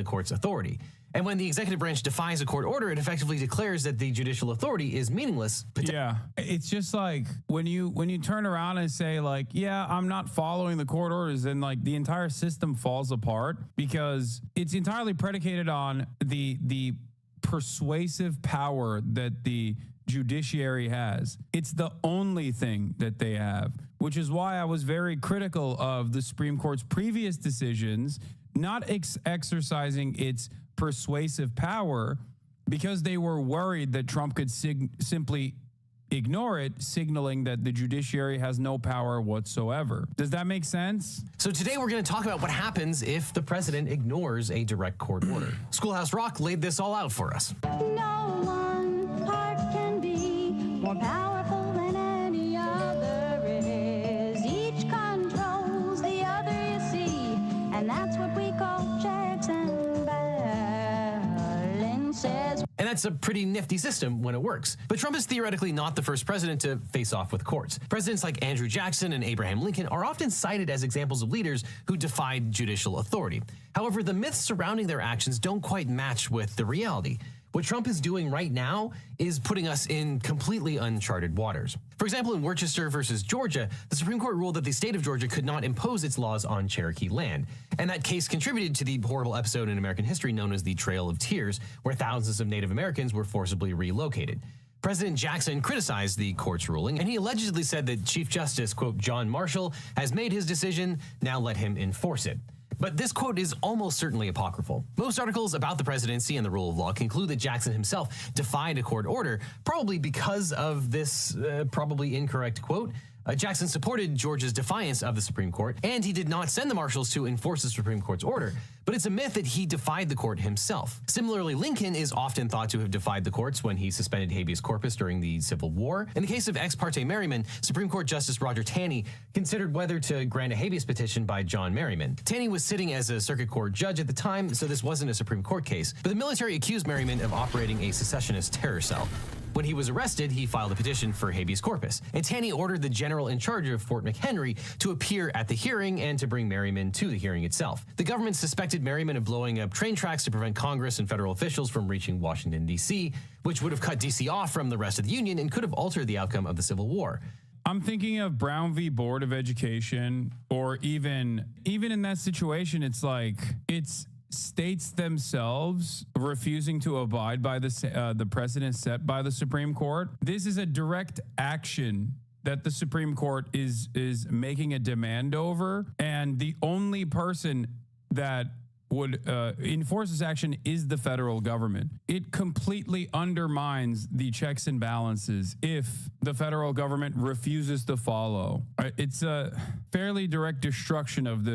the court's authority. And when the executive branch defies a court order, it effectively declares that the judicial authority is meaningless. Yeah, it's just like when you turn around and say like, yeah, I'm not following the court orders, then like the entire system falls apart because it's entirely predicated on the persuasive power that the judiciary has. It's the only thing that they have, which is why I was very critical of the Supreme Court's previous decisions not exercising its persuasive power because they were worried that Trump could simply ignore it, signaling that the judiciary has no power whatsoever. Does that make sense? So today we're going to talk about what happens if the president ignores a direct court order. Schoolhouse Rock laid this all out for us. No one part can be more powerful than any other is. Each controls the other, you see, and that's what we call checks and balances. And that's a pretty nifty system when it works. But Trump is theoretically not the first president to face off with courts. Presidents like Andrew Jackson and Abraham Lincoln are often cited as examples of leaders who defied judicial authority. However, the myths surrounding their actions don't quite match with the reality. What Trump is doing right now is putting us in completely uncharted waters. For example, in Worcester versus Georgia, the Supreme Court ruled that the state of Georgia could not impose its laws on Cherokee land. And that case contributed to the horrible episode in American history known as the Trail of Tears, where thousands of Native Americans were forcibly relocated. President Jackson criticized the court's ruling, and he allegedly said that Chief Justice, quote, John Marshall has made his decision, now let him enforce it. But this quote is almost certainly apocryphal. Most articles about the presidency and the rule of law conclude that Jackson himself defied a court order, probably because of this probably incorrect quote. Jackson supported Georgia's defiance of the Supreme Court, and he did not send the marshals to enforce the Supreme Court's order. But it's a myth that he defied the court himself. Similarly, Lincoln is often thought to have defied the courts when he suspended habeas corpus during the Civil War. In the case of ex parte Merriman, Supreme Court Justice Roger Taney considered whether to grant a habeas petition by John Merriman. Taney was sitting as a circuit court judge at the time, so this wasn't a Supreme Court case. But the military accused Merriman of operating a secessionist terror cell. When he was arrested, he filed a petition for habeas corpus, and Taney ordered the general in charge of Fort McHenry to appear at the hearing and to bring Merriman to the hearing itself. The government suspected Merriman of blowing up train tracks to prevent Congress and federal officials from reaching Washington, D.C., which would have cut D.C. off from the rest of the Union and could have altered the outcome of the Civil War. I'm thinking of Brown v. Board of Education, or even in that situation, it's like it's states themselves refusing to abide by the precedent set by the Supreme Court. This is a direct action that the Supreme Court is making a demand over, and the only person that would enforce this action is the federal government. It completely undermines the checks and balances if the federal government refuses to follow. It's a fairly direct destruction of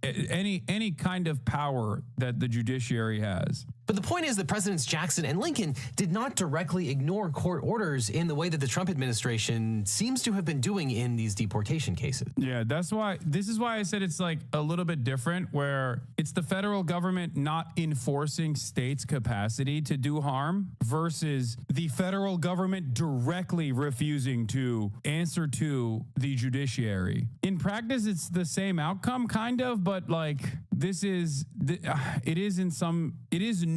any kind of power that the judiciary has. But the point is that Presidents Jackson and Lincoln did not directly ignore court orders in the way that the Trump administration seems to have been doing in these deportation cases. Yeah, this is why I said it's like a little bit different, where it's the federal government not enforcing states' capacity to do harm versus the federal government directly refusing to answer to the judiciary. In practice, it's the same outcome, kind of, but like it is new.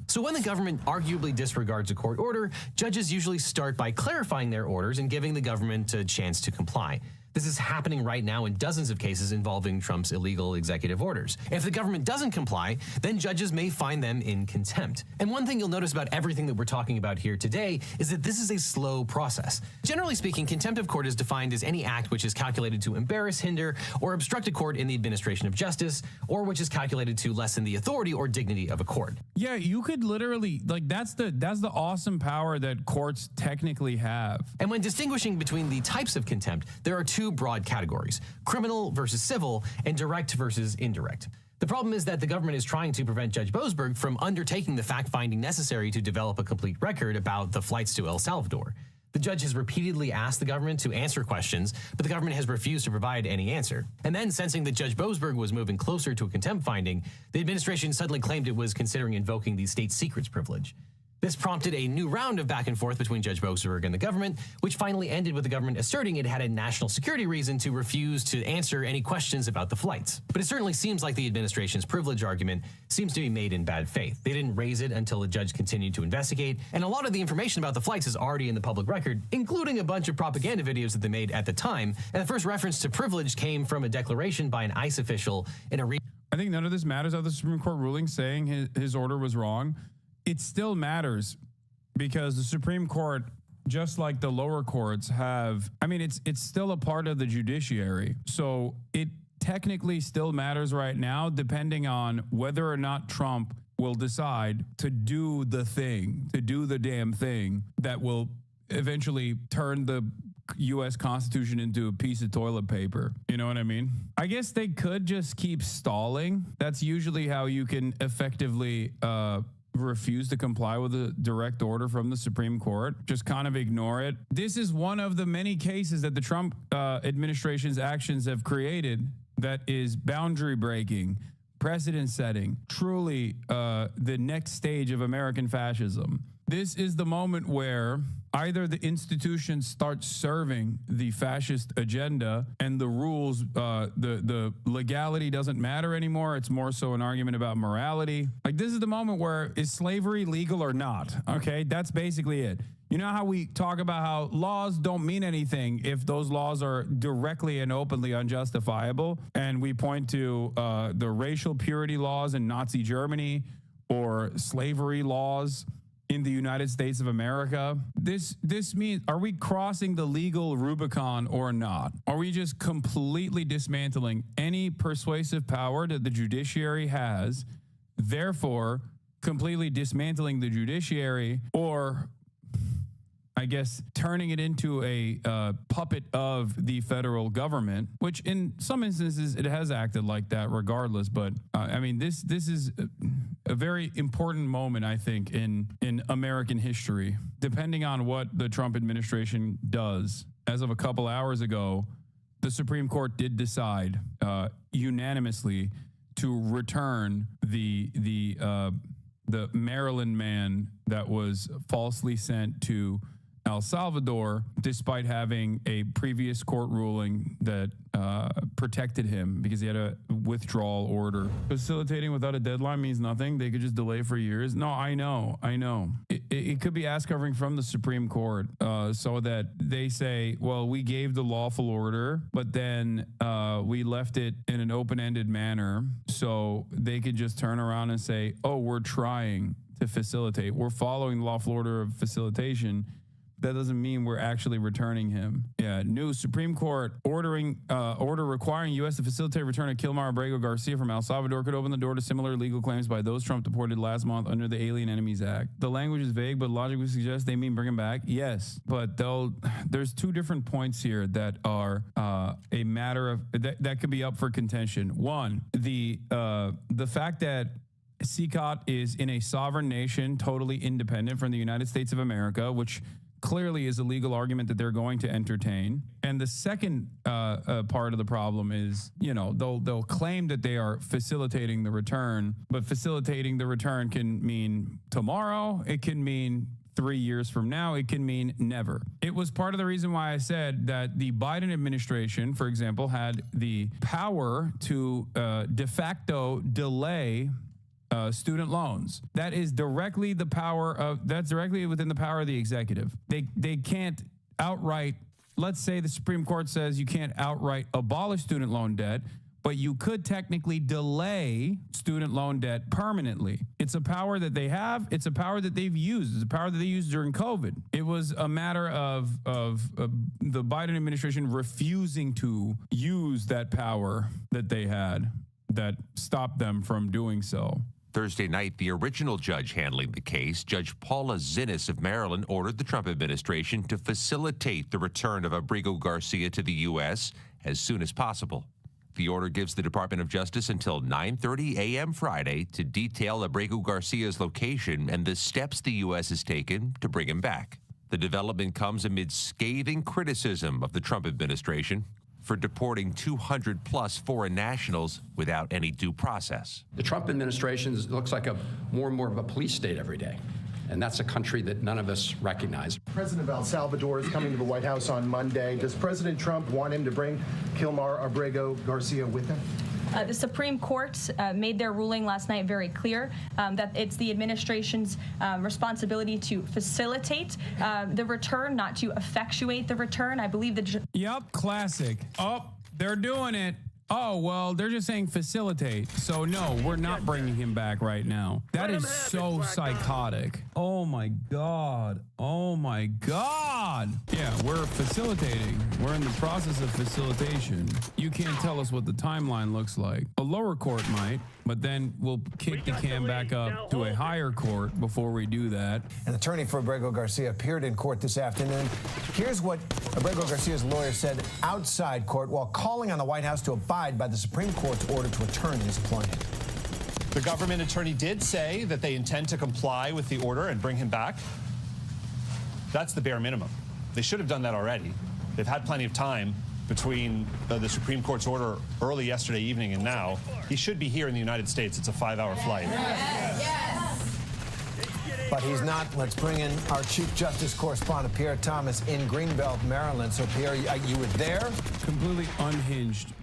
So when the government arguably disregards a court order, judges usually start by clarifying their orders and giving the government a chance to comply. This is happening right now in dozens of cases involving Trump's illegal executive orders. If the government doesn't comply, then judges may find them in contempt. And one thing you'll notice about everything that we're talking about here today is that this is a slow process. Generally speaking, contempt of court is defined as any act which is calculated to embarrass, hinder, or obstruct a court in the administration of justice, or which is calculated to lessen the authority or dignity of a court. Yeah, you could literally, like, that's the awesome power that courts technically have. And when distinguishing between the types of contempt, there are two broad categories: criminal versus civil, and direct versus indirect. The problem is that the government is trying to prevent Judge Boasberg from undertaking the fact-finding necessary to develop a complete record about the flights to El Salvador. The judge has repeatedly asked the government to answer questions, but the government has refused to provide any answer. And then, sensing that Judge Boasberg was moving closer to a contempt finding, the administration suddenly claimed it was considering invoking the state secrets privilege. This prompted a new round of back and forth between Judge Boasberg and the government, which finally ended with the government asserting it had a national security reason to refuse to answer any questions about the flights. But it certainly seems like the administration's privilege argument seems to be made in bad faith. They didn't raise it until the judge continued to investigate, and a lot of the information about the flights is already in the public record, including a bunch of propaganda videos that they made at the time. And the first reference to privilege came from a declaration by an ICE official in a I think none of this matters of the Supreme Court ruling saying his order was wrong. It still matters because the Supreme Court, just like the lower courts, have, I mean, it's still a part of the judiciary. So it technically still matters right now, depending on whether or not Trump will decide to do the thing, to do the damn thing that will eventually turn the U.S. Constitution into a piece of toilet paper. You know what I mean? I guess they could just keep stalling. That's usually how you can effectively refuse to comply with a direct order from the Supreme Court. Just kind of ignore it. This is one of the many cases that the Trump administration's actions have created that is boundary breaking, precedent setting, truly the next stage of American fascism. This is the moment where either the institutions start serving the fascist agenda and the rules, the legality doesn't matter anymore. It's more so an argument about morality. Like, this is the moment where, is slavery legal or not? Okay, that's basically it. You know how we talk about how laws don't mean anything if those laws are directly and openly unjustifiable, and we point to the racial purity laws in Nazi Germany or slavery laws in the United States of America. This means, are we crossing the legal Rubicon or not? Are we just completely dismantling any persuasive power that the judiciary has, therefore completely dismantling the judiciary, or I guess turning it into a puppet of the federal government, which in some instances it has acted like that regardless. But I mean, this is a very important moment, I think, in American history, depending on what the Trump administration does. As of a couple hours ago, the Supreme Court did decide unanimously to return the Maryland man that was falsely sent to El Salvador, despite having a previous court ruling that protected him because he had a withdrawal order. Facilitating without a deadline means nothing. They could just delay for years. No, I know. It could be ass covering from the Supreme Court so that they say, well, we gave the lawful order, but then we left it in an open-ended manner. So they could just turn around and say, oh, we're trying to facilitate. We're following the lawful order of facilitation. That doesn't mean we're actually returning him. Yeah, new Supreme Court order requiring U.S. to facilitate return of Kilmar Abrego Garcia from El Salvador could open the door to similar legal claims by those Trump deported last month under the Alien Enemies Act. The language is vague, but logic would suggest they mean bring him back. Yes, but there's two different points here that are a matter of that could be up for contention. One, the fact that CCOT is in a sovereign nation, totally independent from the United States of America, which clearly is a legal argument that they're going to entertain. And the second part of the problem is, you know, they'll claim that they are facilitating the return, but facilitating the return can mean tomorrow. It can mean 3 years from now. It can mean never. It was part of the reason why I said that the Biden administration, for example, had the power to de facto delay student loans. That is directly that's directly within the power of the executive. They can't outright, let's say the Supreme Court says you can't outright abolish student loan debt, but you could technically delay student loan debt permanently. It's a power that they have. It's a power that they've used. It's a power that they used during COVID. It was a matter of the Biden administration refusing to use that power that they had that stopped them from doing so. Thursday night, the original judge handling the case, Judge Paula Zinnes of Maryland, ordered the Trump administration to facilitate the return of Abrego Garcia to the U.S. as soon as possible. The order gives the Department of Justice until 9:30 a.m. Friday to detail Abrego Garcia's location and the steps the U.S. has taken to bring him back. The development comes amid scathing criticism of the Trump administration for deporting 200-plus foreign nationals without any due process. The Trump administration looks like more and more of a police state every day. and that's a country that none of us recognize. President of El Salvador is coming to the White House on Monday. Does President Trump want him to bring Kilmar Abrego Garcia with him? The Supreme Court made their ruling last night very clear that it's the administration's responsibility to facilitate the return, not to effectuate the return. I believe the... Yep, classic. Oh, they're doing it. Oh, well, they're just saying facilitate. So, no, we're not bringing him back right now. That is so psychotic. Oh, my God. Oh, my God. Yeah, we're facilitating. We're in the process of facilitation. You can't tell us what the timeline looks like. A lower court might, but then we'll kick the can back up to a higher court before we do that. An attorney for Abrego Garcia appeared in court this afternoon. Here's what Abrego Garcia's lawyer said outside court while calling on the White House to abide by the Supreme Court's order to return his client. The government attorney did say that they intend to comply with the order and bring him back. That's the bare minimum. They should have done that already. They've had plenty of time between the Supreme Court's order early yesterday evening and now. He should be here in the United States. It's a 5-hour flight. But he's not. Let's bring in our Chief Justice correspondent, Pierre Thomas, in Greenbelt, Maryland. So, Pierre, you were there? Completely unhinged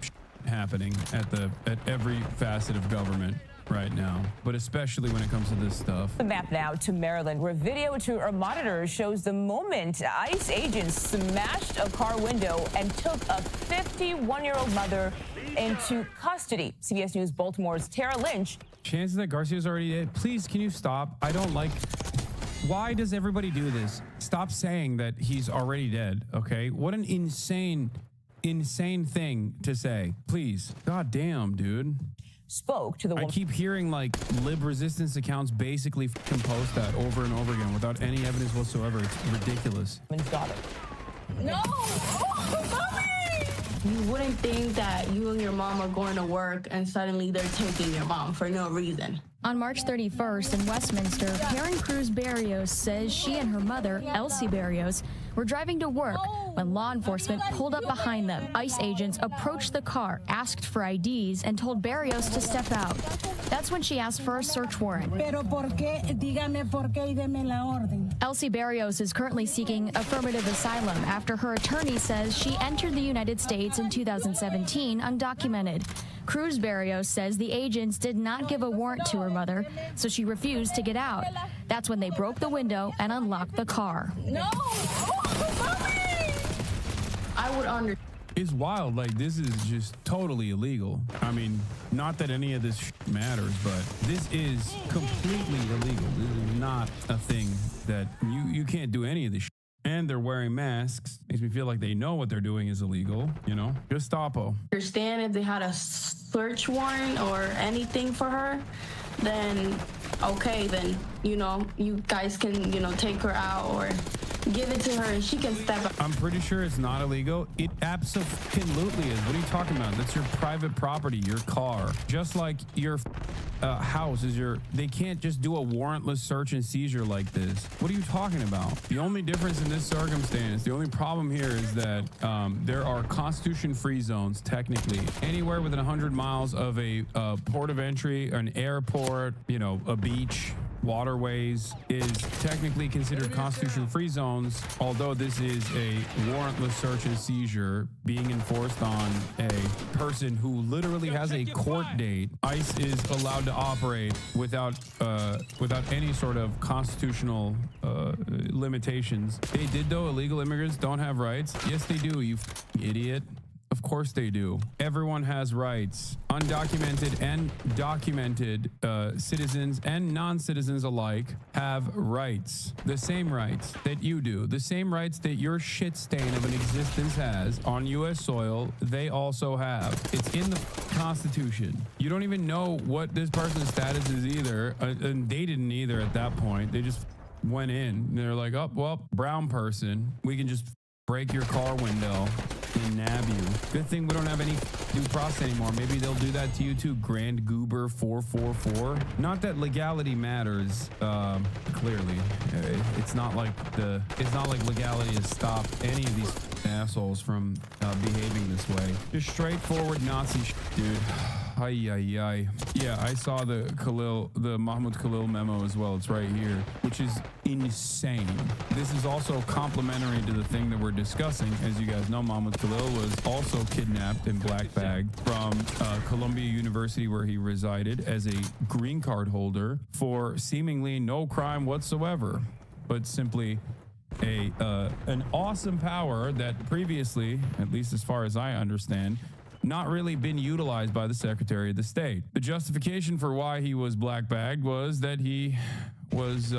happening at every facet of government right now, but especially when it comes to this stuff. The map now to Maryland, where video to our monitors shows the moment ICE agents smashed a car window and took a 51-year-old mother into custody. CBS News Baltimore's Tara Lynch. Chances that Garcia's already dead. Please, can you stop? I don't like... Why does everybody do this? Stop saying that he's already dead, okay? What an insane thing to say. Please. God damn, dude. Spoke to the woman. I keep hearing like lib resistance accounts basically post that over and over again without any evidence whatsoever. It's ridiculous. Daughter. No! You wouldn't think that you and your mom are going to work and suddenly they're taking your mom for no reason. On March 31st in Westminster, Karen Cruz Barrios says she and her mother, Elsie Barrios, were driving to work when law enforcement pulled up behind them. ICE agents approached the car, asked for IDs, and told Barrios to step out. That's when she asked for a search warrant. Elsie Barrios is currently seeking affirmative asylum after her attorney says she entered the United States in 2017 undocumented. Cruz Barrios says the agents did not give a warrant to her mother, so she refused to get out. That's when they broke the window and unlocked the car. No! I would understand. It's wild. Like, this is just totally illegal. I mean, not that any of this matters, but this is completely illegal. This is not a thing that you can't do any of this. And they're wearing masks. Makes me feel like they know what they're doing is illegal, you know? Gestapo. Understand if they had a search warrant or anything for her, then okay, then, you know, you guys can, you know, take her out or give it to her and she can step up. I'm pretty sure it's not illegal. It absolutely is. What are you talking about? That's your private property, your car. Just like your house is your... They can't just do a warrantless search and seizure like this. What are you talking about? The only difference in this circumstance, the only problem here is that there are constitution-free zones, technically. Anywhere within 100 miles of a port of entry, an airport, you know, a beach, waterways is technically considered constitution-free zones, although this is a warrantless search and seizure being enforced on a person who literally has a court date. ICE is allowed to operate without any sort of constitutional limitations. They did, though. Illegal immigrants don't have rights. Yes, they do, you idiot. Of course they do. Everyone has rights. Undocumented and documented citizens and non-citizens alike have rights. The same rights that you do. The same rights that your shit stain of an existence has on U.S. soil, they also have. It's in the Constitution. You don't even know what this person's status is either. And they didn't either at that point. They just went in. They're like, oh, well, brown person. We can just break your car window and nab you. Good thing we don't have any due process anymore. Maybe they'll do that to you too, Grand Goober 444. Not that legality matters, clearly. It's not like legality has stopped any of these assholes from behaving this way. Just straightforward Nazi shit, dude. Yeah, I saw the Mahmoud Khalil memo as well. It's right here, which is insane. This is also complementary to the thing that we're discussing. As you guys know, Mahmoud Khalil was also kidnapped and black bagged from Columbia University, where he resided as a green card holder for seemingly no crime whatsoever, but simply an awesome power that previously, at least as far as I understand, not really been utilized by the Secretary of the State. The justification for why he was black bagged was that he was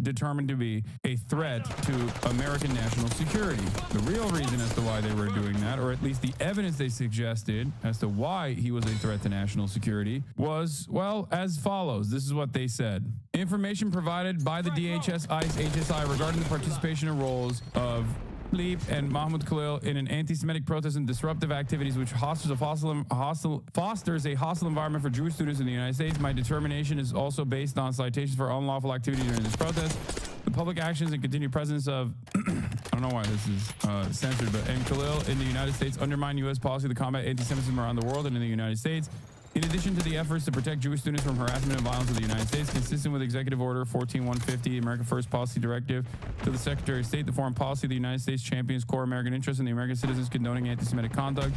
determined to be a threat to American national security. The real reason as to why they were doing that, or at least the evidence they suggested as to why he was a threat to national security, was, well, as follows. This is what they said. Information provided by the DHS, ICE, HSI regarding the participation and roles of Leap and Mahmoud Khalil in an anti-Semitic protest and disruptive activities which fosters a hostile environment for Jewish students in the United States. My determination is also based on citations for unlawful activity during this protest. The public actions and continued presence of, I don't know why this is censored, but and Khalil in the United States undermine U.S. policy to combat anti-Semitism around the world and in the United States. In addition to the efforts to protect Jewish students from harassment and violence in the United States, consistent with Executive Order 14150, America First Policy Directive to the Secretary of State, the foreign policy of the United States champions core American interests and the American citizens condoning anti-Semitic conduct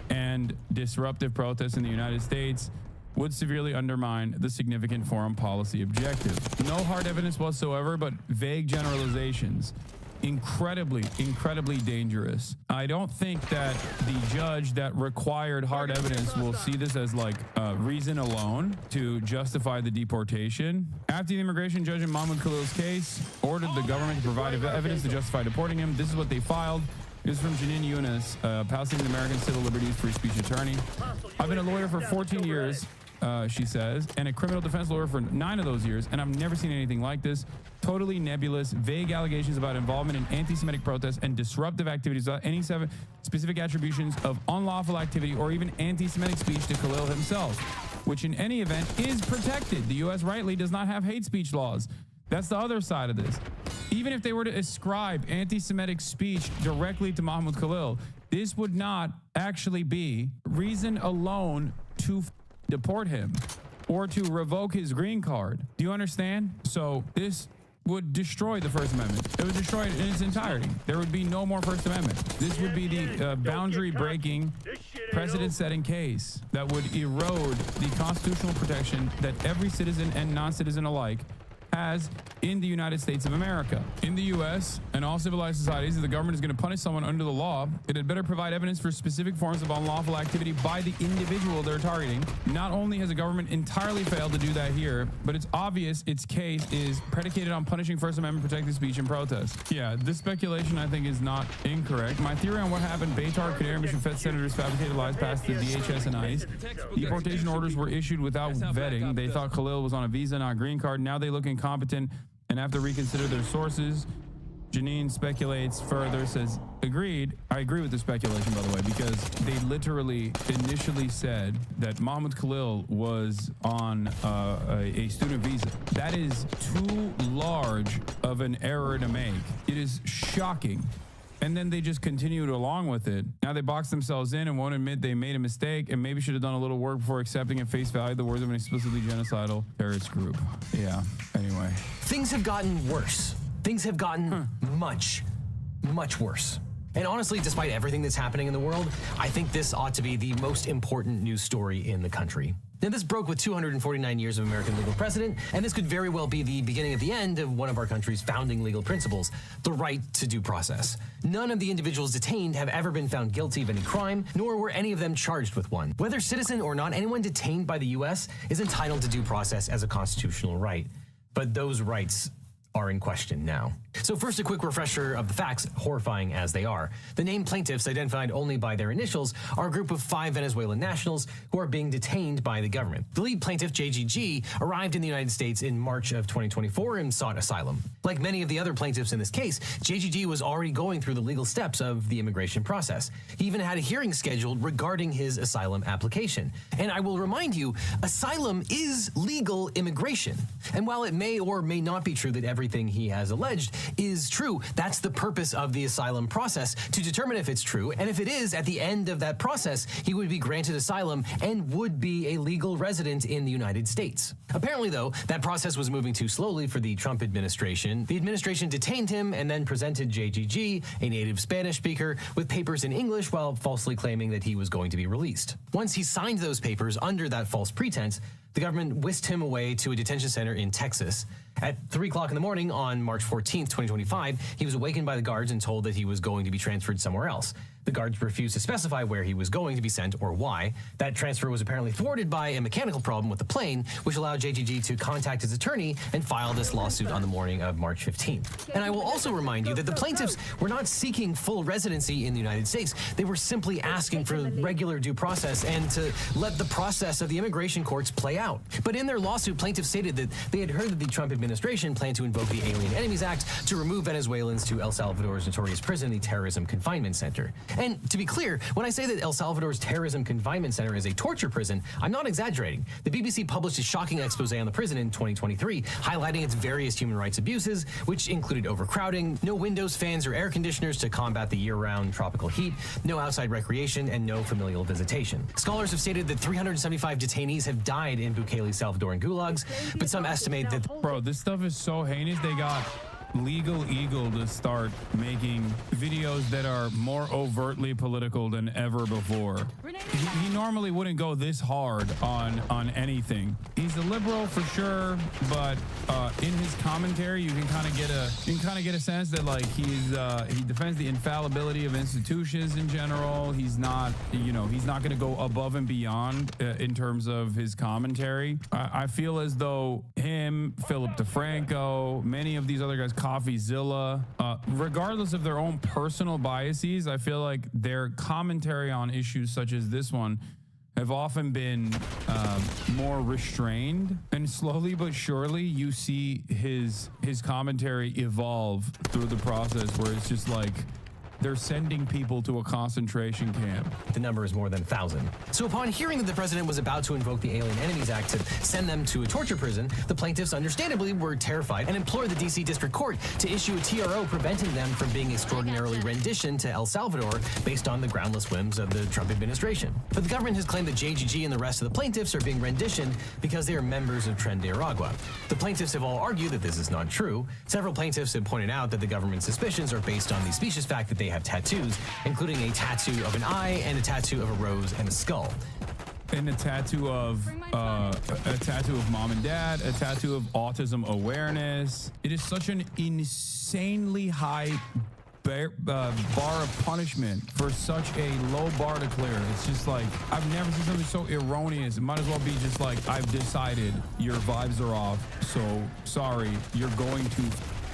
and disruptive protests in the United States would severely undermine the significant foreign policy objective. No hard evidence whatsoever, but vague generalizations. Incredibly dangerous. I don't think that the judge that required hard evidence will see this as like reason alone to justify the deportation. After the immigration judge in Mahmoud Khalil's case ordered the government to provide evidence to justify deporting him, this is what they filed. This is from Janine Yunus, Palestinian American civil liberties free speech attorney. I've been a lawyer for 14 years, she says, and a criminal defense lawyer for 9 of those years, and I've never seen anything like this. Totally nebulous, vague allegations about involvement in anti-Semitic protests and disruptive activities without any specific attributions of unlawful activity or even anti-Semitic speech to Khalil himself, which in any event is protected. The U.S. rightly does not have hate speech laws. That's the other side of this. Even if they were to ascribe anti-Semitic speech directly to Mahmoud Khalil, this would not actually be reason alone to deport him or to revoke his green card. Do you understand? So this would destroy the First Amendment. It would destroy it in its entirety. There would be no more First Amendment. This would be the boundary-breaking, precedent-setting case that would erode the constitutional protection that every citizen and non-citizen alike has in the United States of America. In the U.S. and all civilized societies, if the government is going to punish someone under the law, it had better provide evidence for specific forms of unlawful activity by the individual they're targeting. Not only has the government entirely failed to do that here, but it's obvious its case is predicated on punishing First Amendment protected speech and protest. Yeah, this speculation, I think, is not incorrect. My theory on what happened, Baytar, Kadar, Mission Fed senators fabricated lies past the DHS and ICE. Deportation orders were issued without vetting. They thought Khalil was on a visa, not green card. Now they look incompetent and have to reconsider their sources. Janine speculates further, says, agreed. I agree with the speculation, by the way, because they literally initially said that Mahmoud Khalil was on a student visa. That is too large of an error to make. It is shocking. And then they just continued along with it. Now they box themselves in and won't admit they made a mistake and maybe should have done a little work before accepting at face value the words of an explicitly genocidal terrorist group. Yeah, anyway. Things have gotten worse. Things have gotten much worse. And honestly, despite everything that's happening in the world, I think this ought to be the most important news story in the country. Now, this broke with 249 years of American legal precedent, and this could very well be the beginning of the end of one of our country's founding legal principles, the right to due process. None of the individuals detained have ever been found guilty of any crime, nor were any of them charged with one. Whether citizen or not, anyone detained by the U.S. is entitled to due process as a constitutional right. But those rights are in question now. So first, a quick refresher of the facts, horrifying as they are. The named plaintiffs, identified only by their initials, are a group of 5 Venezuelan nationals who are being detained by the government. The lead plaintiff, JGG, arrived in the United States in March of 2024 and sought asylum. Like many of the other plaintiffs in this case, JGG was already going through the legal steps of the immigration process. He even had a hearing scheduled regarding his asylum application. And I will remind you, asylum is legal immigration. And while it may or may not be true that every everything he has alleged is true. That's the purpose of the asylum process, to determine if it's true, and if it is, at the end of that process, he would be granted asylum and would be a legal resident in the United States. Apparently, though, that process was moving too slowly for the Trump administration. The administration detained him and then presented JGG, a native Spanish speaker, with papers in English while falsely claiming that he was going to be released. Once he signed those papers under that false pretense, the government whisked him away to a detention center in Texas. At 3 o'clock in the morning on March 14th, 2025, he was awakened by the guards and told that he was going to be transferred somewhere else. The guards refused to specify where he was going to be sent or why. That transfer was apparently thwarted by a mechanical problem with the plane, which allowed JGG to contact his attorney and file this lawsuit on the morning of March 15th. And I will also remind you that the plaintiffs were not seeking full residency in the United States. They were simply asking for regular due process and to let the process of the immigration courts play out. But in their lawsuit, plaintiffs stated that they had heard that the Trump administration planned to invoke the Alien Enemies Act to remove Venezuelans to El Salvador's notorious prison, the Terrorism Confinement Center. And to be clear, when I say that El Salvador's Terrorism Confinement Center is a torture prison, I'm not exaggerating. The BBC published a shocking expose on the prison in 2023, highlighting its various human rights abuses, which included overcrowding, no windows, fans, or air conditioners to combat the year-round tropical heat, no outside recreation, and no familial visitation. Scholars have stated that 375 detainees have died in Bukele's Salvadoran gulags, but some estimate that... Bro, this stuff is so heinous. They got Legal Eagle to start making videos that are more overtly political than ever before. He normally wouldn't go this hard on anything. He's a liberal for sure, but in his commentary, you can kind of get a sense that like he defends the infallibility of institutions in general. He's not going to go above and beyond in terms of his commentary. I feel as though him, Philip DeFranco, many of these other guys, CoffeeZilla, regardless of their own personal biases, I feel like their commentary on issues such as this one have often been more restrained, and slowly but surely you see his commentary evolve through the process where it's just like they're sending people to a concentration camp. The number is more than 1,000. So upon hearing that the president was about to invoke the Alien Enemies Act to send them to a torture prison, the plaintiffs understandably were terrified and implored the D.C. District Court to issue a TRO preventing them from being extraordinarily renditioned to El Salvador based on the groundless whims of the Trump administration. But the government has claimed that JGG and the rest of the plaintiffs are being renditioned because they are members of Tren de Aragua. The plaintiffs have all argued that this is not true. Several plaintiffs have pointed out that the government's suspicions are based on the specious fact that they have tattoos, including a tattoo of an eye and a tattoo of a rose and a skull. And a tattoo of mom and dad, a tattoo of autism awareness. It is such an insanely high bar of punishment for such a low bar to clear. It's just like, I've never seen something so erroneous. It might as well be just like, I've decided your vibes are off, so sorry, you're going to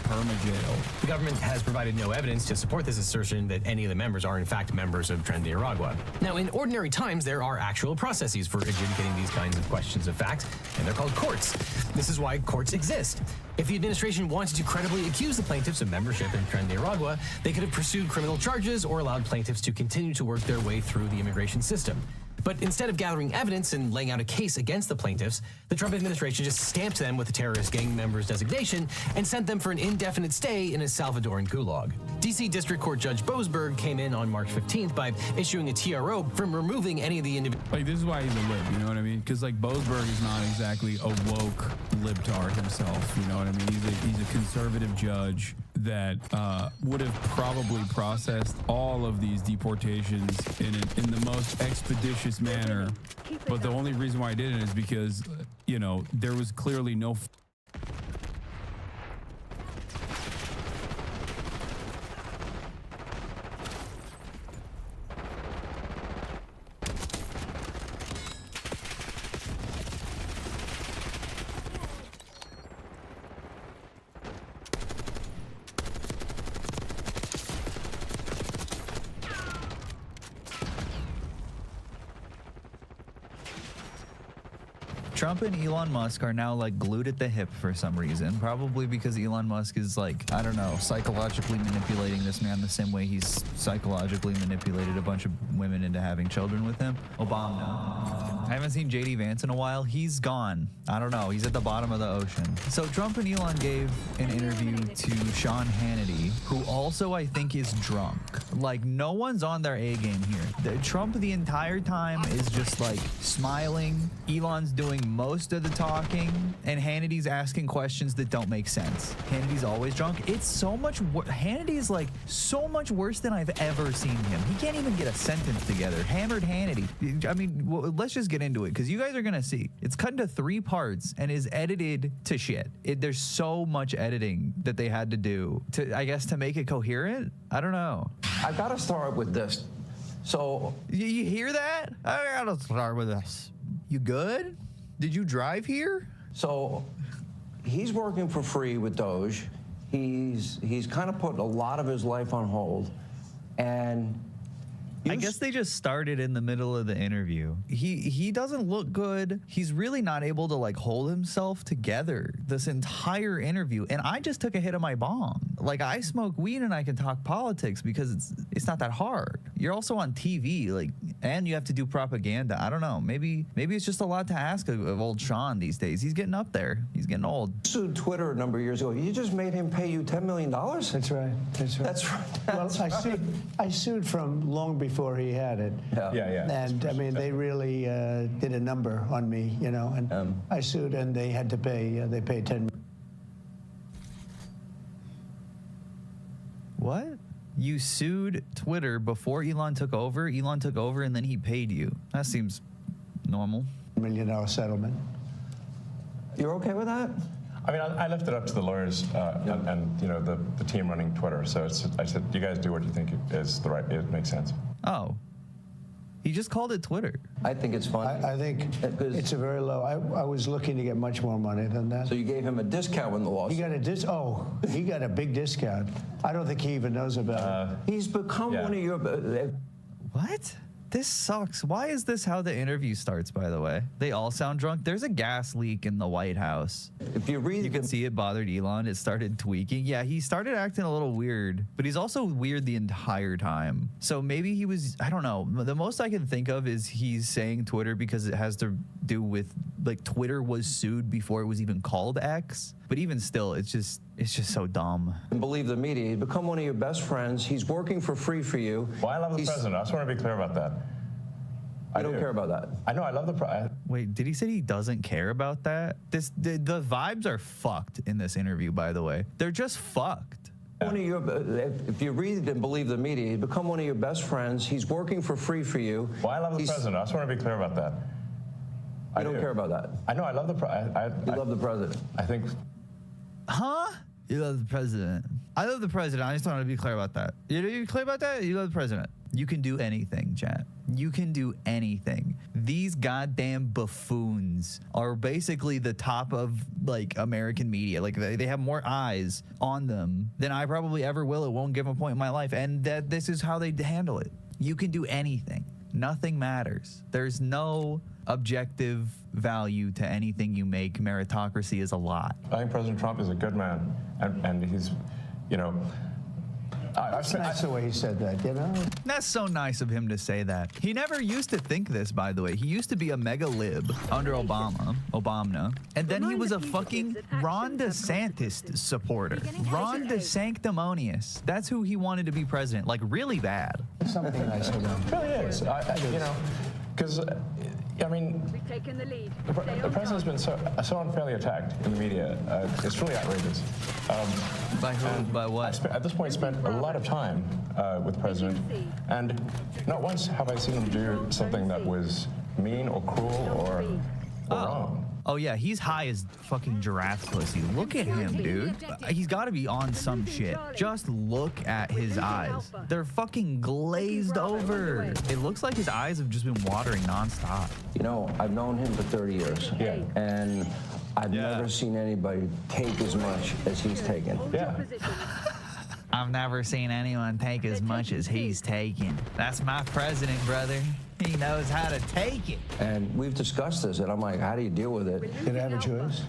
perma-jail. The government has provided no evidence to support this assertion that any of the members are in fact members of Tren de Aragua. Now, in ordinary times, there are actual processes for adjudicating these kinds of questions of fact, and they're called courts. This is why courts exist. If the administration wanted to credibly accuse the plaintiffs of membership in Tren de Aragua, they could have pursued criminal charges or allowed plaintiffs to continue to work their way through the immigration system. But instead of gathering evidence and laying out a case against the plaintiffs, the Trump administration just stamped them with a terrorist gang members designation and sent them for an indefinite stay in a Salvadoran gulag. D.C. District Court Judge Boasberg came in on March 15th by issuing a TRO from removing any of the individuals. Like, this is why he's a lib, you know what I mean? Because, like, Boasberg is not exactly a woke libtard himself, you know what I mean? He's a conservative judge that would have probably processed all of these deportations in the most expeditious manner. But the only reason why I didn't is because, you know, there was clearly no... Trump and Elon Musk are now like glued at the hip for some reason, probably because Elon Musk is like, I don't know, psychologically manipulating this man the same way he's psychologically manipulated a bunch of women into having children with him. Obama. I haven't seen JD Vance in a while. He's gone. I don't know. He's at the bottom of the ocean. So Trump and Elon gave an interview to Sean Hannity, who also I think is drunk. Like, no one's on their A game here. Trump the entire time is just like smiling. Elon's doing most of the talking, and Hannity's asking questions that don't make sense. Hannity's always drunk. It's so much Hannity is like so much worse than I've ever seen him. He can't even get a sentence together. Hammered Hannity. I mean, well, let's just get into it because you guys are gonna see. It's cut into 3 parts and is edited to shit. There's so much editing that they had to do to, I guess, to make it coherent. I don't know. I gotta start with this. So you hear that? I gotta start with this. You good? Did you drive here? So he's working for free with Doge. He's kind of put a lot of his life on hold, and I guess they just started in the middle of the interview. He doesn't look good. He's really not able to like hold himself together this entire interview. And I just took a hit of my bong. Like, I smoke weed and I can talk politics because it's not that hard. You're also on TV, like, and you have to do propaganda. I don't know. Maybe it's just a lot to ask of old Sean these days. He's getting up there. He's getting old. Sued Twitter a number of years ago. You just made him pay you $10 million. That's right. That's right. Well, I sued from long before he had it. Yeah. And I mean, they really did a number on me, you know. And I sued, and they had to pay. They paid $10 million. What? You sued Twitter before Elon took over? Elon took over and then he paid you. That seems normal. $1 million settlement. You're okay with that? I mean, I left it up to the lawyers and you know, the team running Twitter. So I said, you guys do what you think is the right, it makes sense. Oh. He just called it Twitter. I think it's fine. I think it's a very low. I was looking to get much more money than that. So you gave him a discount when the lawsuit. He got a big discount. I don't think he even knows about it. He's become one of your. What? This sucks. Why is this how the interview starts, by the way? They all sound drunk. There's a gas leak in the White House. If you read, you can see it bothered Elon. It started tweaking. Yeah, he started acting a little weird, but he's also weird the entire time. So maybe he was, I don't know. The most I can think of is he's saying Twitter because it has to do with, like, Twitter was sued before it was even called X. But even still, it's just so dumb. And believe the media. He's become one of your best friends. He's working for free for you. Well, I love the president. I just want to be clear about that. I don't care about that. I know. I love the president. Wait, did he say he doesn't care about that? The vibes are fucked in this interview, by the way. They're just fucked. One of your, if you read and believe the media, he's become one of your best friends. He's working for free for you. Well, I love the president. I just want to be clear about that. I don't care about that. I know. I love the president. You love the president. I think. Huh? You love the president. I love the president. I just want to be clear about that. You clear about that? You love the president. You can do anything, chat. You can do anything. These goddamn buffoons are basically the top of, like, American media. Like, they have more eyes on them than I probably ever will at one given point in my life. And that this is how they handle it. You can do anything. Nothing matters. There's no objective value to anything you make. Meritocracy is a lot. I think President Trump is a good man, and he's, you know. That's nice the way he said that, you know? That's so nice of him to say that. He never used to think this, by the way. He used to be a mega lib under Obama, and then he was a fucking Ron DeSantis supporter. Ron DeSanctimonious. That's who he wanted to be president, like, really bad. Something nice about him. It really is. You know, because, I mean, the president's been so unfairly attacked in the media. It's really outrageous. By who? By what? At this point, spent a lot of time with the president, and not once have I seen him do something that was mean or cruel or wrong. Oh, yeah, he's high as fucking giraffe pussy. Look at him, dude. He's got to be on some shit. Just look at his eyes. They're fucking glazed over. It looks like his eyes have just been watering nonstop. You know, I've known him for 30 years. Yeah. And I've never seen anybody take as much as he's taken. Yeah. I've never seen anyone take as much as he's taken. That's my president, brother. He knows how to take it. And we've discussed this, and I'm like, how do you deal with it? Did I have a choice?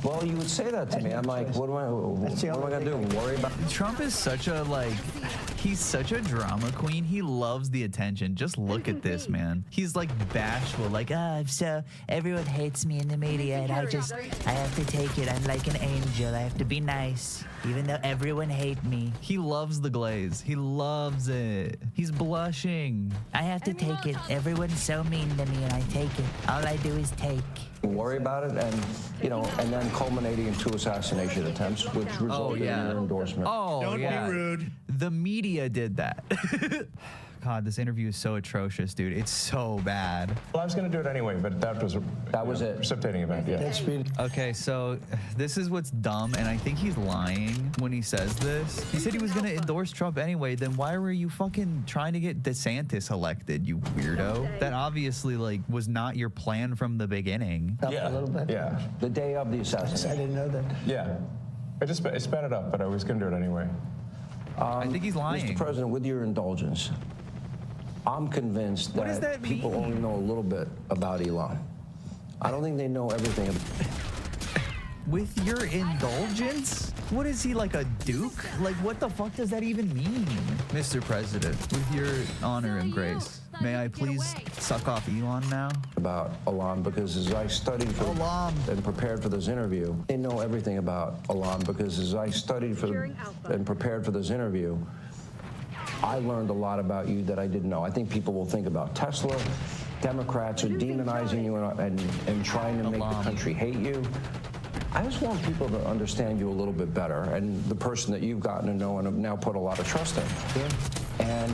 Well, you would say that to me. I'm like, what am I going to do? Worry about? Trump is such a, like, he's such a drama queen. He loves the attention. Just look at this, man. He's like bashful, like, everyone hates me in the media, and I have to take it. I'm like an angel. I have to be nice, even though everyone hate me. He loves the glaze. He loves it. He's blushing. I have to take it. Everyone's so mean to me, and I take it. All I do is take. Worry about it, and and then culminating in 2 assassination attempts, which resulted in your endorsement. Don't be rude. The media did that. God, this interview is so atrocious, dude. It's so bad. Well, I was going to do it anyway, but that was it. Precipitating event. Yeah. Okay, so this is what's dumb, and I think he's lying when he says this. He said he was going to endorse Trump anyway. Then why were you fucking trying to get DeSantis elected, you weirdo? That obviously was not your plan from the beginning. Yeah, a little bit. Yeah. The day of the assassination. I didn't know that. Yeah. I sped it up, but I was going to do it anyway. I think he's lying. Mr. President, with your indulgence, I'm convinced that people only know a little bit about Elon. I don't think they know everything. With your indulgence? What is he, like a duke? Like, what the fuck does that even mean? Mr. President, with your honor and grace, may I please suck off Elon now? About Elon, because as I studied for and prepared for this interview, they know everything about Elon, because as I studied for and prepared for this interview, I learned a lot about you that I didn't know. I think people will think about Tesla. Democrats are demonizing you and trying to make the country hate you. I just want people to understand you a little bit better, and the person that you've gotten to know and have now put a lot of trust in. And,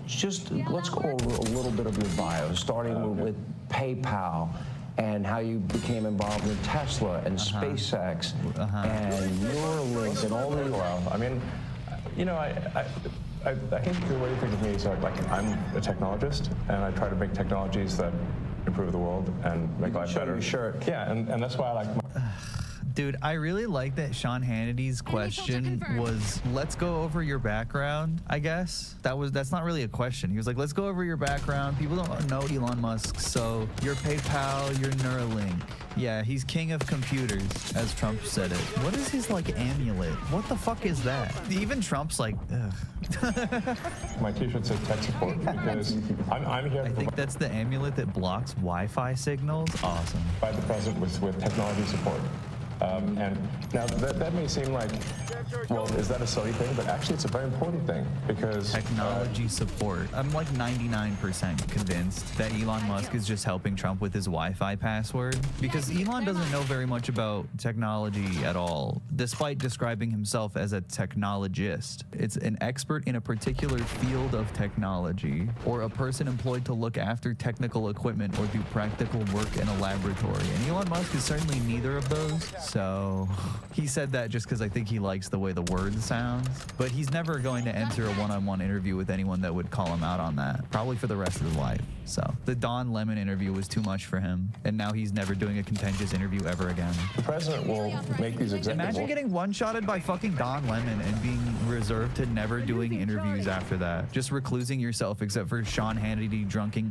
just let's go over a little bit of your bio, starting with PayPal and how you became involved with Tesla and SpaceX and Neuralink and all that. Well, I mean, I think the way to think of me is like I'm a technologist, and I try to make technologies that improve the world and make life better. Your shirt. Yeah, and that's why I like. Dude, I really like that Sean Hannity's question was, let's go over your background, I guess. That's not really a question. He was like, let's go over your background. People don't know Elon Musk, so your PayPal, your Neuralink. Yeah, he's king of computers, as Trump said it. What is his, amulet? What the fuck is that? Even Trump's like, ugh. My t-shirt says tech support because I'm here. I think that's the amulet that blocks Wi-Fi signals. Awesome. By the president with technology support. And now that may seem like, well, is that a silly thing? But actually, it's a very important thing because technology support. I'm like 99% convinced that Elon Musk is just helping Trump with his Wi-Fi password, because Elon doesn't know very much about technology at all, despite describing himself as a technologist. It's an expert in a particular field of technology, or a person employed to look after technical equipment or do practical work in a laboratory. And Elon Musk is certainly neither of those. So he said that just because I think he likes the way the word sounds, but he's never going to enter a one-on-one interview with anyone that would call him out on that, probably for the rest of his life. So the Don Lemon interview was too much for him, and now he's never doing a contentious interview ever again. The president will make these executive. Imagine getting one-shotted by fucking Don Lemon and being reserved to never doing interviews after that. Just reclusing yourself, except for Sean Hannity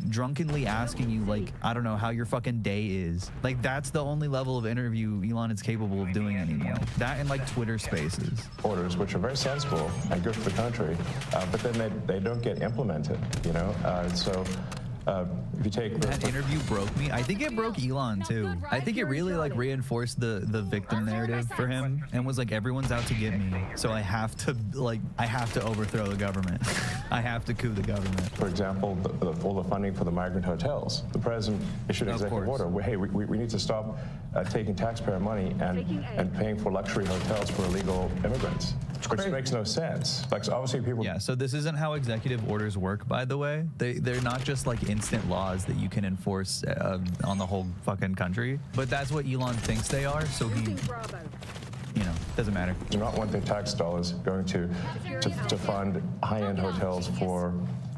drunkenly asking you, like, I don't know, how your fucking day is. Like, that's the only level of interview Elon is capable of doing anymore. That and like Twitter Spaces. Orders, which are very sensible and good for the country, but then they don't get implemented, so if you take that interview broke me. I think it broke Elon too. I think it really reinforced the victim narrative for him, and was like, everyone's out to get me, so I have to overthrow the government. I have to coup the government. For example, all the funding for the migrant hotels. The president issued an executive order. Hey, we need to stop taking taxpayer money and paying for luxury hotels for illegal immigrants, which makes no sense. Like, so obviously people. Yeah, so this isn't how executive orders work, by the way. They're not just like instant laws that you can enforce on the whole fucking country, but that's what Elon thinks they are, so he, doesn't matter. Do not want their tax dollars going to fund high-end hotels for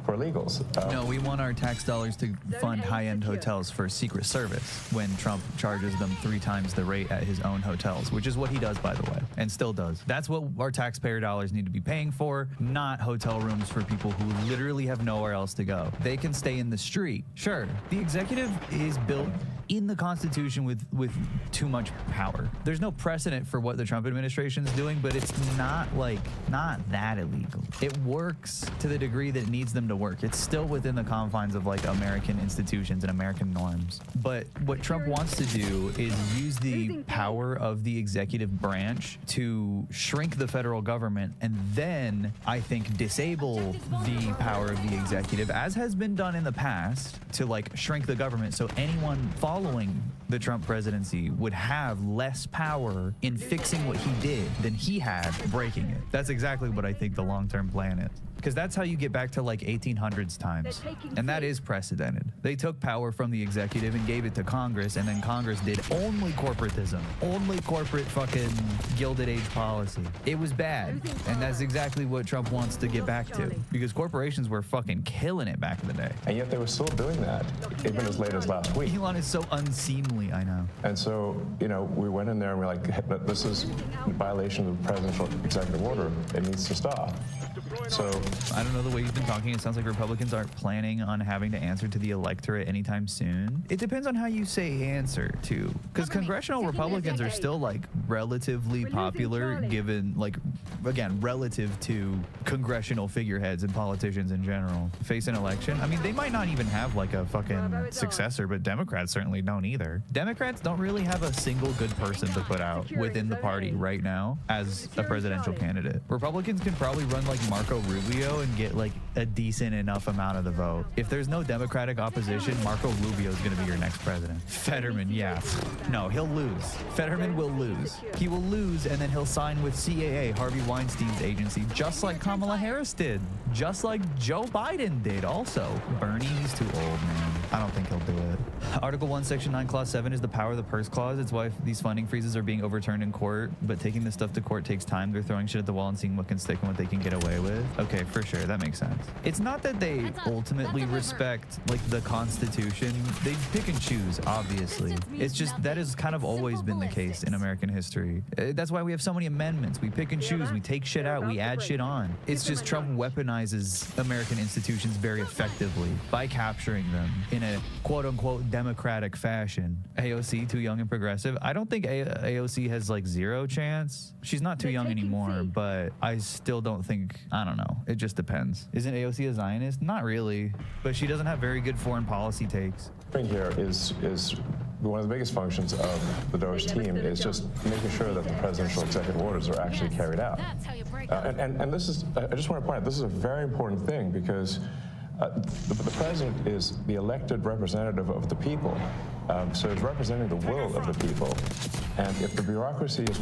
for illegals. No, we want our tax dollars to fund high-end hotels for Secret Service when Trump charges them 3 times the rate at his own hotels, which is what he does, by the way, and still does. That's what our taxpayer dollars need to be paying for, not hotel rooms for people who literally have nowhere else to go. They can stay in the street. Sure, the executive is built in the Constitution with too much power. There's no precedent for what the Trump administration is doing, but it's not that illegal. It works to the degree that it needs them to work. It's still within the confines of like American institutions and American norms. But what Trump wants to do is use the power of the executive branch to shrink the federal government and then, I think, disable the power of the executive, as has been done in the past, to like shrink the government so anyone following the Trump presidency would have less power in fixing what he did than he had breaking it. That's exactly what I think the long-term plan is. Because that's how you get back to like 1800s times. And that is precedented. They took power from the executive and gave it to Congress, and then Congress did only corporatism, only corporate fucking Gilded Age policy. It was bad. And that's exactly what Trump wants to get back to. Because corporations were fucking killing it back in the day. And yet they were still doing that, even as late as last week. Elon is so unseemly, I know. And so, you know, we went in there and we're like, this is a violation of the presidential executive order. It needs to stop. So I don't know the way you've been talking. It sounds like Republicans aren't planning on having to answer to the electorate anytime soon. It depends on how you say answer, too. Because congressional Republicans are still, like, relatively popular, given, like, again, relative to congressional figureheads and politicians in general. Face an election. I mean, they might not even have, like, a fucking successor, but Democrats certainly don't either. Democrats don't really have a single good person to put out within the party right now as a presidential candidate. Republicans can probably run, like, Marco Rubio and get like a decent enough amount of the vote. If there's no Democratic opposition, Marco Rubio is going to be your next president. Fetterman, yeah. No, he'll lose. Fetterman will lose. He will lose, and then he'll sign with CAA, Harvey Weinstein's agency, just like Kamala Harris did. Just like Joe Biden did also. Bernie, he's too old, man. I don't think he'll do it. Article 1, Section 9, Clause 7 is the power of the purse clause. It's why these funding freezes are being overturned in court, but taking this stuff to court takes time. They're throwing shit at the wall and seeing what can stick and what they can get away with. Okay, for sure, that makes sense. It's not that they ultimately respect, like, the Constitution. They pick and choose, obviously. It's just that has kind of always been the case in American history. That's why we have so many amendments. We pick and choose. We take shit out. We add shit on. It's just Trump weaponizes American institutions very effectively by capturing them in a quote-unquote democratic fashion. AOC, too young and progressive. I don't think AOC has, like, zero chance. She's not too young anymore, but I still don't think, I don't know. It just depends. Isn't AOC a Zionist? Not really, but she doesn't have very good foreign policy takes. The thing here is one of the biggest functions of the DOGE team is just making sure that the presidential executive orders are actually carried out. And this is, I just want to point out, this is a very important thing because the president is the elected representative of the people. So he's representing the will of the people. And if the bureaucracy is...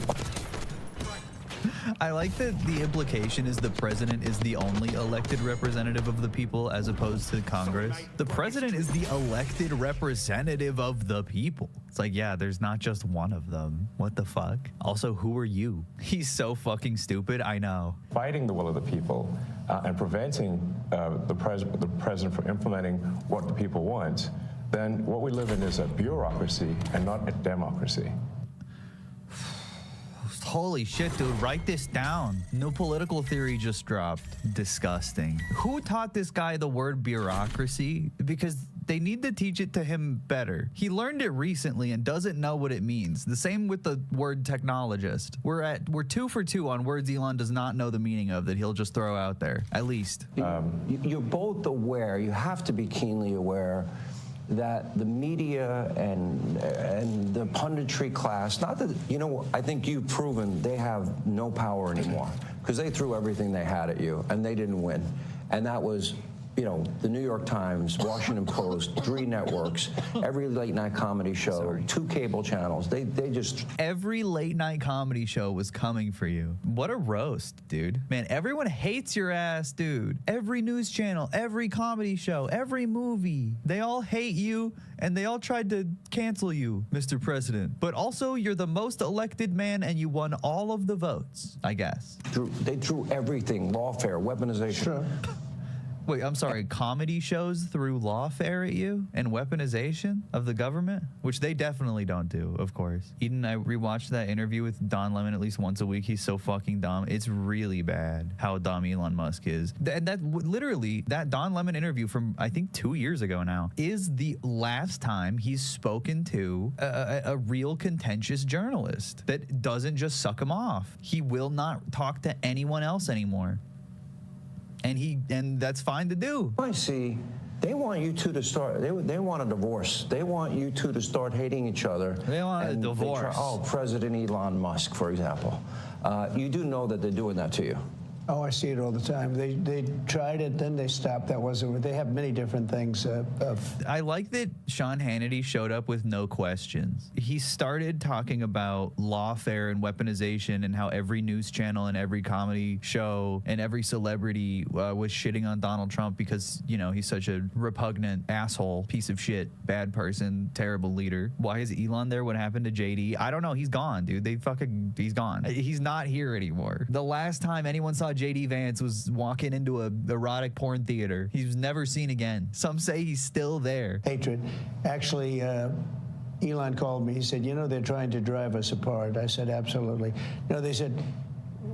I like that the implication is the president is the only elected representative of the people as opposed to Congress. The president is the elected representative of the people. It's like, yeah, there's not just one of them. What the fuck? Also, who are you? He's so fucking stupid, I know. Fighting the will of the people and preventing the president from implementing what the people want, then what we live in is a bureaucracy and not a democracy. Holy shit, dude, write this down. New political theory just dropped. Disgusting. Who taught this guy the word bureaucracy? Because they need to teach it to him better. He learned it recently and doesn't know what it means. The same with the word technologist. We're 2 for 2 on words Elon does not know the meaning of that he'll just throw out there, at least. You're both aware, you have to be keenly aware that the media and the punditry class, not that, you know, I think you've proven they have no power anymore because they threw everything they had at you and they didn't win. And that was, you know, the New York Times, Washington Post, 3 networks, every late night comedy show, 2 cable channels. They just... Every late night comedy show was coming for you. What a roast, dude. Man, everyone hates your ass, dude. Every news channel, every comedy show, every movie. They all hate you and they all tried to cancel you, Mr. President. But also, you're the most elected man and you won all of the votes, I guess. They threw everything, lawfare, weaponization. Sure. Wait, I'm sorry, comedy shows through lawfare at you and weaponization of the government, which they definitely don't do, of course. Eden, I rewatched that interview with Don Lemon at least once a week. He's so fucking dumb. It's really bad how dumb Elon Musk is. Literally, that Don Lemon interview from, I think, 2 years ago now, is the last time he's spoken to a real contentious journalist that doesn't just suck him off. He will not talk to anyone else anymore. And that's fine to do. I see. They want you two to start. They want a divorce. They want you two to start hating each other. They want a divorce. President Elon Musk, for example. You do know that they're doing that to you. Oh, I see it all the time. They tried it, then they stopped. That wasn't. They have many different things. I like that Sean Hannity showed up with no questions. He started talking about lawfare and weaponization and how every news channel and every comedy show and every celebrity was shitting on Donald Trump because, you know, he's such a repugnant asshole, piece of shit, bad person, terrible leader. Why is Elon there? What happened to JD? I don't know. He's gone, dude. He's gone. He's not here anymore. The last time anyone saw JD Vance was walking into a erotic porn theater. He was never seen again. Some say he's still there. Hatred. Actually, Elon called me. He said, you know, they're trying to drive us apart. I said, absolutely. No, they said,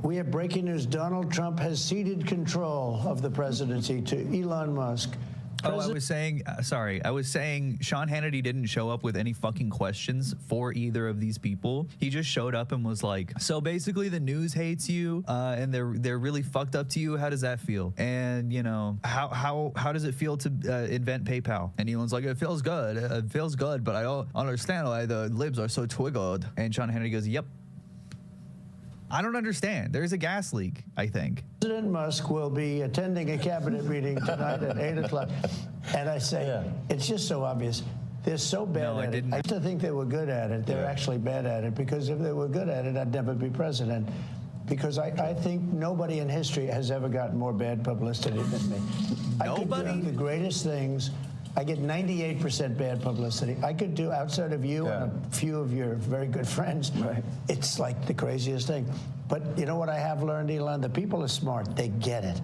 we have breaking news. Donald Trump has ceded control of the presidency to Elon Musk. Oh, I was saying Sean Hannity didn't show up with any fucking questions for either of these people. He just showed up and was like, so basically the news hates you and they're really fucked up to you. How does that feel? And, you know, how does it feel to invent PayPal? And Elon's like, it feels good. It feels good, but I don't understand why the libs are so twiggled. And Sean Hannity goes, yep. I don't understand. There's a gas leak, I think. President Musk will be attending a cabinet meeting tonight at 8 o'clock. And I say, it's just so obvious. They're so bad at it. I used to think they were good at it. They're actually bad at it, because if they were good at it, I'd never be president. Because I think nobody in history has ever gotten more bad publicity than me. Nobody? I could do the greatest things. I get 98% bad publicity. I could do, outside of you and a few of your very good friends, it's like the craziest thing. But you know what I have learned, Elon? The people are smart. They get it.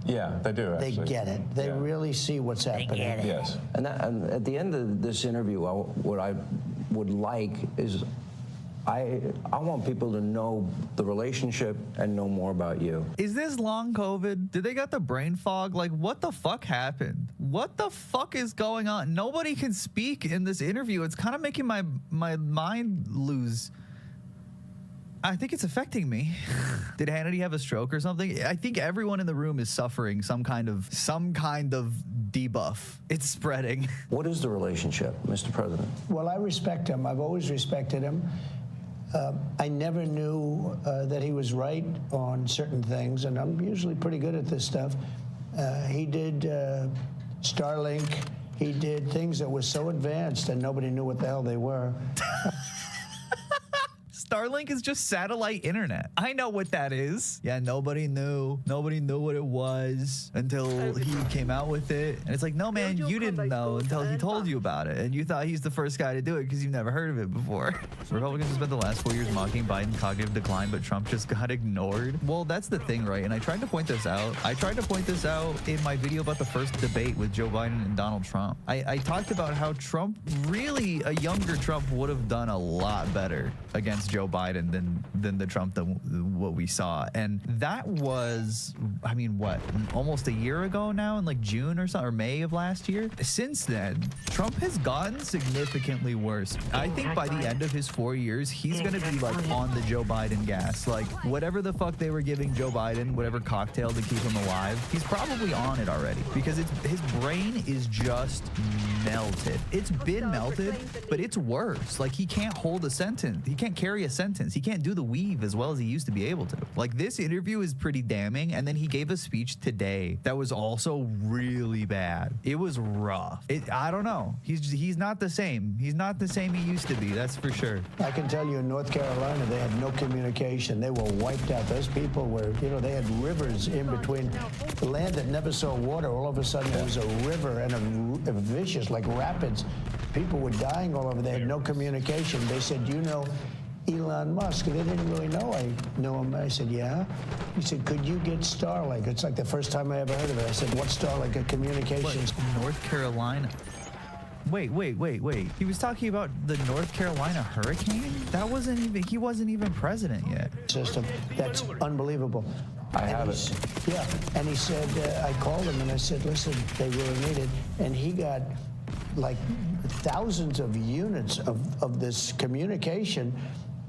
Yeah, they do, actually. They get it. They really see what's happening. They get it. Yes. And at the end of this interview, what I would like is I want people to know the relationship and know more about you. Is this long COVID? Did they got the brain fog? Like, what the fuck happened? What the fuck is going on? Nobody can speak in this interview. It's kind of making my mind lose. I think it's affecting me. Did Hannity have a stroke or something? I think everyone in the room is suffering some kind of debuff. It's spreading. What is the relationship, Mr. President? Well, I respect him. I've always respected him. I never knew that he was right on certain things, and I'm usually pretty good at this stuff. He did Starlink. He did things that were so advanced and nobody knew what the hell they were. Starlink is just satellite internet. I know what that is. Yeah, nobody knew. Nobody knew what it was until he came out with it. And it's like, no, man, you didn't know until he told you about it. And you thought he's the first guy to do it because you've never heard of it before. Republicans have spent the last 4 years mocking Biden's cognitive decline, but Trump just got ignored. Well, that's the thing, right? And I tried to point this out. In my video about the first debate with Joe Biden and Donald Trump. I talked about how Trump, really, a younger Trump would have done a lot better against Joe Biden than the Trump what we saw. And that was, I mean, what, almost a year ago now, in like June or something, or May of last year. Since then, Trump has gotten significantly worse. I think by the end of his 4 years, he's going to be like on the Joe Biden gas. Like whatever the fuck they were giving Joe Biden, whatever cocktail to keep him alive, he's probably on it already, because his brain is just melted. It's been melted, but it's worse. Like he can't hold a sentence. He can't carry a sentence. He can't do the weave as well as he used to be able to. Like this interview is pretty damning. And then he gave a speech today that was also really bad. It was rough. I don't know. He's not the same. He's not the same he used to be. That's for sure. I can tell you in North Carolina, they had no communication. They were wiped out. Those people were, you know, they had rivers in between. The land that never saw water, all of a sudden there was a river and a vicious, like rapids. People were dying all over. They had no communication. They said, you know, Elon Musk. And they didn't really know I know him. I said, yeah. He said, could you get Starlink? It's like the first time I ever heard of it. I said, what's Starlink? A communications. What, North Carolina? Wait. He was talking about the North Carolina hurricane? That wasn't even, he wasn't even president yet. System. That's unbelievable. I have it. Yeah. And he said, I called him and I said, listen, they really need it. And he got like thousands of units of this communication.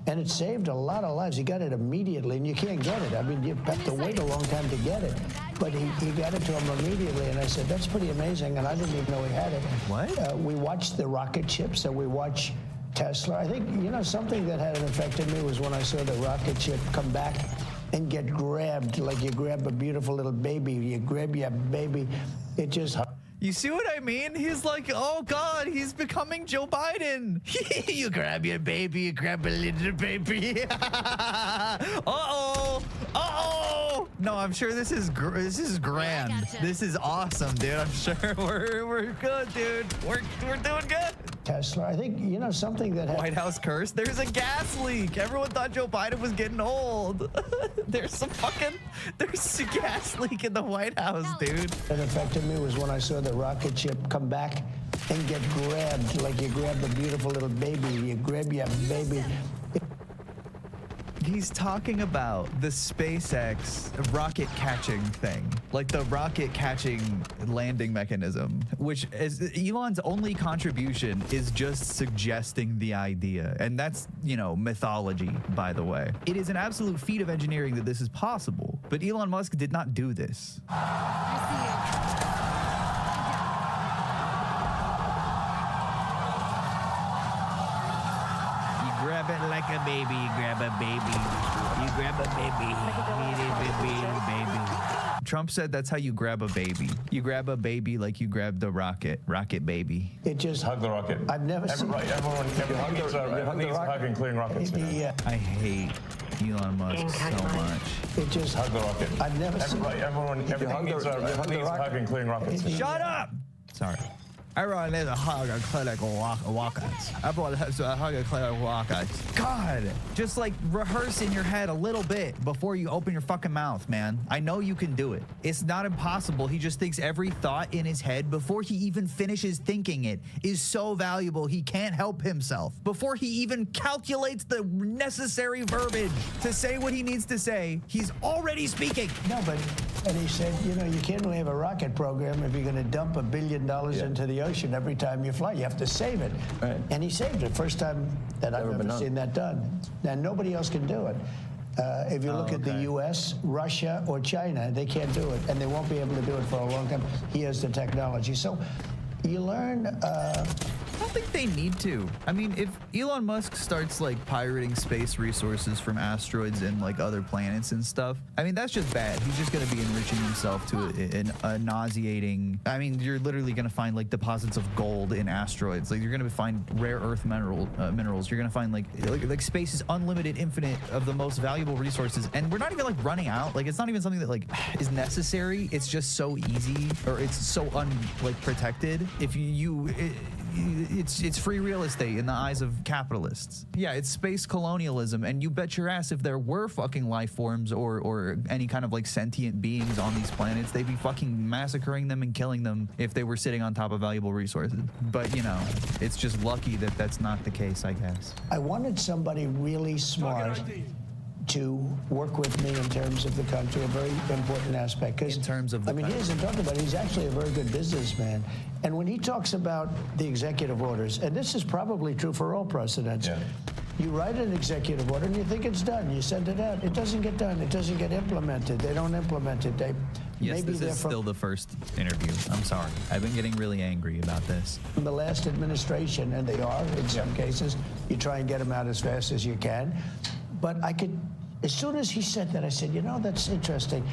And it saved a lot of lives. He got it immediately, and you can't get it. I mean, you have to wait a long time to get it. But he got it to him immediately, and I said, that's pretty amazing, and I didn't even know he had it. What? We watched the rocket ships, and we watched Tesla. I think, you know, something that had an effect on me was when I saw the rocket ship come back and get grabbed, like you grab a beautiful little baby. You grab your baby. It just... You see what I mean? He's like, oh God, he's becoming Joe Biden. You grab your baby, you grab a little baby. Uh-oh. No, I'm sure this is grand. This is awesome, dude. I'm sure we're good, dude. We're doing good. Tesla, I think, you know, something that... White House curse? There's a gas leak. Everyone thought Joe Biden was getting old. There's a gas leak in the White House, dude. What affected me was when I saw the rocket ship come back and get grabbed, like you grab a beautiful little baby. You grab your baby. He's talking about the SpaceX rocket catching thing, like the rocket catching landing mechanism, which is Elon's only contribution is just suggesting the idea. And that's, you know, mythology, by the way. It is an absolute feat of engineering that this is possible, but Elon Musk did not do this. Grab it like a baby, you grab a baby. You grab a baby. Trump said that's how you grab a baby. You grab a baby like you grab the rocket baby. It just... Hug the rocket. I've never seen... Everyone needs a hug, including rockets. Yeah. I hate Elon Musk so much. It just... Hug the rocket. I've never seen... Everyone needs a hug, including rockets. Shut up! Sorry. Everyone needs a hug and clinical rockets. Everyone has a hug and clinical rockets. God, just like rehearse in your head a little bit before you open your fucking mouth, man. I know you can do it. It's not impossible. He just thinks every thought in his head before he even finishes thinking it is so valuable he can't help himself. Before he even calculates the necessary verbiage to say what he needs to say, he's already speaking. No, but, and he said, you know, you can't really have a rocket program if you're going to dump $1 billion into the ocean every time you fly. You have to save it. Right. And he saved it. First time that I've ever seen that done. And nobody else can do it. If you look at the U.S., Russia, or China, they can't do it. And they won't be able to do it for a long time. He has the technology. So you learn... I don't think they need to. I mean, if Elon Musk starts like pirating space resources from asteroids and like other planets and stuff, I mean, that's just bad. He's just going to be enriching himself to a nauseating... I mean, you're literally going to find like deposits of gold in asteroids. Like you're going to find rare earth minerals. You're going to find like space is unlimited, infinite of the most valuable resources. And we're not even like running out. Like it's not even something that like is necessary. It's just so easy, or it's so protected. If it's free real estate in the eyes of capitalists. Yeah, it's space colonialism, and you bet your ass if there were fucking life forms or any kind of like sentient beings on these planets, they'd be fucking massacring them and killing them if they were sitting on top of valuable resources. But, you know, it's just lucky that that's not the case, I guess. I wanted somebody really smart to work with me in terms of the country, a very important aspect. In terms of the country. He doesn't talk about it. He's actually a very good businessman. And when he talks about the executive orders, and this is probably true for all presidents, you write an executive order and you think it's done. You send it out. It doesn't get done. It doesn't get implemented. They don't implement it. Yes, this is still the first interview. I'm sorry. I've been getting really angry about this. From the last administration, and they are in some cases, you try and get them out as fast as you can. But as soon as he said that, I said, you know, that's interesting.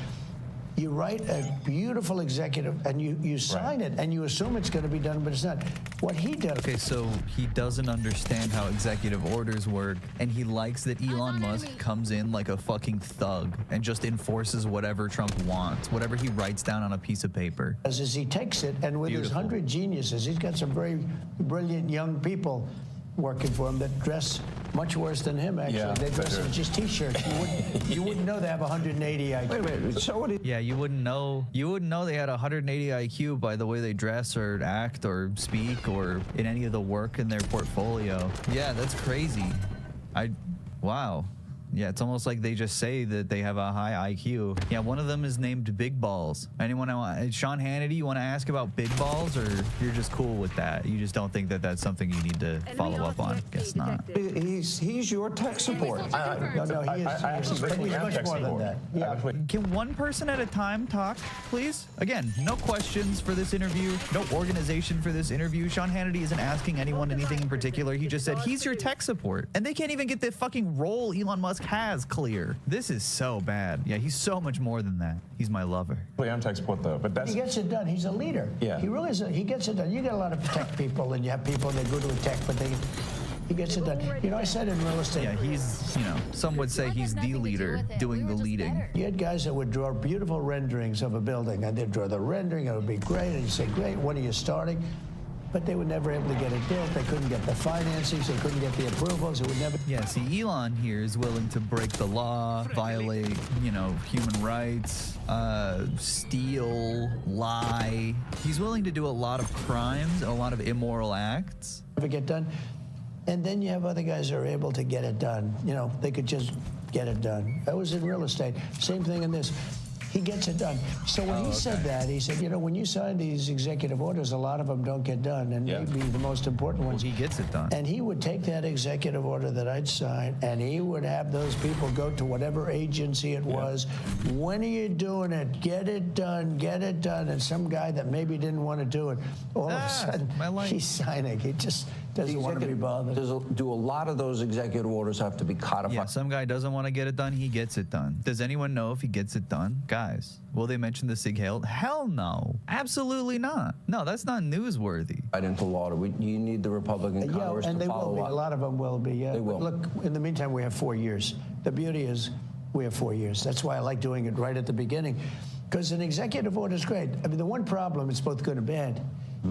You write a beautiful executive and you sign it and you assume it's going to be done, but it's not. What he does. Okay, so he doesn't understand how executive orders work, and he likes that Elon Musk comes in like a fucking thug and just enforces whatever Trump wants, whatever he writes down on a piece of paper. As he takes it, and with his 100 geniuses, he's got some very brilliant young people working for him that dress much worse than him, actually. Yeah, they dress in just T-shirts. You wouldn't know they have 180 IQ. Wait a minute. So what? Yeah, you wouldn't know. You wouldn't know they had 180 IQ by the way they dress or act or speak or in any of the work in their portfolio. Yeah, that's crazy. Wow. Yeah, it's almost like they just say that they have a high IQ. Yeah, one of them is named Big Balls. Anyone, Sean Hannity, you want to ask about Big Balls, or you're just cool with that? You just don't think that that's something you need to follow up on? Guess not. He's your tech support. No, he is. But he's much more than that. Yeah. Can one person at a time talk, please? Again, no questions for this interview, no organization for this interview. Sean Hannity isn't asking anyone anything in particular. He just said he's your tech support. And they can't even get the fucking role Elon Musk has clear. This is so bad. Yeah, he's so much more than that. He's my lover. I'm tech support though, but he gets it done. He's a leader. Yeah. He really is. He gets it done. You get a lot of tech people, and you have people that go to tech, but he gets it done. You know, I said in real estate. Yeah, he's, some would say he's the leader doing the leading. You had guys that would draw beautiful renderings of a building, and they'd draw the rendering, it would be great, and you say, great, when are you starting? But they were never able to get it built. They couldn't get the financing. They couldn't get the approvals. It would never. Yeah, see, Elon here is willing to break the law, violate, human rights, steal, lie. He's willing to do a lot of crimes and a lot of immoral acts. Never get done. And then you have other guys that are able to get it done. They could just get it done. That was in real estate. Same thing in this. He gets it done. So when he said that, he said, when you sign these executive orders, a lot of them don't get done, and maybe the most important ones. He gets it done. And he would take that executive order that I'd sign, and he would have those people go to whatever agency it was. When are you doing it? Get it done. Get it done. And some guy that maybe didn't want to do it, all of a sudden, he's signing. He just doesn't want to be bothered. Do a lot of those executive orders have to be codified? Yeah, some guy doesn't want to get it done. He gets it done. Does anyone know if he gets it done? Guys, will they mention the Sig Heil? Hell no. Absolutely not. No, that's not newsworthy. Right into law. You need the Republican Congress and to they follow will be. up. A lot of them will be. Yeah. They will. Look, in the meantime, we have 4 years. The beauty is we have 4 years. That's why I like doing it right at the beginning, because an executive order is great. I mean, the one problem, it's both good and bad.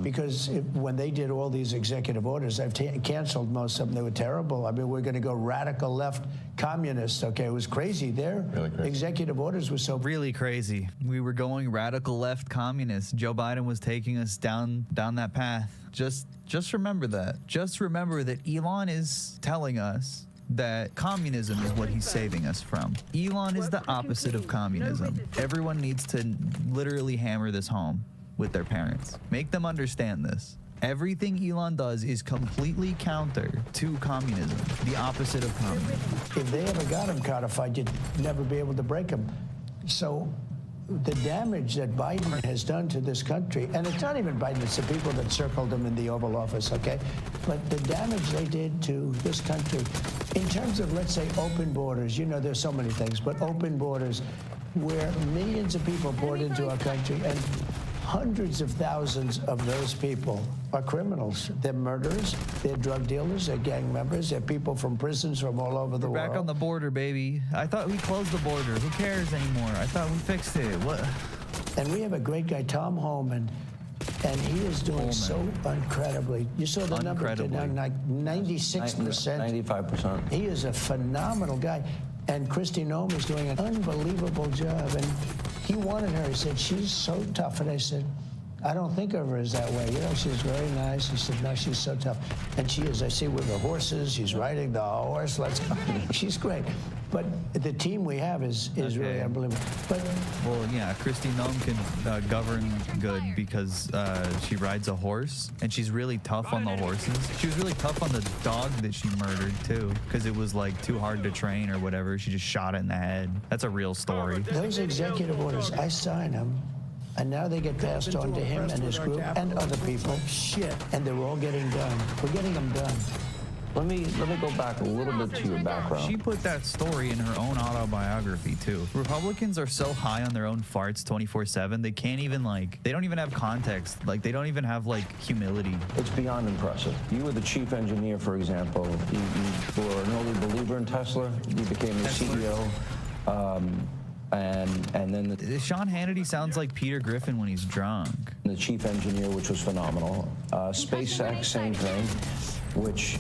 Because when they did all these executive orders, I've canceled most of them. They were terrible. I mean, we're going to go radical left communist. Okay, it was crazy. Their executive orders were so really crazy. We were going radical left communist. Joe Biden was taking us down that path. Just remember that. Just remember that Elon is telling us that communism is what he's saving us from. Elon is the opposite of communism. Everyone needs to literally hammer this home with their parents. Make them understand this. Everything Elon does is completely counter to communism, the opposite of communism. If they ever got him codified, you'd never be able to break him. So the damage that Biden has done to this country, and it's not even Biden, it's the people that circled him in the Oval Office, okay? But the damage they did to this country, in terms of, let's say, open borders, there's so many things, but open borders where millions of people poured into our country, and hundreds of thousands of those people are criminals. They're murderers, they're drug dealers, they're gang members, they're people from prisons from all over the world. Back on the border, baby. I thought we closed the border. Who cares anymore? I thought we fixed it. What? And we have a great guy, Tom Homan, and he is doing so incredibly. You saw the number, like 96%. 95%. He is a phenomenal guy. And Kristi Noem is doing an unbelievable job. And he wanted her. He said, she's so tough. And I said, I don't think of her as that way. She's very nice. He said, no, she's so tough. And she is. I see with the horses. She's riding the horse. Let's go. She's great. But the team we have is really unbelievable. But well, yeah, Kristi Noem can govern good because she rides a horse, and she's really tough on the horses. She was really tough on the dog that she murdered, too, because it was, like, too hard to train or whatever. She just shot it in the head. That's a real story. Those executive orders, I sign them. And now they get passed on to him and his group and other people. Shit. And they're all getting done. We're getting them done. Let me go back a little bit to your background. She put that story in her own autobiography, too. Republicans are so high on their own farts 24/7, they can't even, they don't even have context. They don't even have, humility. It's beyond impressive. You were the chief engineer, for example. You were an early believer in Tesla. You became the CEO. And then Sean Hannity sounds like Peter Griffin when he's drunk. The chief engineer, which was phenomenal. SpaceX, same thing, which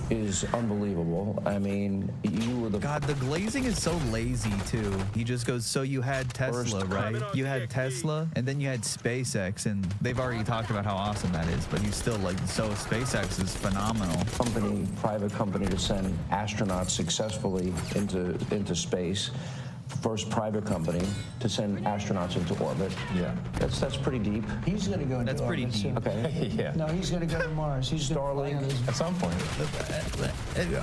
is unbelievable. I mean, you were the... God, the glazing is so lazy, too. He just goes, so you had Tesla, right? You had Tesla, and then you had SpaceX, and they've already talked about how awesome that is, but he's still like, so SpaceX is phenomenal. Private company to send astronauts successfully into space. First private company to send astronauts into orbit. Yeah. That's pretty deep. He's going to go into That's pretty orbit deep. soon. Okay. Yeah. No, he's going to go to Mars. He's Starlink at some point.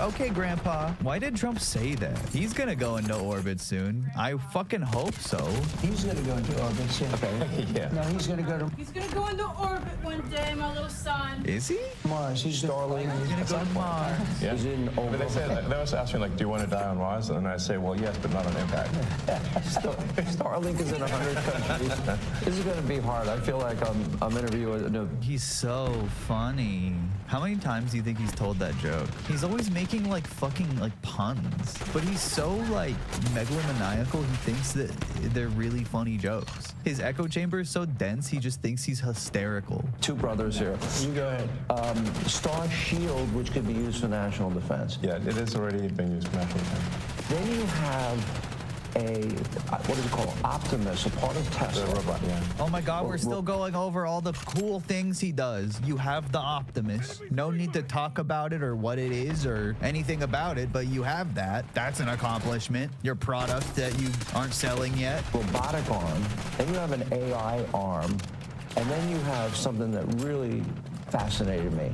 Okay, Grandpa, why did Trump say that? He's gonna go into orbit soon. I fucking hope so. He's going to go into orbit soon. Okay. Yeah. No, he's going to go to He's gonna go into orbit one day, my little son. Is he? Mars. He's Starlink. He's gonna go to Mars. Yeah. Is in But they also ask me, like, do you want to die on Mars? And I say, well, yes, but not on impact. Starlink is in 100 countries. This is going to be hard. I feel like I'm interviewing. No. He's so funny. How many times do you think he's told that joke? He's always making like fucking like puns, but he's so like megalomaniacal. He thinks that they're really funny jokes. His echo chamber is so dense. He just thinks he's hysterical. Two brothers here. You go ahead. Star Shield, which could be used for national defense. Yeah, it is already being used for national defense. Then you have what is it called? Optimus, a part of Tesla. The robot, yeah. Oh my God, we're still going over all the cool things he does. You have the Optimus. No need to talk about it or what it is or anything about it, but you have that. That's an accomplishment. Your product that you aren't selling yet. Robotic arm. Then you have an AI arm. And then you have something that really fascinated me,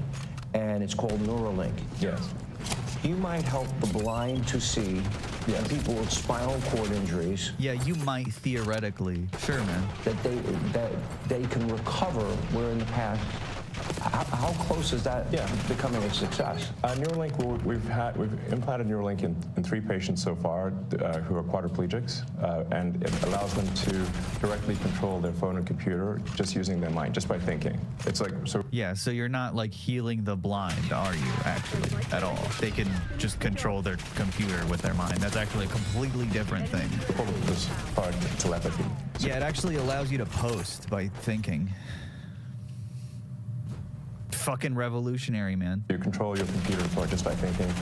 and it's called Neuralink. Yes. You might help the blind to see, and people with spinal cord injuries. Yeah, you might theoretically. Sure, man. That they can recover, where in the past, how close is that becoming a success? Neuralink, we've implanted Neuralink in 3 patients so far who are quadriplegics, and it allows them to directly control their phone and computer just using their mind, just by thinking. It's like, so. Yeah, so you're not like healing the blind, are you, actually, at all? They can just control their computer with their mind. That's actually a completely different thing. We call this product telepathy. Yeah, it actually allows you to post by thinking. Fucking revolutionary, man. You control your computer and phone just by thinking,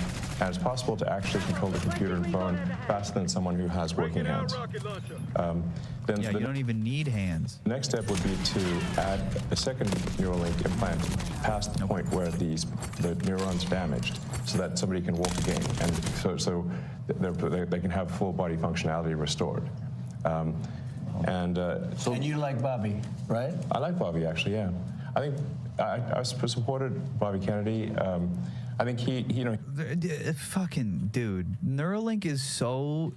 and it's possible to actually control the computer and phone faster than someone who has working hands. Yeah, you don't even need hands. The next step would be to add a second Neuralink implant past the point where the neuron's damaged, so that somebody can walk again, and so they can have full body functionality restored. And you like Bobby, right? I like Bobby, actually, yeah. I think I supported Bobby Kennedy. I think he fucking dude, Neuralink is so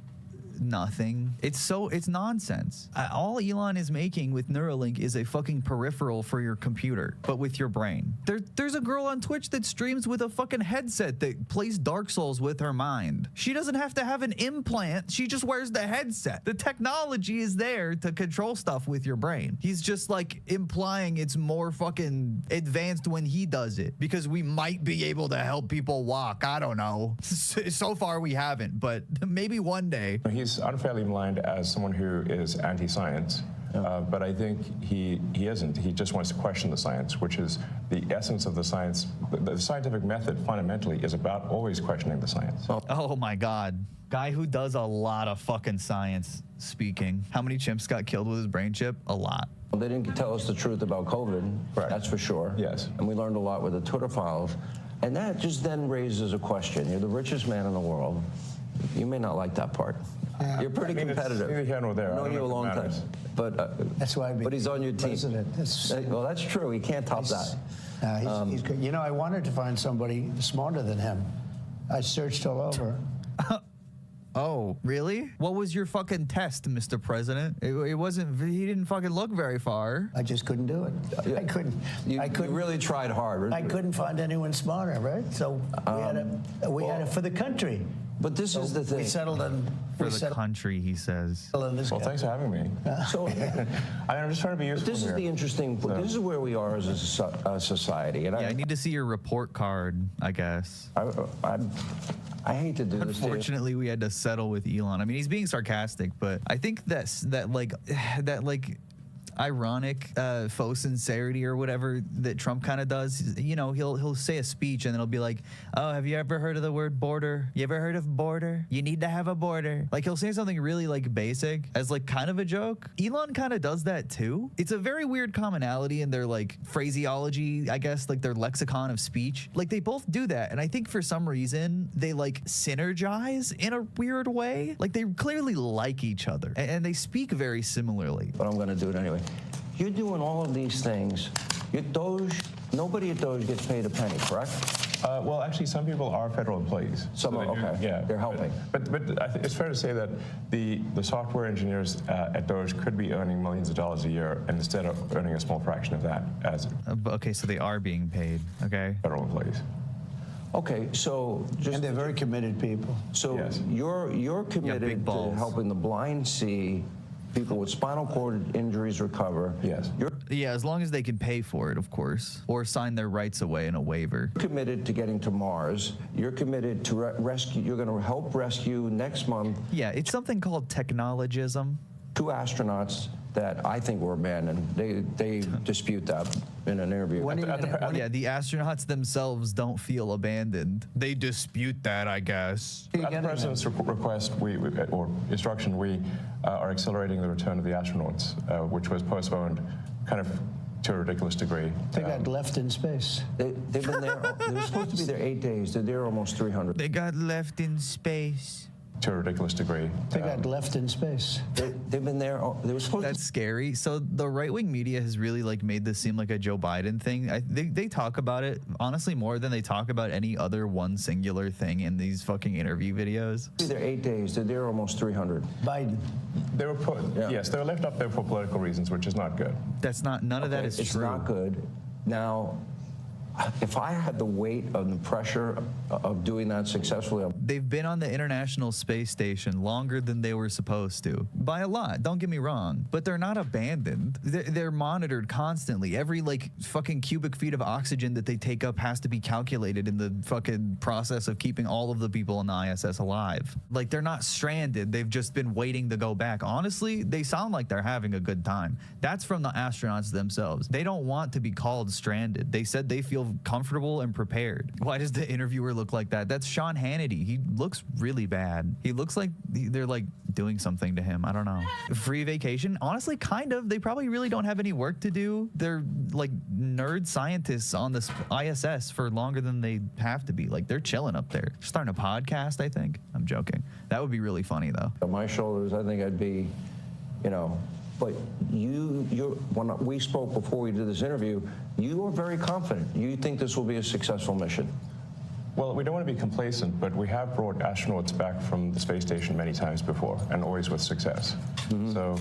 nothing. It's nonsense. All Elon is making with Neuralink is a fucking peripheral for your computer, but with your brain. There's a girl on Twitch that streams with a fucking headset that plays Dark Souls with her mind. She doesn't have to have an implant. She just wears the headset. The technology is there to control stuff with your brain. He's just like implying it's more fucking advanced when he does it, because we might be able to help people walk. I don't know. So far we haven't, but maybe one day. He's unfairly maligned as someone who is anti-science, but I think he isn't. He just wants to question the science, which is the essence of the science. The scientific method fundamentally is about always questioning the science. Oh my God. Guy who does a lot of fucking science speaking. How many chimps got killed with his brain chip? A lot. Well, they didn't tell us the truth about COVID, that's for sure. Yes. And we learned a lot with the Twitter files. And that just then raises a question. You're the richest man in the world. You may not like that part. You're pretty competitive. Neither here nor there. I've known you a long time. But that's why. But he's on your team. Well, that's true. He can't top that. He's good. You know, I wanted to find somebody smarter than him. I searched all over. Oh, really? What was your fucking test, Mr. President? It wasn't. He didn't fucking look very far. I just couldn't do it. Yeah. I couldn't. You really tried hard. I couldn't find anyone smarter, right? So we had it for the country. But this is the thing. We settled on for the country, he says. Well, thanks for having me. So, I'm just trying to be useful. This is here. the interesting. This is where we are as a society. And I need to see your report card, I guess. I hate to do this. Unfortunately, we had to settle with Elon. I mean, he's being sarcastic, but I think that ironic faux sincerity or whatever that Trump kind of does. You know, he'll say a speech and then he'll be like, oh, have you ever heard of the word border? You ever heard of border? You need to have a border. Like, he'll say something really like basic as like kind of a joke. Elon kind of does that too. It's a very weird commonality in their like phraseology, I guess, like their lexicon of speech. Like, they both do that. And I think for some reason they like synergize in a weird way. Like, they clearly like each other and they speak very similarly. But I'm going to do it anyway. You're doing all of these things. Nobody at Doge gets paid a penny, correct? Well, actually, some people are federal employees. Some are, okay. Yeah, they're helping. But I think it's fair to say that the software engineers at Doge could be earning millions of dollars a year, and instead of earning a small fraction of that as okay, so they are being paid. Okay, federal employees. Okay, so just, and they're very committed people. So yes. You're committed to helping the blind see, people with spinal cord injuries recover. Yes. Yeah, as long as they can pay for it, of course, or sign their rights away in a waiver. You're committed to getting to Mars. You're committed to rescue. You're going to help rescue next month. Yeah, it's something called technologism. 2 astronauts that I think were abandoned. They dispute that in an interview. Yeah, the astronauts themselves don't feel abandoned. They dispute that, I guess. At the president's request, or instruction, we are accelerating the return of the astronauts, which was postponed kind of to a ridiculous degree. They got left in space. They've been there. They were supposed to be there 8 days. They're there almost 300. They got left in space. To a ridiculous degree. They got left in space. They've been there. They were supposed That's scary. So the right-wing media has really like made this seem like a Joe Biden thing. They talk about it honestly more than they talk about any other one singular thing in these fucking interview videos. They're 8 days. They're there almost 300. Biden. They were yes, they were left up there for political reasons, which is not good. That's not. None of that is it's true. It's not good. Now, if I had the weight of the pressure of doing that successfully, they've been on the International Space Station longer than they were supposed to. By a lot, don't get me wrong, but they're not abandoned. They're monitored constantly. Every like fucking cubic feet of oxygen that they take up has to be calculated in the fucking process of keeping all of the people on the ISS alive. Like, they're not stranded. They've just been waiting to go back. Honestly, they sound like they're having a good time. That's from the astronauts themselves. They don't want to be called stranded. They said they feel comfortable and prepared. Why does the interviewer look like that? That's Sean Hannity. He looks really bad. He looks like they're like doing something to him. I don't know. Free vacation? Honestly, kind of. They probably really don't have any work to do. They're like nerd scientists on the ISS for longer than they have to be. Like, they're chilling up there. Starting a podcast, I think. I'm joking. That would be really funny though. On my shoulders, I think I'd be, you know, but when we spoke before we did this interview, you were very confident. You think this will be a successful mission? Well, we don't want to be complacent, but we have brought astronauts back from the space station many times before, and always with success. So,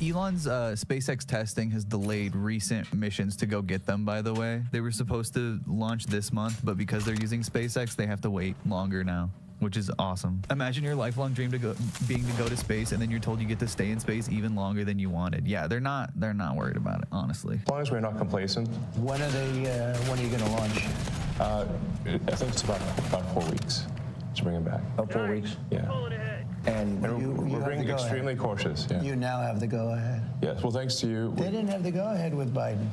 Elon's SpaceX testing has delayed recent missions to go get them, by the way. They were supposed to launch this month, but because they're using SpaceX, they have to wait longer now, which is awesome. Imagine your lifelong dream being to go to space, and then you're told you get to stay in space even longer than you wanted. Yeah, they're not worried about it, honestly. As long as we're not complacent. When are you going to launch? I think it's about 4 weeks to bring them back. About 4 weeks? Yeah. And we're being extremely cautious. Yeah. You now have the go-ahead. Yes. Well, thanks to you. They didn't have the go-ahead with Biden.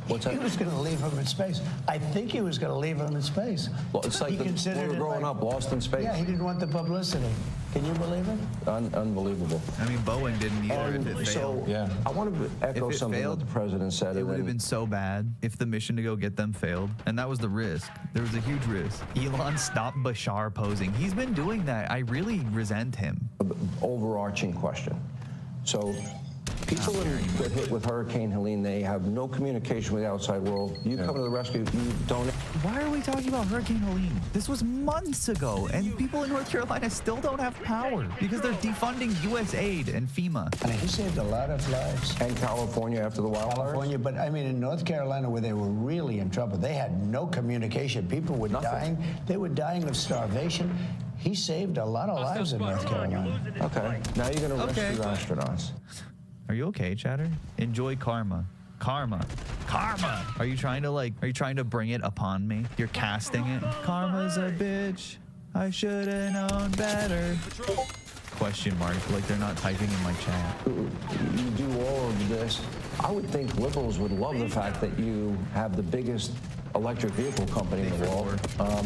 What's that? He was going to leave him in space. I think he was going to leave him in space. Well, it's like when we were growing up, lost in space. Yeah, he didn't want the publicity. Can you believe it? Unbelievable. I mean, Boeing didn't either if it failed. So, yeah. I want to echo something that the president said. It would have been so bad if the mission to go get them failed. And that was the risk. There was a huge risk. Elon, stop Bashar posing. He's been doing that. I really resent him. Overarching question. So, people that get hit with Hurricane Helene, they have no communication with the outside world. You come to the rescue, you don't. Why are we talking about Hurricane Helene? This was months ago, and people in North Carolina still don't have power because they're defunding U.S. aid and FEMA. I mean, he saved a lot of lives. And California after the wildfires? California, but I mean, in North Carolina, where they were really in trouble, they had no communication. People were dying. They were dying of starvation. He saved a lot of lives in North Carolina. Okay. Now you're going to rescue astronauts. Are you okay, Chatter? Enjoy karma. Karma. Karma! Are you trying to bring it upon me? You're casting it? Karma's a bitch. I should've known better. question mark, like they're not typing in my chat. You do all of this. I would think liberals would love the fact that you have the biggest electric vehicle company in the world.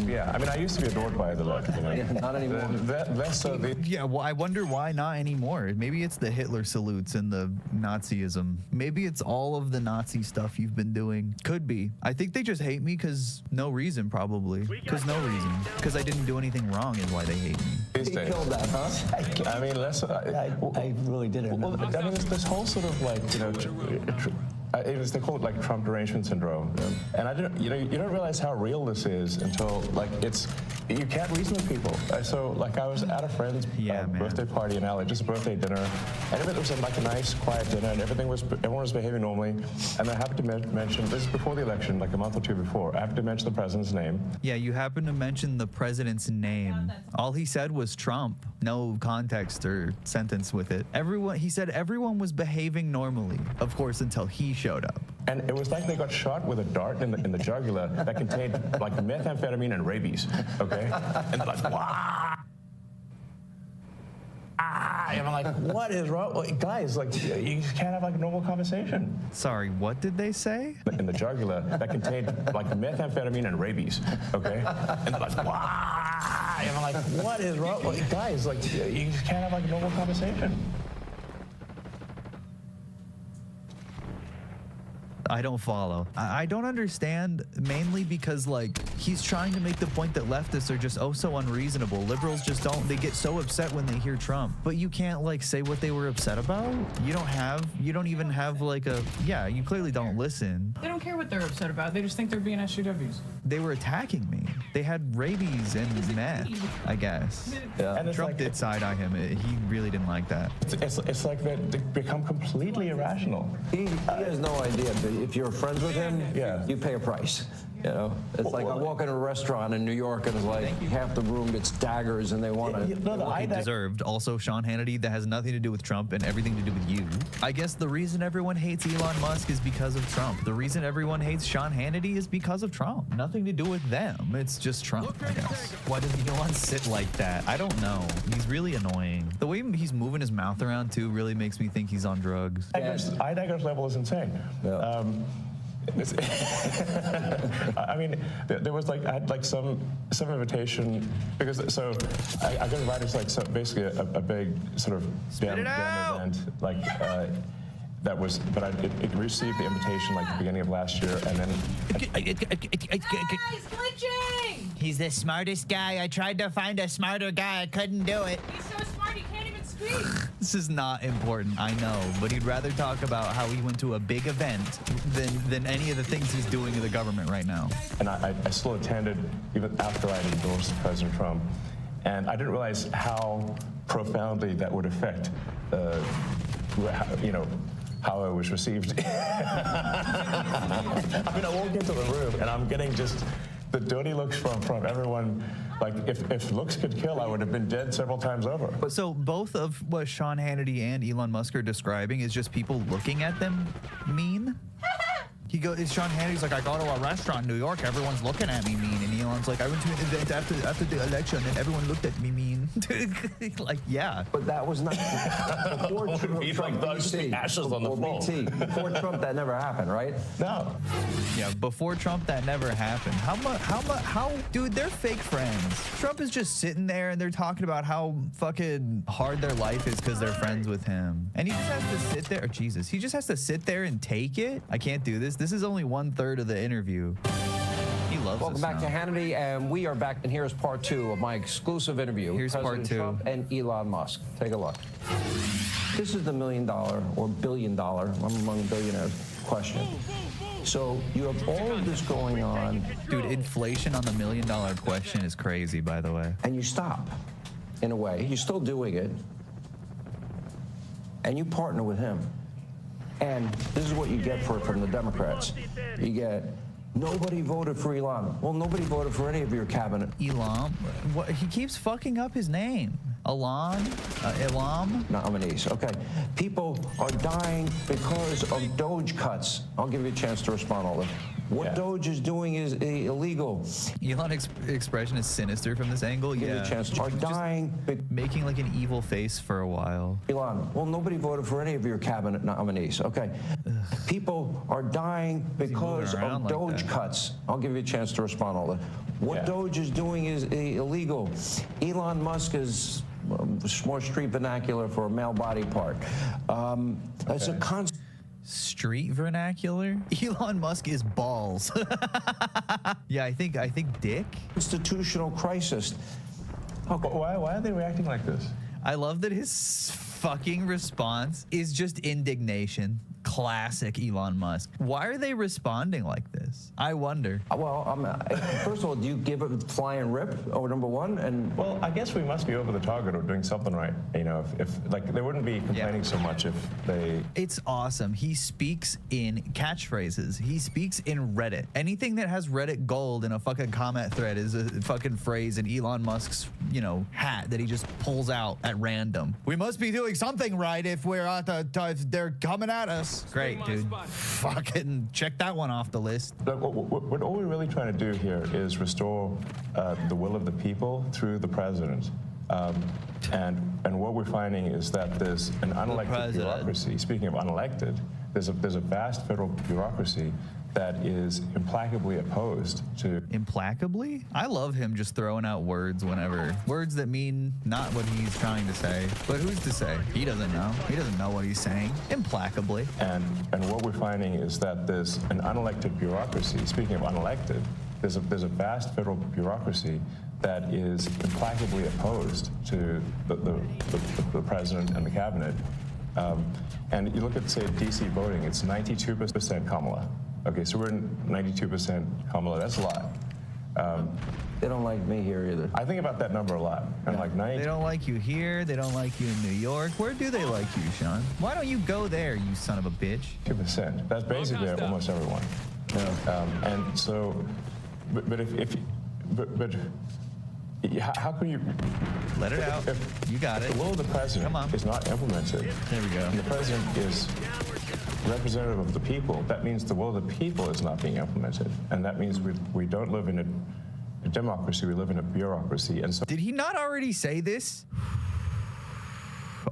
Yeah, I mean, I used to be adored by the left. You know? Yeah, not anymore. Yeah, well, I wonder why not anymore. Maybe it's the Hitler salutes and the Nazism. Maybe it's all of the Nazi stuff you've been doing. Could be. I think they just hate me because no reason, probably. Because no reason. Because I didn't do anything wrong is why they hate me. He killed that, huh? I mean, I really didn't. Well, I mean, it's this whole sort of like, you know, they call it like Trump derangement syndrome, and I didn't, you know, you don't realize how real this is until like you can't reason with people. So like I was at a friend's birthday party in LA, just a birthday dinner, and it was like a nice, quiet dinner, and everyone was behaving normally. And I happened to mention, this is before the election, like a month or two before, I happened to mention the president's name. Yeah, you happened to mention the president's name. All he said was Trump. No context or sentence with it. He said everyone was behaving normally, of course, until he showed up. And it was like they got shot with a dart in the jugular that contained like methamphetamine and rabies, okay? And they're like, wow. And I'm like, what is wrong? Like, guys, like, you can't have like a normal conversation. Sorry, what did they say? In the jugular that contained like methamphetamine and rabies, okay? And they're like, wow. And I'm like, what is wrong? Like, guys, like, you can't have like a normal conversation. I don't follow. I don't understand, mainly because like he's trying to make the point that leftists are just so unreasonable. Liberals just they get so upset when they hear Trump. But you can't like say what they were upset about. You don't even have like you clearly don't listen. They don't care what they're upset about. They just think they're being SJWs. They were attacking me. They had rabies and meth, I guess. Yeah. And Trump did side-eye him. He really didn't like that. It's like they become completely irrational. He has no idea, but if you're friends with him, you pay a price. You know, it's like I walk in a restaurant in New York and it's like half the room gets daggers and they want to. What he deserved. Also, Sean Hannity, that has nothing to do with Trump and everything to do with you. I guess the reason everyone hates Elon Musk is because of Trump. The reason everyone hates Sean Hannity is because of Trump. Nothing to do with them. It's just Trump, I guess. Why does Elon sit like that? I don't know. He's really annoying. The way he's moving his mouth around too really makes me think he's on drugs. Idager's level is insane. Yeah. I mean, there was like I had like some invitation because I got invited to like basically a big sort of damn event like that was, but it received the invitation like the beginning of last year, and then. He's glitching! He's the smartest guy. I tried to find a smarter guy. I couldn't do it. He's so smart he can't even speak. This is not important, I know, but he'd rather talk about how he went to a big event than any of the things he's doing in the government right now. And I still attended even after I had endorsed President Trump, and I didn't realize how profoundly that would affect, how I was received. I mean, I walk into the room and I'm getting just the dirty looks from everyone. Like, if looks could kill, I would have been dead several times over. But so both of what Sean Hannity and Elon Musk are describing is just people looking at them mean? Sean Hannity's like, I go to a restaurant in New York, everyone's looking at me mean. And Elon's like, I went to an event after the election and everyone looked at me mean. Like, yeah. But that was not before Trump. Ashes on the floor. Before Trump, that never happened, right? No. Yeah, before Trump, that never happened. How, dude, they're fake friends. Trump is just sitting there and they're talking about how fucking hard their life is because they're friends with him. And he just has to sit there, he just has to sit there and take it. I can't do this. This is only 1/3 of the interview. He loves Welcome back to Hannity, and we are back, and here's part 2 of my exclusive interview with President Trump and Elon Musk. Take a look. This is the $1 million or $1 billion, I'm among billionaires, question. So you have all of this going on. Dude, inflation on the $1 million question is crazy, by the way. And you stop, in a way. You're still doing it, and you partner with him. And this is what you get from the Democrats. You get, nobody voted for Elon. Well, nobody voted for any of your cabinet. Elon? What? He keeps fucking up his name. Elon? Elam? Nominees. Okay. People are dying because of Doge cuts. I'll give you a chance to respond to all this. What Doge is doing is illegal. Elon's expression is sinister from this angle. Give Yeah, a chance. Are dying. making like an evil face for a while. Elon, well, nobody voted for any of your cabinet nominees. Okay, people are dying because of like Doge cuts. I'll give you a chance to respond to all that. What Doge is doing is illegal. Elon Musk is more street vernacular for a male body part. It's a concept. Street vernacular? Elon Musk is balls. Yeah, I think dick. Institutional crisis. Why are they reacting like this? I love that his fucking response is just indignation. Classic Elon Musk. Why are they responding like this? I wonder. Well, first of all, do you give it fly and rip? Number one, and well, I guess we must be over the target or doing something right. You know, if like they wouldn't be complaining so much if they. It's awesome. He speaks in catchphrases. He speaks in Reddit. Anything that has Reddit gold in a fucking comment thread is a fucking phrase in Elon Musk's, hat that he just pulls out at random. We must be doing something right if we're if they're coming at us. Great, dude. Fucking check that one off the list. Look, what all we're really trying to do here is restore the will of the people through the president. And what we're finding is that there's an unelected bureaucracy. Speaking of unelected, there's a vast federal bureaucracy that is implacably opposed to. Implacably? I love him just throwing out words whenever. Words that mean not what he's trying to say. But who's to say? He doesn't know. He doesn't know what he's saying. Implacably. And what we're finding is that there's an unelected bureaucracy. Speaking of unelected, there's a vast federal bureaucracy that is implacably opposed to the president and the cabinet. And you look at, say, DC voting, it's 92% Kamala. Okay, so we're 92% Kamala. That's a lot. They don't like me here either. I think about that number a lot. And like 90. They don't like you here. They don't like you in New York. Where do they like you, Sean? Why don't you go there, you son of a bitch? 2%. That's basically almost everyone. And so, how can you let it out? You got it. The will of the president is not implemented. There we go. And the president is representative of the people. That means the will of the people is not being implemented, and that means we don't live in a democracy. We live in a bureaucracy. And so, did he not already say this?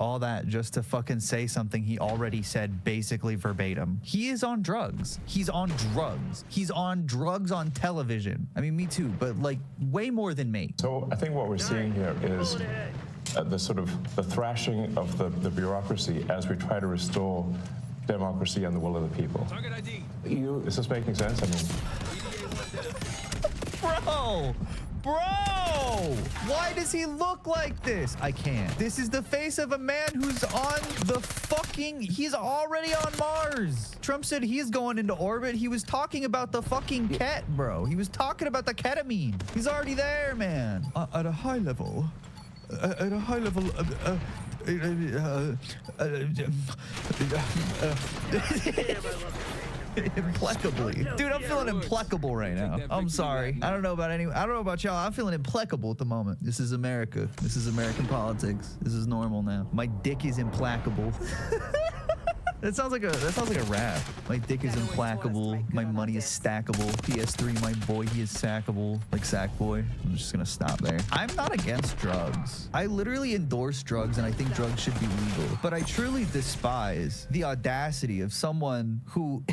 All that just to fucking say something he already said basically verbatim. He is on drugs. He's on drugs. He's on drugs on television. I mean, me too, but like way more than me. So I think what we're seeing here is the thrashing of the bureaucracy as we try to restore democracy and the will of the people. Is this making sense? I mean, Bro, why does he look like this? I can't. This is the face of a man who's on the fucking, he's already on Mars. Trump said he's going into orbit. He was talking about the fucking ket, bro. He was talking about the ketamine. He's already there, man. At a high level, implacably. Dude, I'm feeling implacable right now. I'm sorry. I don't know about y'all. I'm feeling implacable at the moment. This is America. This is American politics. This is normal now. My dick is implacable. That sounds like a rap. My dick is implacable. My money is stackable. PS3, my boy, he is sackable. Like Sackboy. I'm just gonna stop there. I'm not against drugs. I literally endorse drugs and I think drugs should be legal. But I truly despise the audacity of someone who,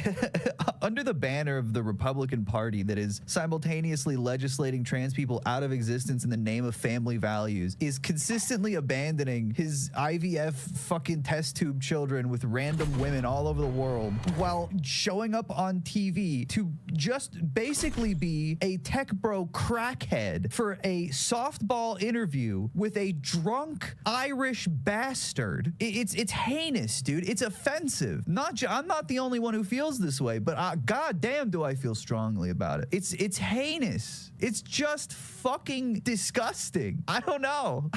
under the banner of the Republican Party that is simultaneously legislating trans people out of existence in the name of family values, is consistently abandoning his IVF fucking test tube children with random women all over the world while showing up on TV to just basically be a tech bro crackhead for a softball interview with a drunk Irish bastard. It's heinous, dude. It's offensive. I'm not the only one who feels this way, but goddamn do I feel strongly about it. It's heinous. It's just fucking disgusting. I don't know.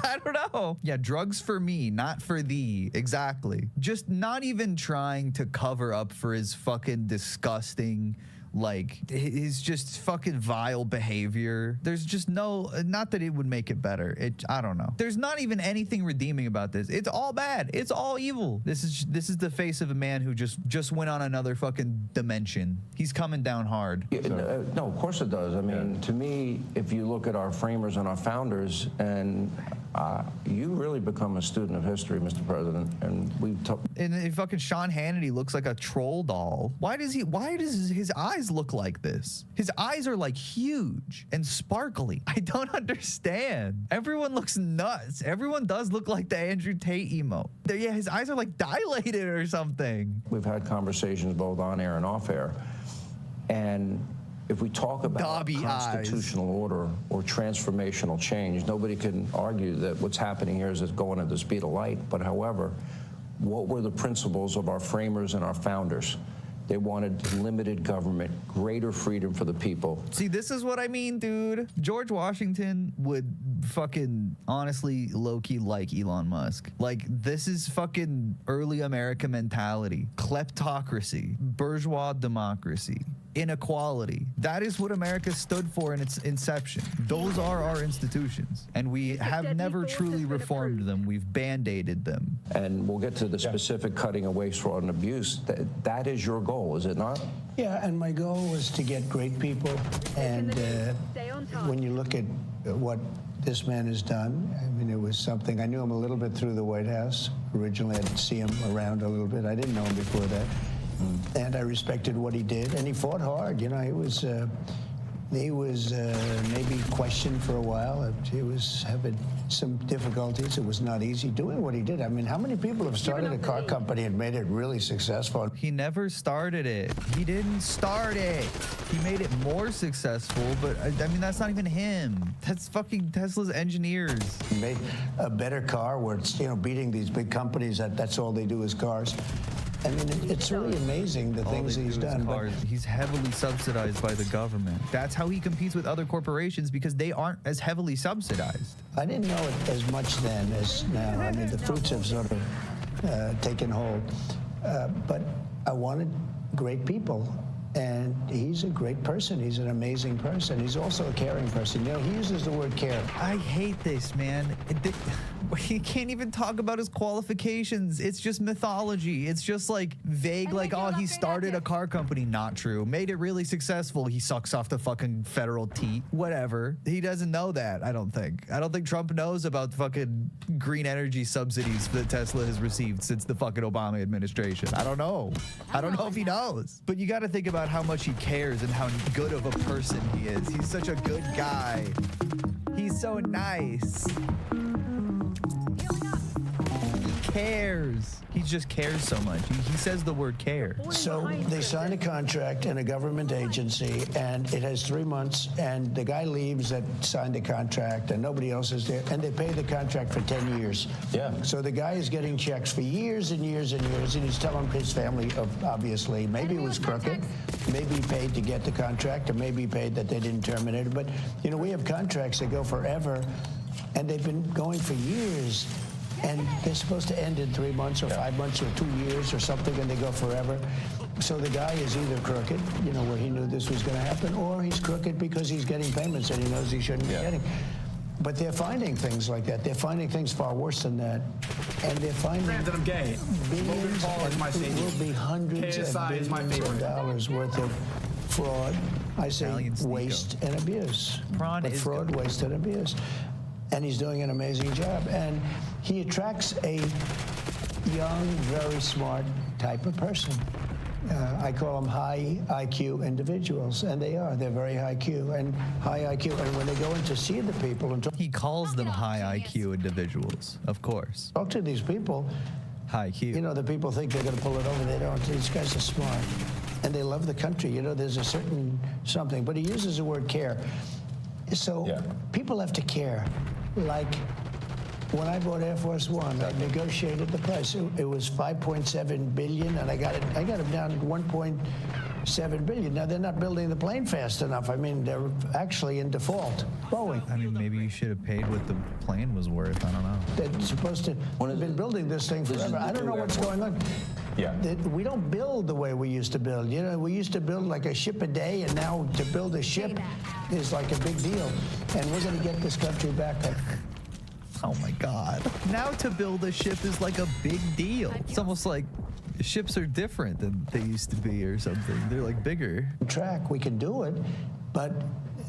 Yeah, drugs for me, not for thee. Exactly. Just not even trying to cover up for his fucking disgusting like his just fucking vile behavior. There's just no, not that it would make it better. I don't know. There's not even anything redeeming about this. It's all bad. It's all evil. This is the face of a man who just went on another fucking dimension. He's coming down hard. Yeah, no, of course it does. I mean, to me, if you look at our framers and our founders, and you really become a student of history, Mr. President, and and fucking Sean Hannity looks like a troll doll. Why does his eyes look like this? His eyes are like huge and sparkly. I don't understand. Everyone looks nuts. Everyone does look like the Andrew Tate emo. Yeah, his eyes are like dilated or something. We've had conversations both on air and off air, and if we talk about constitutional order or transformational change, nobody can argue that what's happening here is it's going at the speed of light. But however, what were the principles of our framers and our founders? They wanted limited government, greater freedom for the people. See, this is what I mean, dude. George Washington would fucking honestly low-key like Elon Musk. Like, this is fucking early America mentality. Kleptocracy, bourgeois democracy, inequality. That is what America stood for in its inception. Those are our institutions. And we have never truly reformed them. We've band-aided them. And we'll get to the specific cutting of waste, fraud, and abuse. That is your goal, is it not? Yeah, and my goal was to get great people. And when you look at what this man has done, I mean, it was something. I knew him a little bit through the White House. Originally, I'd see him around a little bit. I didn't know him before that. And I respected what he did, and he fought hard. You know, he was maybe questioned for a while. He was having some difficulties. It was not easy doing what he did. I mean, how many people have started a car company and made it really successful? He never started it. He didn't start it. He made it more successful, but I mean, that's not even him. That's fucking Tesla's engineers. He made a better car where it's, you know, beating these big companies that's all they do is cars. I mean, it's really amazing the things he's done. He's heavily subsidized by the government. That's how he competes with other corporations, because they aren't as heavily subsidized. I didn't know it as much then as now. I mean, the fruits have sort of taken hold. But I wanted great people. And he's a great person. He's an amazing person. He's also a caring person. You know, he uses the word care. I hate this, man. He can't even talk about his qualifications. It's just mythology. It's just like vague, like, oh, he started a car company. Not true. Made it really successful. He sucks off the fucking federal teat. Whatever. He doesn't know that, I don't think. I don't think Trump knows about the fucking green energy subsidies that Tesla has received since the fucking Obama administration. I don't know. I don't know if he knows. But you got to think about how much he cares and how good of a person he is. He's such a good guy. He's so nice. He cares. He just cares so much. He says the word care. So they sign a contract in a government agency, and it has 3 months, and the guy leaves that signed the contract, and nobody else is there, and they pay the contract for 10 years. Yeah. So the guy is getting checks for years and years and years, and he's telling his family, obviously, maybe it was crooked, maybe he paid to get the contract, or maybe he paid that they didn't terminate it. But, you know, we have contracts that go forever, and they've been going for years. And they're supposed to end in 3 months or 5 months or 2 years or something, and they go forever. So the guy is either crooked, you know, where he knew this was going to happen, or he's crooked because he's getting payments that he knows he shouldn't be getting. But they're finding things like that. They're finding things far worse than that. And they're finding Granted, I'm gay. billions, is my and it will be hundreds KSI of billions of dollars worth of fraud. I say waste and abuse. But fraud, waste, and abuse. And he's doing an amazing job. And he attracts a young, very smart type of person. I call them high IQ individuals, and they are. They're very high IQ and high IQ. And when they go in to see the people and talk, he calls them high IQ individuals, of course. Talk to these people. High IQ. You know, the people think they're going to pull it over. They don't. These guys are smart, and they love the country. You know, there's a certain something. But he uses the word care. So people have to care. Like when I bought Air Force One, I negotiated the price. It was $5.7 billion, and I got it down to $1.7 billion. Now they're not building the plane fast enough. I mean, they're actually in default. Boeing. I mean, maybe you should have paid what the plane was worth. I don't know. They're supposed to. They've been building this thing forever. I don't know what's going on. Yeah. We don't build the way we used to build. You know, we used to build like a ship a day, and now to build a ship is like a big deal. And we're going to get this country back up. Oh my God. Now to build a ship is like a big deal. It's almost like ships are different than they used to be or something. They're like bigger. Track, we can do it, but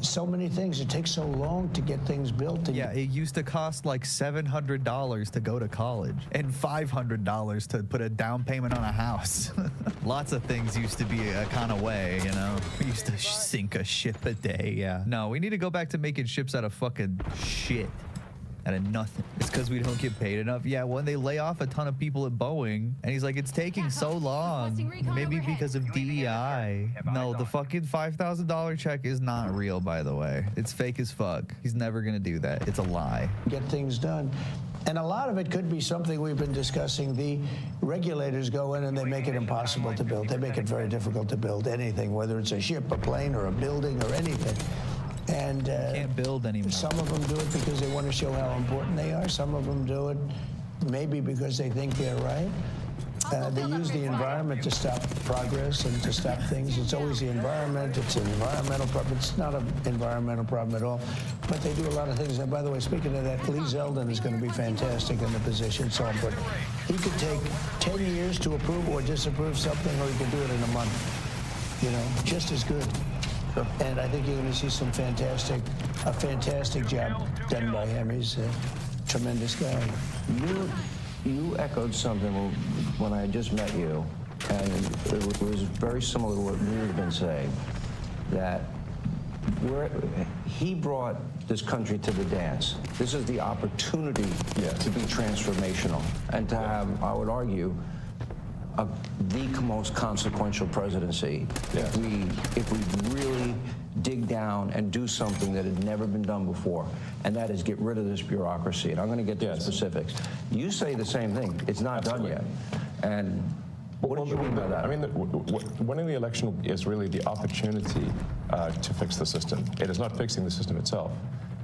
so many things. It takes so long to get things built. Yeah, it used to cost like $700 to go to college and $500 to put a down payment on a house. Lots of things used to be a kind of way, you know? We used to sink a ship a day, yeah. No, we need to go back to making ships out of fucking shit. Out of nothing. It's because we don't get paid enough. Yeah, when they lay off a ton of people at Boeing, and he's like, it's taking so long. Maybe because of DEI. No, the fucking $5,000 check is not real, by the way. It's fake as fuck. He's never gonna do that. It's a lie. Get things done. And a lot of it could be something we've been discussing. The regulators go in and they make it impossible to build. They make it very difficult to build anything, whether it's a ship, a plane, or a building, or anything. And can't build anymore. Some of them do it because they want to show how important they are. Some of them do it maybe because they think they're right. They use the environment to stop progress and to stop things. It's always the environment. It's an environmental problem. It's not an environmental problem at all. But they do a lot of things. And by the way, speaking of that, Lee Zeldin is going to be fantastic in the position. So important. He could take 10 years to approve or disapprove something, or he could do it in a month. You know, just as good. And I think you're going to see a fantastic job done by him. He's a tremendous guy. You echoed something when I just met you, and it was very similar to what we've been saying, that he brought this country to the dance. This is the opportunity to be transformational and to have, I would argue, the most consequential presidency if we really dig down and do something that had never been done before, and that is get rid of this bureaucracy. And I'm going to get to the specifics. You say the same thing. It's not done yet. And what do you mean by that? I mean, winning the election is really the opportunity to fix the system. It is not fixing the system itself.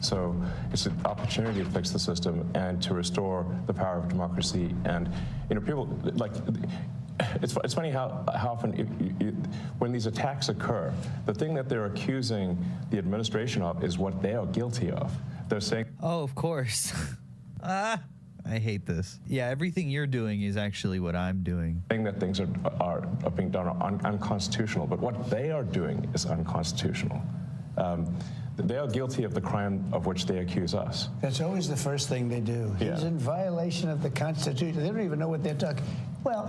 So it's an opportunity to fix the system and to restore the power of democracy. And, you know, people, like, it's funny how often when these attacks occur, the thing that they're accusing the administration of is what they are guilty of. They're saying, oh, of course. I hate this. Yeah, everything you're doing is actually what I'm doing. Saying that things are being done unconstitutional, but what they are doing is unconstitutional. They are guilty of the crime of which they accuse us. That's always the first thing they do. Yeah. He's in violation of the Constitution. They don't even know what they're talking. Well,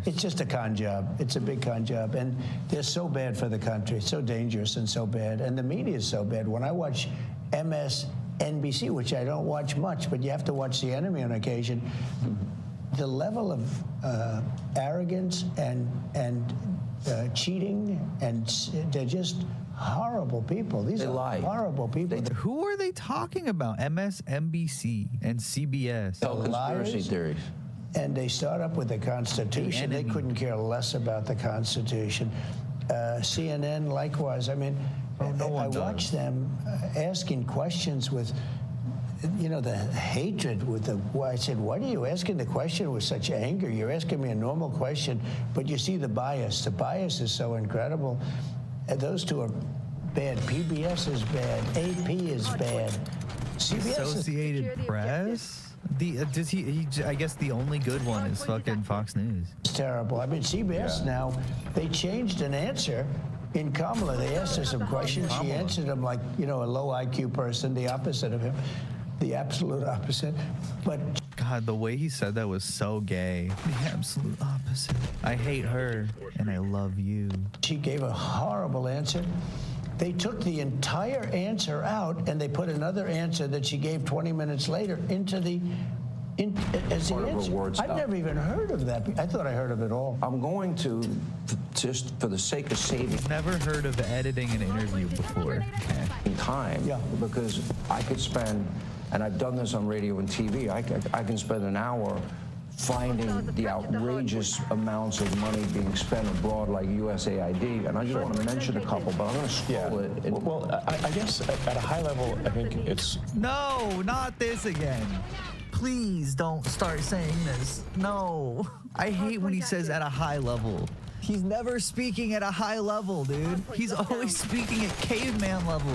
it's just a con job. It's a big con job. And they're so bad for the country, so dangerous and so bad. And the media is so bad. When I watch MSNBC, which I don't watch much, but you have to watch the enemy on occasion, the level of arrogance and cheating, and they're just horrible people. These are horrible people. Who are they talking about? MSNBC and CBS. Conspiracy theories. And they start up with the Constitution. They couldn't care less about the Constitution. CNN, likewise. I mean, I watch them asking questions with, you know, the hatred with the. I said, why are you asking the question with such anger? You're asking me a normal question, but you see the bias. The bias is so incredible. And those two are bad. PBS is bad. AP is bad. CBS Associated Press? I guess the only good one is fucking Fox News. It's terrible. I mean, CBS now, they changed an answer in Kamala. They asked her some questions. She answered them like, you know, a low IQ person, the opposite of him, the absolute opposite. But God, the way he said that was so gay. The absolute opposite. I hate her and I love you. She gave a horrible answer. They took the entire answer out and they put another answer that she gave 20 minutes later into the as the answer. I've never even heard of that. I thought I heard of it all. I'm going to, just for the sake of saving. Never heard of editing an interview before. Time, because I could spend, and I've done this on radio and TV, I can spend an hour finding the outrageous amounts of money being spent abroad, like USAID, and I just want to mention a couple, but I'm going to scroll it. Well, I guess at a high level, I think it's... No, not this again. please don't start saying this. No. I hate when he says at a high level. He's never speaking at a high level, dude. He's always speaking at caveman level.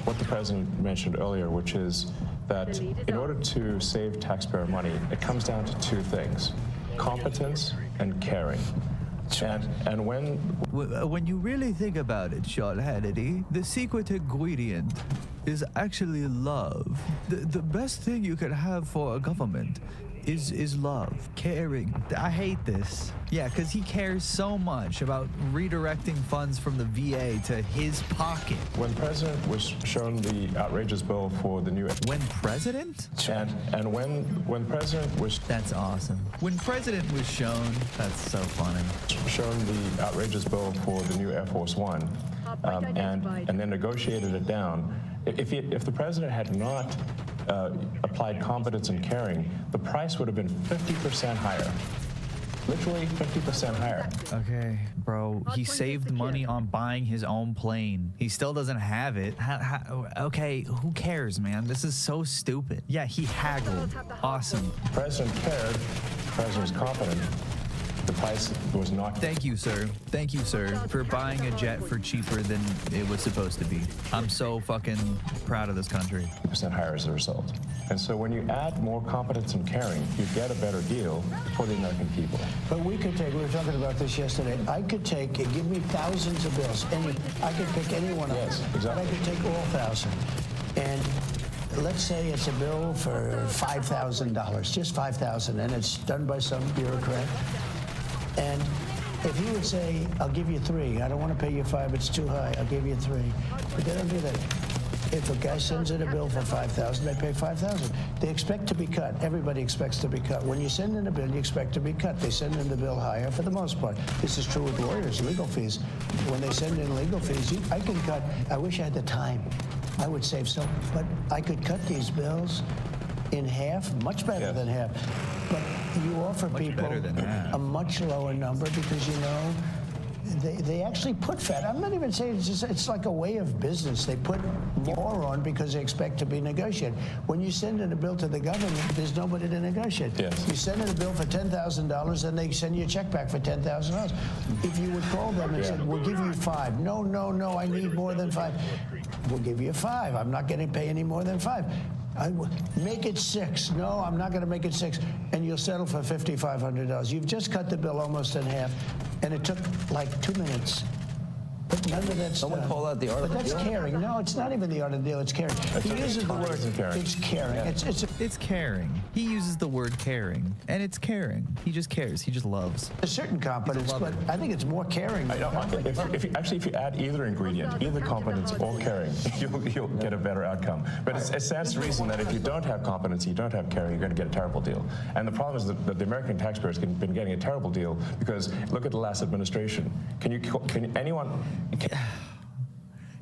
What the president mentioned earlier, which is that in order to save taxpayer money, it comes down to two things: competence and caring. And when you really think about it, Sean Hannity, the secret ingredient is actually love. The best thing you can have for a government is love, caring. I hate this. Yeah, because he cares so much about redirecting funds from the VA to his pocket. When President was shown the outrageous bill for the new... When President? And when President was... That's awesome. When President was shown, that's so funny. Shown the outrageous bill for the new Air Force One, and then negotiated it down. If the President had not applied competence and caring, the price would have been 50% higher. Literally 50% higher. Okay, bro, he saved money on buying his own plane. He still doesn't have it. Okay, who cares, man? This is so stupid. Yeah, he haggled. Awesome. The President cared. The President was competent. The price was not... Thank you, sir. Thank you, sir, for buying a jet for cheaper than it was supposed to be. I'm so fucking proud of this country. 50% higher as a result. And so when you add more competence and caring, you get a better deal for the American people. But we could take, we were talking about this yesterday, I could take, give me thousands of bills. I could pick any one of them. Yes, exactly. But I could take all 1,000. And let's say it's a bill for $5,000, just $5,000, and it's done by some bureaucrat. And if he would say, I'll give you 3, I don't want to pay you 5, it's too high, I'll give you 3. But they don't do that. If a guy sends in a bill for $5,000, they pay $5,000. They expect to be cut. Everybody expects to be cut. When you send in a bill, you expect to be cut. They send in the bill higher for the most part. This is true with lawyers, legal fees. When they send in legal fees, I can cut. I wish I had the time. I would save so, but I could cut these bills in half, much better than half. But you offer people a much lower number because, you know, they actually put fat. I'm not even saying it's like a way of business. They put more on because they expect to be negotiated. When you send in a bill to the government, there's nobody to negotiate. Yes. You send in a bill for $10,000 and they send you a check back for $10,000. If you would call them and said, we'll give you 5. No, I need more than 5. We'll give you 5. I'm not going to pay any more than 5. Make it 6. No, I'm not going to make it 6. And you'll settle for $5,500. You've just cut the bill almost in half, and it took like 2 minutes. But none of that's Someone call that the art of the deal? But that's caring. No, it's not even the art of the deal. It's caring. He uses the word. It's caring. Yeah. It's caring. He uses the word caring, and it's caring. He just cares. He just loves. A certain competence, but I think it's more caring. If you add either ingredient, either competence or caring, you'll get a better outcome. But it stands to reason that if you don't have competence, you don't have caring, you're going to get a terrible deal. And the problem is that the American taxpayers have been getting a terrible deal because look at the last administration. Can anyone?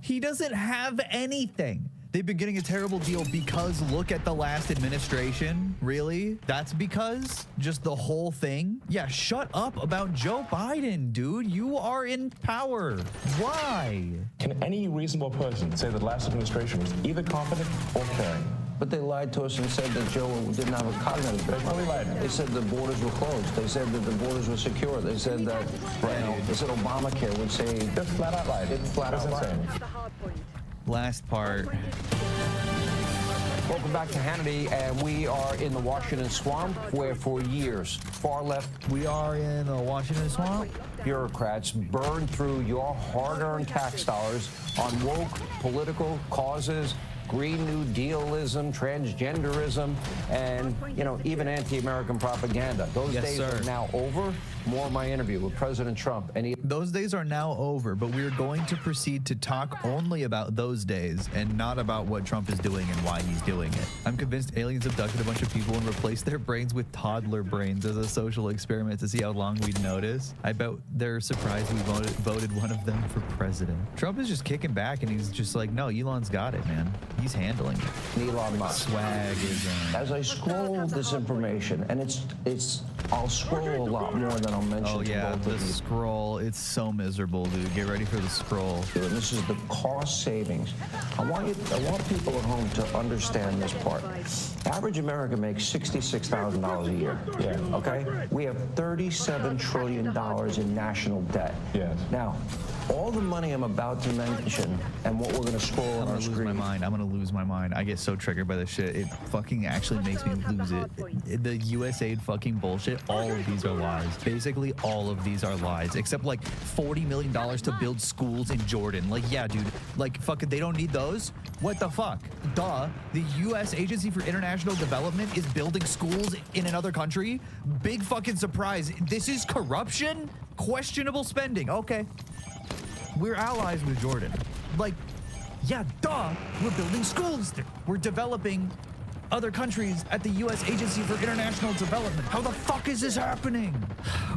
He doesn't have anything. They've been getting a terrible deal because look at the last administration. Really? That's because? Just the whole thing? Yeah, shut up about Joe Biden, dude. You are in power. Why? Can any reasonable person say that the last administration was either competent or caring? But they lied to us and said that Joe didn't have a cognitive ability. They said the borders were closed. They said that the borders were secure. They said that, they said Obamacare would say... They're flat out lied. It's flat out lied. Last part. Welcome back to Hannity, and we are in the Washington swamp, where for years, far left... We are in the Washington swamp? Bureaucrats burn through your hard-earned tax dollars on woke political causes, Green New Dealism, transgenderism, and, even anti-American propaganda. Those days are now over. More of my interview with President Trump. Those days are now over, but we're going to proceed to talk only about those days and not about what Trump is doing and why he's doing it. I'm convinced aliens abducted a bunch of people and replaced their brains with toddler brains as a social experiment to see how long we'd notice. I bet they're surprised we voted one of them for president. Trump is just kicking back and he's just like, no, Elon's got it, man. He's handling it. Elon Musk. Swag is... As I scroll this information, and it's I'll scroll a lot more than I'll mention. Oh yeah, to both the of you. scroll. It's so miserable, dude. Get ready for the scroll. And this is the cost savings. I want people at home to understand this part. Average American makes $66,000 a year. Yeah. Okay? We have $37 trillion in national debt. Yes. Now, all the money I'm about to mention and what we're going to scroll on our screen. I'm gonna lose my mind. I get so triggered by this shit. It fucking actually makes me lose it. The USAID fucking bullshit. All of these are lies. Basically, all of these are lies, except like $40 million to build schools in Jordan. Like, yeah, dude. Like, fucking, they don't need those. What the fuck? Duh. The U.S. Agency for International Development is building schools in another country. Big fucking surprise. This is corruption. Questionable spending. Okay. We're allies with Jordan. Like, yeah, duh. We're building schools there. We're developing other countries at the U.S. Agency for International Development. How the fuck is this happening?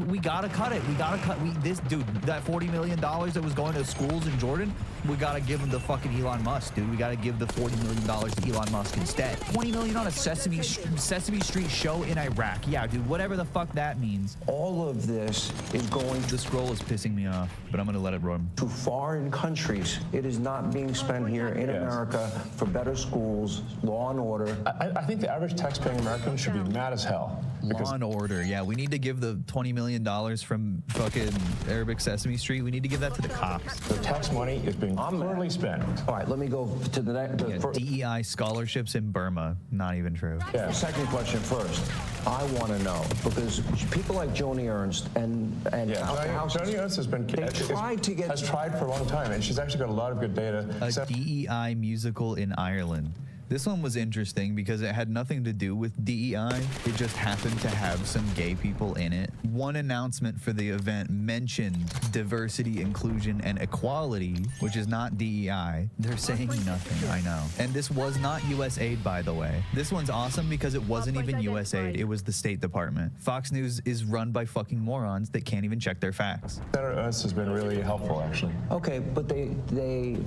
We gotta cut it. We gotta cut. This dude, that $40 million that was going to schools in Jordan, we gotta give him to fucking Elon Musk, dude. We gotta give the $40 million to Elon Musk instead. $20 million on a Sesame Street show in Iraq. Yeah, dude, whatever the fuck that means. All of this is going. The scroll is pissing me off, but I'm gonna let it run. To foreign countries. It is not being spent here in America for better schools, law and order. I think the average tax-paying American should be mad as hell. Law and order, yeah. We need to give the $20 million from fucking Arabic Sesame Street. We need to give that to the cops. The tax money is being poorly spent. All right, let me go to the next. DEI scholarships in Burma, not even true. Yeah. Second question first. I want to know, because people like Joni Ernst and Joni Ernst has tried for a long time, and she's actually got a lot of good data. A DEI musical in Ireland. This one was interesting because it had nothing to do with DEI. It just happened to have some gay people in it. One announcement for the event mentioned diversity, inclusion, and equality, which is not DEI. They're saying nothing, I know. And this was not USAID, by the way. This one's awesome because it wasn't even USAID. It was the State Department. Fox News is run by fucking morons that can't even check their facts. Senator Ernst has been really helpful, actually. Okay, but they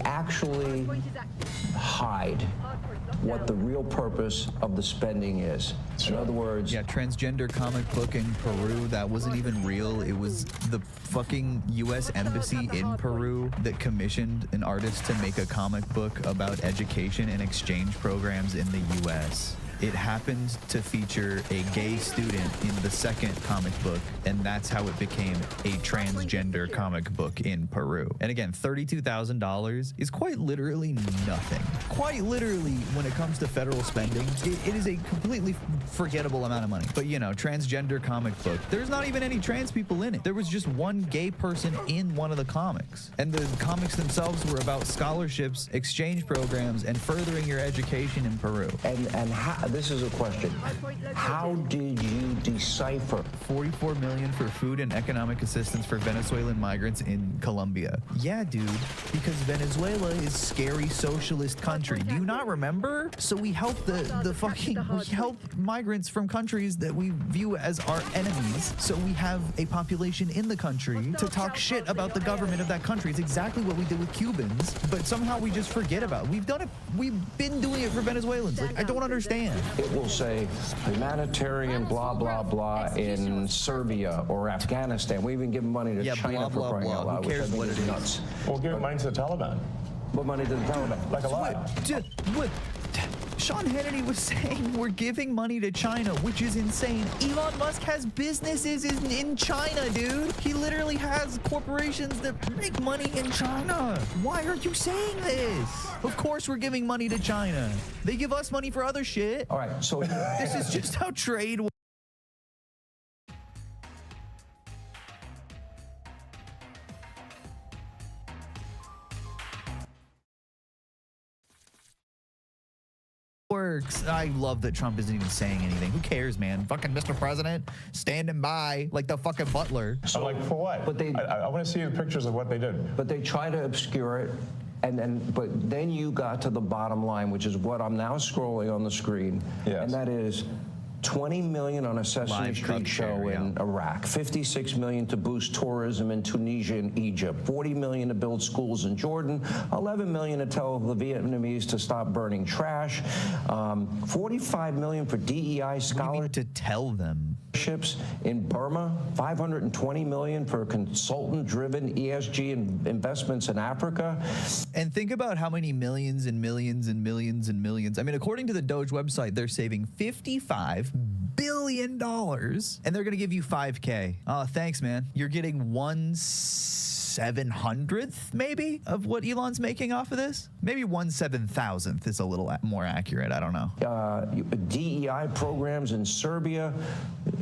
actually hide what the real purpose of the spending is. In other words... Yeah, transgender comic book in Peru, that wasn't even real. It was the fucking U.S. Embassy in Peru that commissioned an artist to make a comic book about education and exchange programs in the U.S. It happened to feature a gay student in the second comic book, and that's how it became a transgender comic book in Peru. And again, $32,000 is quite literally nothing. Quite literally, when it comes to federal spending, it is a completely forgettable amount of money. But you know, transgender comic book, there's not even any trans people in it. There was just one gay person in one of the comics. And the comics themselves were about scholarships, exchange programs, and furthering your education in Peru. And how... This is a question. How did you decipher $44 million for food and economic assistance for Venezuelan migrants in Colombia? Yeah, dude, because Venezuela is scary socialist country. Do you not remember? So we help we help migrants from countries that we view as our enemies. So we have a population in the country to talk shit about the government of that country. It's exactly what we did with Cubans, but somehow we just forget about it. We've done it. We've been doing it for Venezuelans. Like, I don't understand. It will say humanitarian blah, blah, blah in Serbia or Afghanistan. We even give money to China for crying out loud. Who cares what it is? Nuts. We'll give money to the Taliban. What money to the Taliban? Like a lot. What? Sean Hannity was saying we're giving money to China, which is insane. Elon Musk has businesses in China, dude. He literally has corporations that make money in China. Why are you saying this? Of course we're giving money to China. They give us money for other shit. All right, so this is just how trade works. I love that Trump isn't even saying anything. Who cares, man? Fucking Mr. President standing by like the fucking butler. So like for what? But I want to see the pictures of what they did. But they try to obscure it. But then you got to the bottom line, which is what I'm now scrolling on the screen. Yes. And that is $20 million on a Sesame Street show in Iraq, $56 million to boost tourism in Tunisia and Egypt, $40 million to build schools in Jordan, $11 million to tell the Vietnamese to stop burning trash, $45 million for DEI scholarships to tell them. In Burma, $520 million for consultant-driven ESG investments in Africa. And think about how many millions and millions and millions and millions. I mean, according to the Doge website, they're saving $55 billion, and they're going to give you $5K. Oh, thanks, man. You're getting 1/700th, maybe, of what Elon's making off of this? Maybe 1/7000th is a little more accurate. I don't know. DEI programs in Serbia,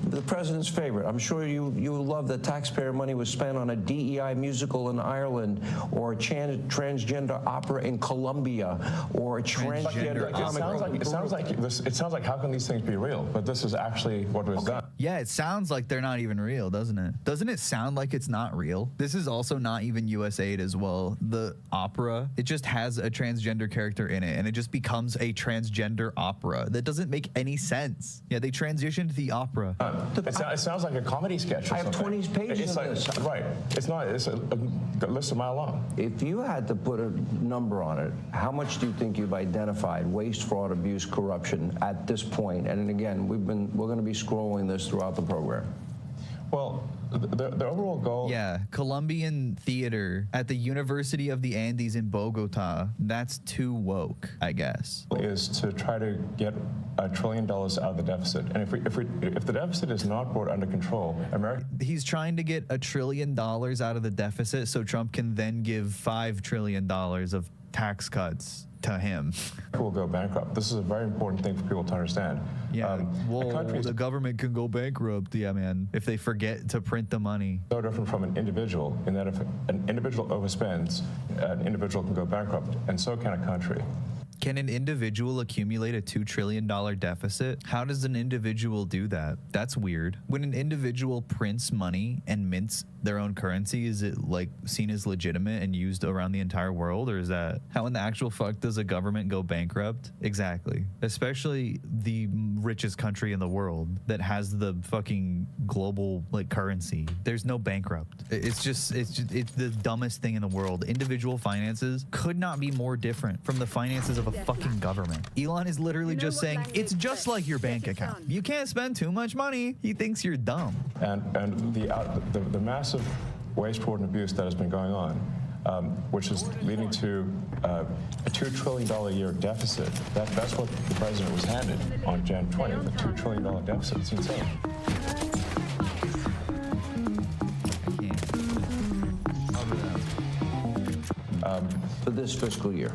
the president's favorite. I'm sure you love that taxpayer money was spent on a DEI musical in Ireland, or a transgender opera in Colombia, or a transgender comic. It sounds like how can these things be real? But this is actually what was done. Yeah, it sounds like they're not even real, doesn't it? Doesn't it sound like it's not real? This is also not even USAID as well. The opera, it just has a transgender character in it, and it just becomes a transgender opera. That doesn't make any sense. Yeah, they transitioned the opera. It sounds like a comedy sketch. I have 20 pages of this. Right. It's not. It's a list a mile long. If you had to put a number on it, how much do you think you've identified waste, fraud, abuse, corruption at this point? And again, we're going to be scrolling this throughout the program. Well, the overall goal. Yeah, Colombian theater at the University of the Andes in Bogota. That's too woke, I guess. Is to try to get $1 trillion out of the deficit, and if the deficit is not brought under control, America. He's trying to get $1 trillion out of the deficit, so Trump can then give $5 trillion of tax cuts to him. Will go bankrupt. This is a very important thing for people to understand. Yeah, the government can go bankrupt, yeah, man, if they forget to print the money. No different from an individual, in that if an individual overspends, an individual can go bankrupt, and so can a country. Can an individual accumulate a $2 trillion deficit? How does an individual do that? That's weird. When an individual prints money and mints their own currency, is it like seen as legitimate and used around the entire world? Or is that how in the actual fuck does a government go bankrupt? Exactly. Especially the richest country in the world that has the fucking global like currency. There's no bankrupt. It's the dumbest thing in the world. Individual finances could not be more different from the finances of a fucking government. Elon is literally just saying it's just like your bank account. You can't spend too much money. He thinks you're dumb. And the massive waste, fraud, and abuse that has been going on, which is leading to a $2 trillion a year deficit. That's what the president was handed on Jan 20th, a $2 trillion deficit. It's insane. For this fiscal year.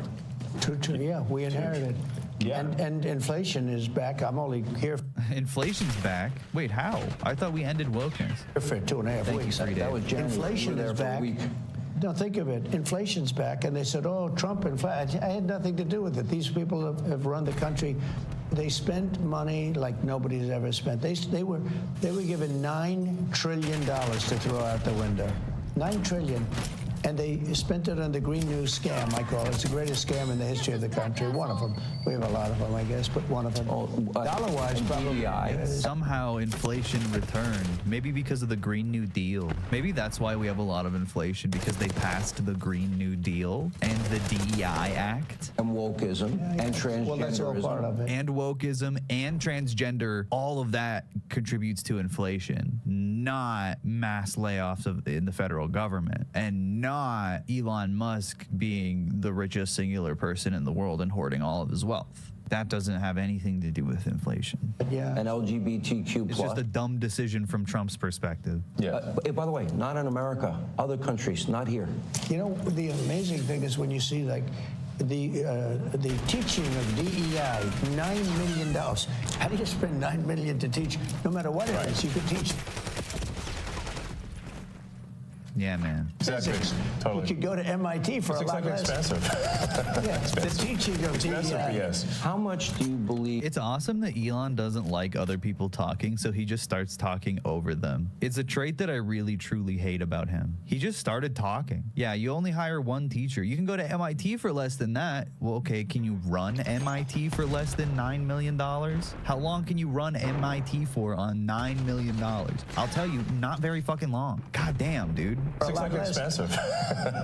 Yeah, we inherited. Yeah. And inflation is back. I'm only here. Inflation's back? Wait, how? I thought we ended wokeness. For 2.5 weeks. That was January. Inflation is back. No, think of it. Inflation's back, and they said, "Oh, Trump." In fact, I had nothing to do with it. These people have run the country. They spent money like nobody's ever spent. They were given $9 trillion to throw out the window. $9 trillion. And they spent it on the Green New Scam, I call it. It's the greatest scam in the history of the country. One of them. We have a lot of them, I guess, but one of them. Dollar-wise, probably. Somehow inflation returned. Maybe because of the Green New Deal. Maybe that's why we have a lot of inflation, because they passed the Green New Deal and the DEI Act. And wokeism and transgenderism. Well, that's all part of it. And wokeism and transgender. All of that contributes to inflation. Not mass layoffs in the federal government. And not Elon Musk being the richest singular person in the world and hoarding all of his wealth. That doesn't have anything to do with inflation. Yeah. And LGBTQ+. It's just a dumb decision from Trump's perspective. Yeah. By the way, not in America. Other countries, not here. You know, the amazing thing is when you see like the teaching of DEI, $9 million. How do you spend $9 million to teach? No matter what it is, you could teach. Yeah, man. Exactly. Totally. You could go to MIT for It's a lot less. expensive. The teaching of Expensive, yes. How much do you believe? It's awesome that Elon doesn't like other people talking, so he just starts talking over them. It's a trait that I really, truly hate about him. He just started talking. Yeah, you only hire one teacher. You can go to MIT for less than that. Well, okay, can you run MIT for less than $9 million? How long can you run MIT for on $9 million? I'll tell you, not very fucking long. God damn, dude. It's expensive.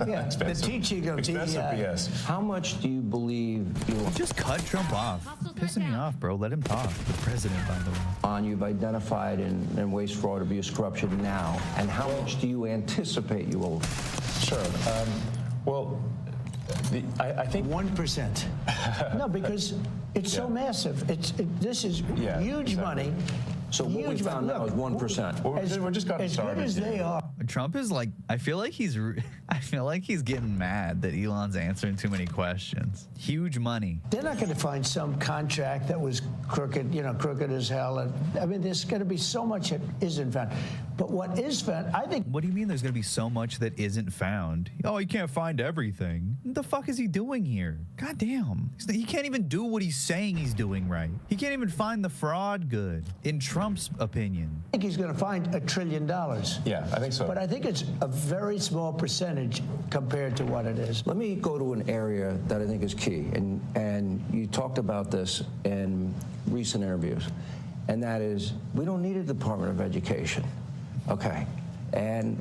Yeah, Expensive. the teaching of Expensive, DEI. yes. How much do you believe you Just cut Trump off. Pissing me off, bro. Let him talk. The president, by the way. on you've identified in waste, fraud, abuse, corruption now, and how much do you anticipate you will? Sure. Well, I think 1%. No, because it's so massive. This is huge money. So what we found now is 1%. We're just gotten started. As good as they are. Trump is like, I feel like he's getting mad that Elon's answering too many questions. Huge money. They're not going to find some contract that was crooked, crooked as hell. And I mean, there's going to be so much that isn't found. But what is found, I think. What do you mean there's going to be so much that isn't found? Oh, you can't find everything. What the fuck is he doing here? God damn. He can't even do what he's saying he's doing right. He can't even find the fraud good, in Trump's opinion. I think he's going to find $1 trillion. Yeah, I think so. But I think it's a very small percentage compared to what it is. Let me go to an area that I think is key, and you talked about this in recent interviews, and that is we don't need a Department of Education. Okay. And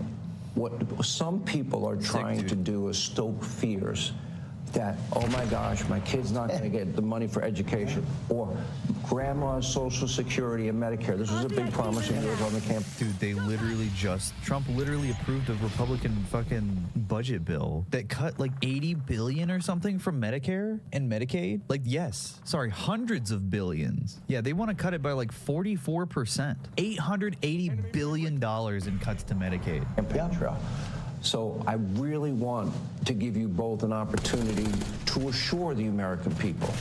what some people are trying to do is stoke fears that, oh my gosh, my kid's not going to get the money for education, or grandma's Social Security and Medicare. This was a big promise of yours on the campaign. Dude, they literally Trump literally approved a Republican fucking budget bill that cut like $80 billion or something from Medicare and Medicaid. Like, hundreds of billions. Yeah, they want to cut it by like 44%. $880 billion in cuts to Medicaid. Yeah. So I really want to give you both an opportunity to assure the American people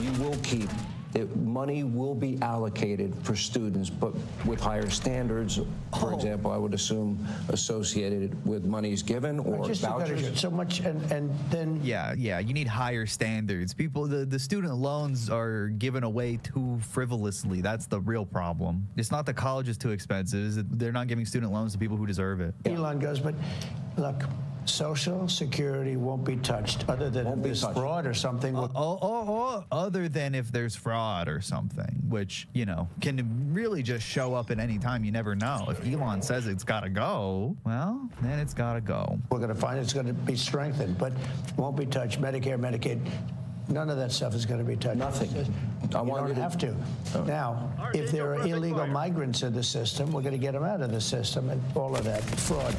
you will keep that money will be allocated for students, but with higher standards, for example, I would assume associated with monies given or vouchers. So much, and then... Yeah, you need higher standards. People, the student loans are given away too frivolously. That's the real problem. It's not the college is too expensive. They're not giving student loans to people who deserve it. Elon goes, but look, Social Security won't be touched other than if there's fraud or something. Other than if there's fraud or something, which, can really just show up at any time. You never know. If Elon says it's got to go, well, then it's got to go. We're going to find it's going to be strengthened, but won't be touched. Medicare, Medicaid, none of that stuff is going to be touched. Nothing. You don't have to. Now, if there are illegal migrants in the system, we're going to get them out of the system and all of that fraud.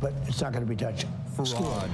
But it's not going to be touched. Fraud.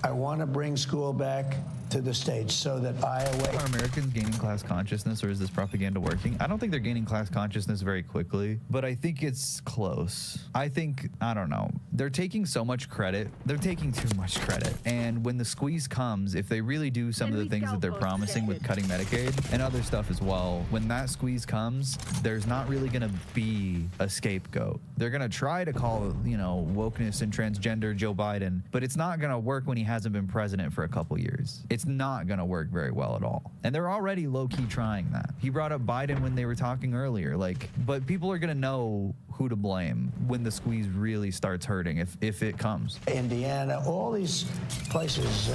I want to bring school back to the states so that Iowa... Are Americans gaining class consciousness, or is this propaganda working? I don't think they're gaining class consciousness very quickly, but I think it's close. I don't know. They're taking so much credit. They're taking too much credit. And when the squeeze comes, if they really do some of the things that they're promising with cutting Medicaid and other stuff as well, when that squeeze comes, there's not really going to be a scapegoat. They're going to try to call, wokeness and transgender Joe Biden, but it's not going to work when he hasn't been president for a couple years. It's not going to work very well at all. And they're already low-key trying that. He brought up Biden when they were talking earlier, but people are going to know who to blame when the squeeze really starts hurting, if it comes. Indiana, all these places,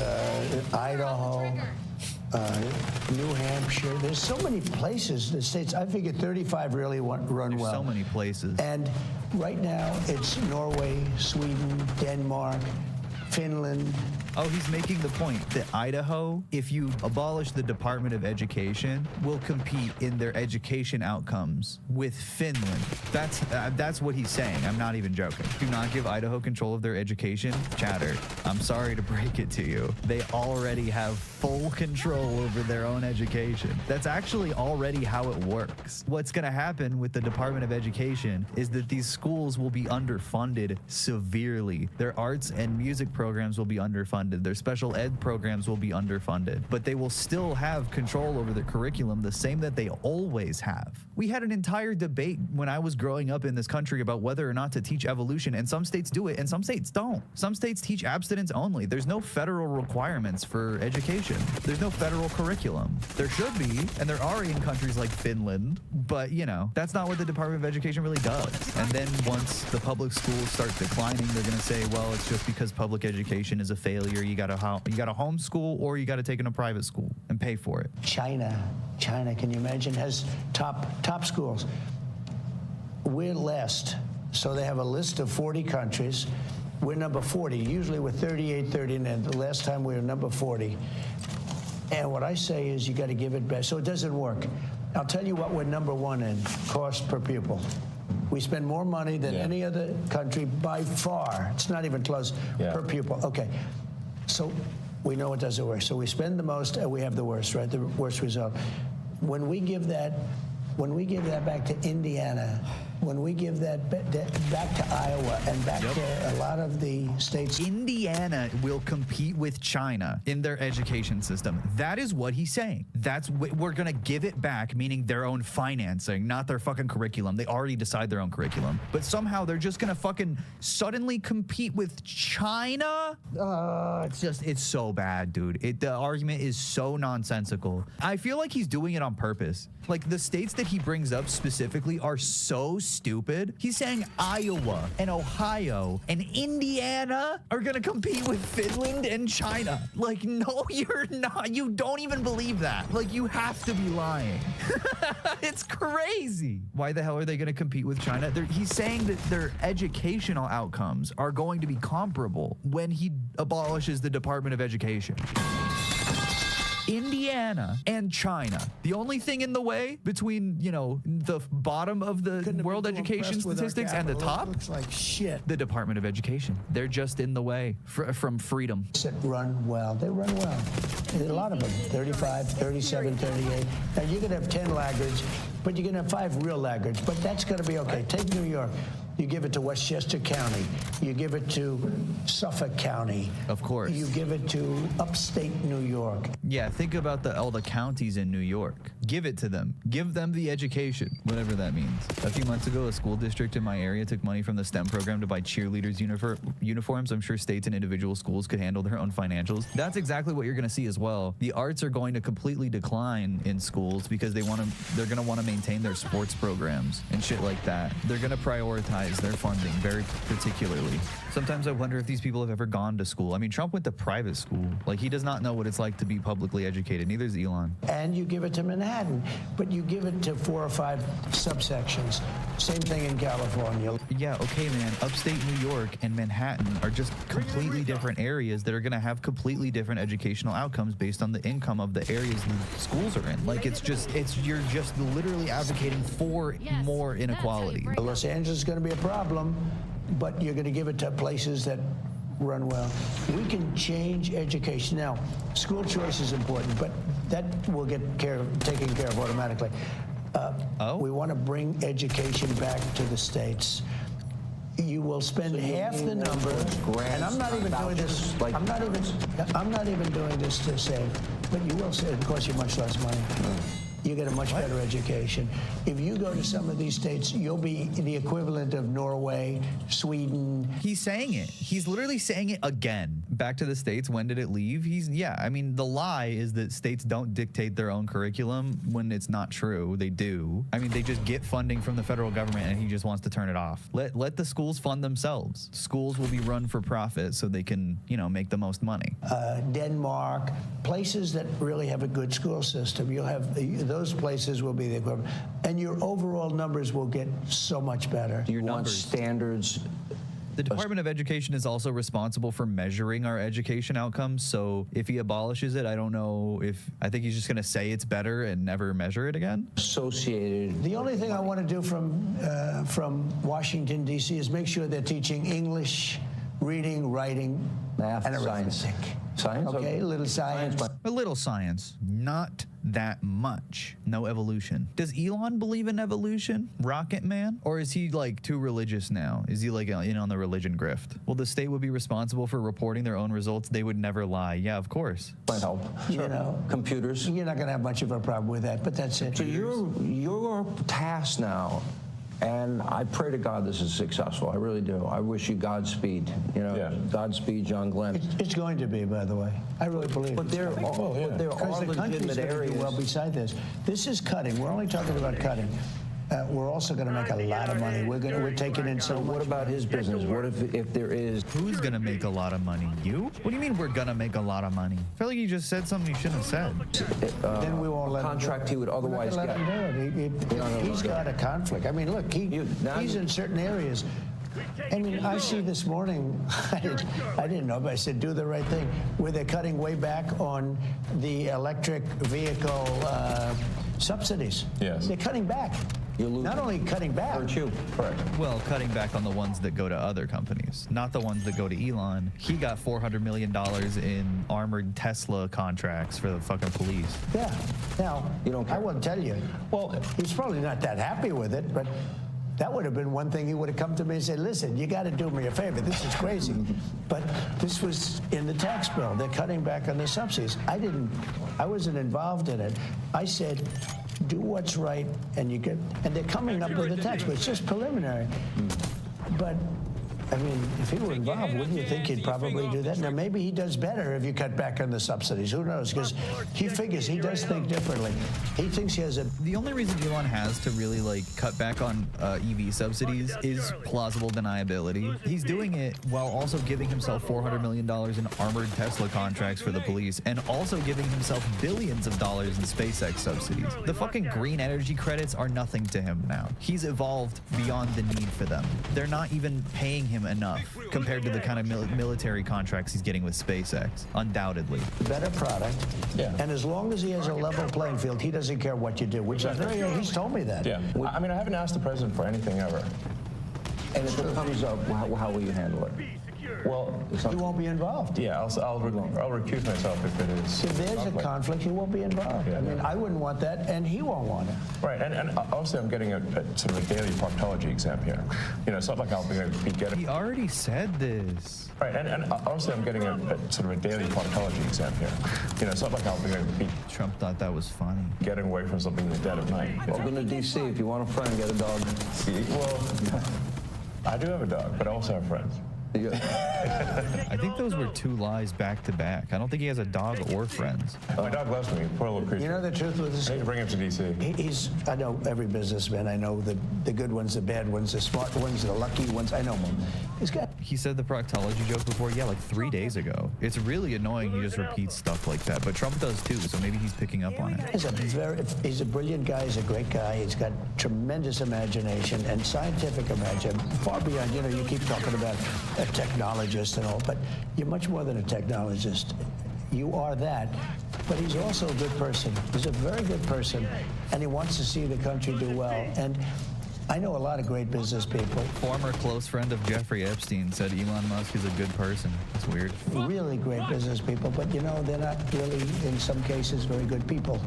Idaho, New Hampshire. There's so many places, the states. I figured 35 really run well. So many places. And right now, it's Norway, Sweden, Denmark, Finland. Oh, he's making the point that Idaho, if you abolish the Department of Education, will compete in their education outcomes with Finland. That's what he's saying. I'm not even joking. Do not give Idaho control of their education. Chatter, I'm sorry to break it to you. They already have full control over their own education. That's actually already how it works. What's going to happen with the Department of Education is that these schools will be underfunded severely. Their arts and music programs programs will be underfunded. Their special ed programs will be underfunded. But they will still have control over their curriculum the same that they always have. We had an entire debate when I was growing up in this country about whether or not to teach evolution, and some states do it and some states don't. Some states teach abstinence only. There's no federal requirements for education. There's no federal curriculum. There should be, and there are in countries like Finland, but you know, that's not what the Department of Education really does. And then once the public schools start declining, they're going to say, well, it's just because public education is a failure. You got to homeschool, or you got to take it in a private school and pay for it. China, can you imagine, has top schools. We're last. So they have a list of 40 countries. We're number 40. Usually we're 38, 39. The last time we were number 40. And what I say is you got to give it back. So it doesn't work. I'll tell you what we're number 1 in, cost per pupil. We spend more money than any other country by far. It's not even close per pupil. Okay, so we know it doesn't work. So we spend the most and we have the worst, right? The worst result. When we give that back to Indiana, when we give that back to Iowa and back to a lot of the states. Indiana will compete with China in their education system. That is what he's saying. We're going to give it back, meaning their own financing, not their fucking curriculum. They already decide their own curriculum. But somehow they're just going to fucking suddenly compete with China? It's so bad, dude. The argument is so nonsensical. I feel like he's doing it on purpose. Like, the states that he brings up specifically are so stupid. He's saying Iowa and Ohio and Indiana are gonna compete with Finland and China. Like, no, you're not. You don't even believe that. Like, you have to be lying. It's crazy. Why the hell are they gonna compete with China? He's saying that their educational outcomes are going to be comparable when he abolishes the Department of Education. Indiana and China. The only thing in the way between, you know, the bottom of the world education statistics and the top looks like shit. The Department of Education. They're just in the way from freedom. That run well. They run well. A lot of them. 35, 37, 38. Now you're going to have 10 laggards, but you're going to have 5 real laggards. But that's going to be okay. Take New York. You give it to Westchester County. You give it to Suffolk County. Of course. You give it to upstate New York. Yeah, think about all the counties in New York. Give it to them. Give them the education, whatever that means. A few months ago, a school district in my area took money from the STEM program to buy cheerleaders' uniforms. I'm sure states and individual schools could handle their own financials. That's exactly what you're going to see as well. The arts are going to completely decline in schools because they're going to want to maintain their sports programs and shit like that. They're going to prioritize their funding very particularly. Sometimes I wonder if these people have ever gone to school. I mean, Trump went to private school. Like, he does not know what it's like to be publicly educated. Neither does Elon. And you give it to Manhattan, but you give it to 4 or 5 subsections. Same thing in California. Yeah, okay, man. Upstate New York and Manhattan are just completely different areas that are going to have completely different educational outcomes based on the income of the areas the schools are in. Like, you're just literally advocating for more inequality. Los Angeles is going to be a problem, but you're going to give it to places that run well. We can change education. Now, school choice is important, but that will get taken care of automatically. We want to bring education back to the states. You will spend half the number, and I'm not even doing this. I'm not even doing this to save, but you will save. It costs you much less money. You get a much better education. If you go to some of these states, you'll be the equivalent of Norway, Sweden. He's saying it. He's literally saying it again. Back to the states. When did it leave? I mean, the lie is that states don't dictate their own curriculum when it's not true. They do. I mean, they just get funding from the federal government and he just wants to turn it off. Let the schools fund themselves. Schools will be run for profit so they can, you know, make the most money. Denmark, places that really have a good school system. You'll have those places will be the equivalent. And your overall numbers will get so much better. Do you want standards? The Department of Education is also responsible for measuring our education outcomes. So if he abolishes it, I don't know I think he's just going to say it's better and never measure it again. Associated. The only thing I want to do from Washington, D.C. is make sure they're teaching English, reading, writing, math, and arithmetic. science. Science? Okay, a little science. A little science, not that much. No evolution. Does Elon believe in evolution, Rocket Man? Or is he like too religious now? Is he like in on the religion grift? Well, the state would be responsible for reporting their own results. They would never lie. Yeah, of course. Might help. You know, computers. You're not going to have much of a problem with that, but that's it. So your task now, and I pray to God this is successful. I really do. I wish you Godspeed. You know, Godspeed, John Glenn. It's going to be, by the way. I really believe. But there are the country's legitimate going to do well beside this. This is cutting. We're only talking about cutting. We're also going to make a lot of money. We're taking in so much. What about his business? What if there is? Who's going to make a lot of money? You? What do you mean we're going to make a lot of money? I feel like you just said something you shouldn't have said. Then we won't let contract he would otherwise get. He's got a conflict. I mean, look, he's in certain areas. I mean, I see this morning, I didn't know, but I said, do the right thing, where they're cutting way back on the electric vehicle subsidies. Yes. They're cutting back. Not only cutting back. Correct. Well, cutting back on the ones that go to other companies, not the ones that go to Elon. He got $400 million in armored Tesla contracts for the fucking police. Yeah. Now, I won't tell you. Well, he's probably not that happy with it, but that would have been one thing he would have come to me and said, listen, you got to do me a favor. This is crazy. But this was in the tax bill. They're cutting back on the subsidies. I wasn't involved in it. I said, do what's right, and they're coming up with a tax bill. It's just preliminary. But I mean, if he were involved, wouldn't you think he'd probably do that? Now, maybe he does better if you cut back on the subsidies. Who knows? Because he figures he does think differently. He thinks he has a... The only reason Elon has to really, like, cut back on EV subsidies is plausible deniability. He's doing it while also giving himself $400 million in armored Tesla contracts for the police and also giving himself billions of dollars in SpaceX subsidies. The fucking green energy credits are nothing to him now. He's evolved beyond the need for them. They're not even paying him enough compared to the kind of military contracts he's getting with SpaceX, undoubtedly. Better product, and as long as he has a level playing field, he doesn't care what you do, which is very, he's told me that. Yeah, I mean, I haven't asked the president for anything ever. And if it comes up, how will you handle it? Well, he won't be involved. Yeah, I'll recuse myself if it is. If there's a conflict, he won't be involved. I mean, I wouldn't want that, and he won't want it. Right, and obviously I'm getting a sort of a daily proctology exam here. You know, it's not like I'll be getting... He already said this. Right, and obviously I'm getting a sort of a daily proctology exam here. You know, it's not like I'll be... Trump thought that was funny. Getting away from something in the dead of night. Welcome to D.C. If you want a friend, get a dog. Well, I do have a dog, but I also have friends. I think those were two lies back to back. I don't think he has a dog or friends. My dog loves me, poor little creature. You know the truth with this? I need to bring him to D.C. I know every businessman. I know the good ones, the bad ones, the smart ones, the lucky ones. I know them. He said the proctology joke before, like 3 days ago. It's really annoying he just repeats stuff like that, but Trump does too, so maybe he's picking up on it. He's a brilliant guy. He's a great guy. He's got tremendous imagination and scientific imagination, far beyond, you keep talking about a technologist and all, but you're much more than a technologist. You are that, but he's also a good person. He's a very good person, and he wants to see the country do well. And I know a lot of great business people. Former close friend of Jeffrey Epstein said Elon Musk is a good person. That's weird. Really great business people, but they're not really, in some cases, very good people.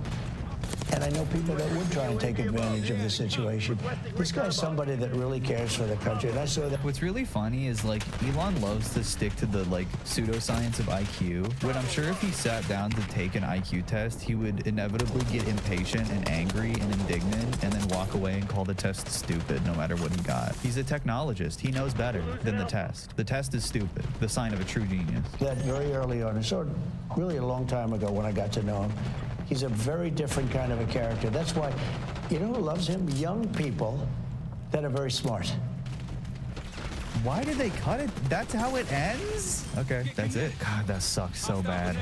And I know people that would try and take advantage of the situation. This guy's somebody that really cares for the country. And I saw that. What's really funny is, like, Elon loves to stick to the, like, pseudoscience of IQ. When I'm sure if he sat down to take an IQ test, he would inevitably get impatient and angry and indignant and then walk away and call the test stupid no matter what he got. He's a technologist. He knows better than the test. The test is stupid. The sign of a true genius. That very early on, so really a long time ago when I got to know him, he's a very different kind of a character. That's why, you know who loves him? Young people that are very smart. Why did they cut it? That's how it ends? Okay, that's it. God, that sucks so bad.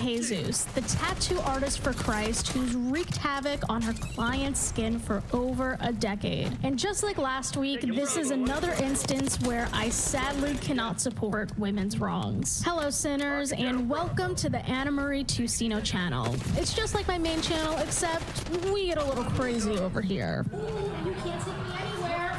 Jesus, the tattoo artist for Christ who's wreaked havoc on her client's skin for over a decade. And just like last week, this is another instance where I sadly cannot support women's wrongs. Hello, sinners, and welcome to the Anna Marie Tusino channel. It's just like my main channel, except we get a little crazy over here. You can't take me anywhere.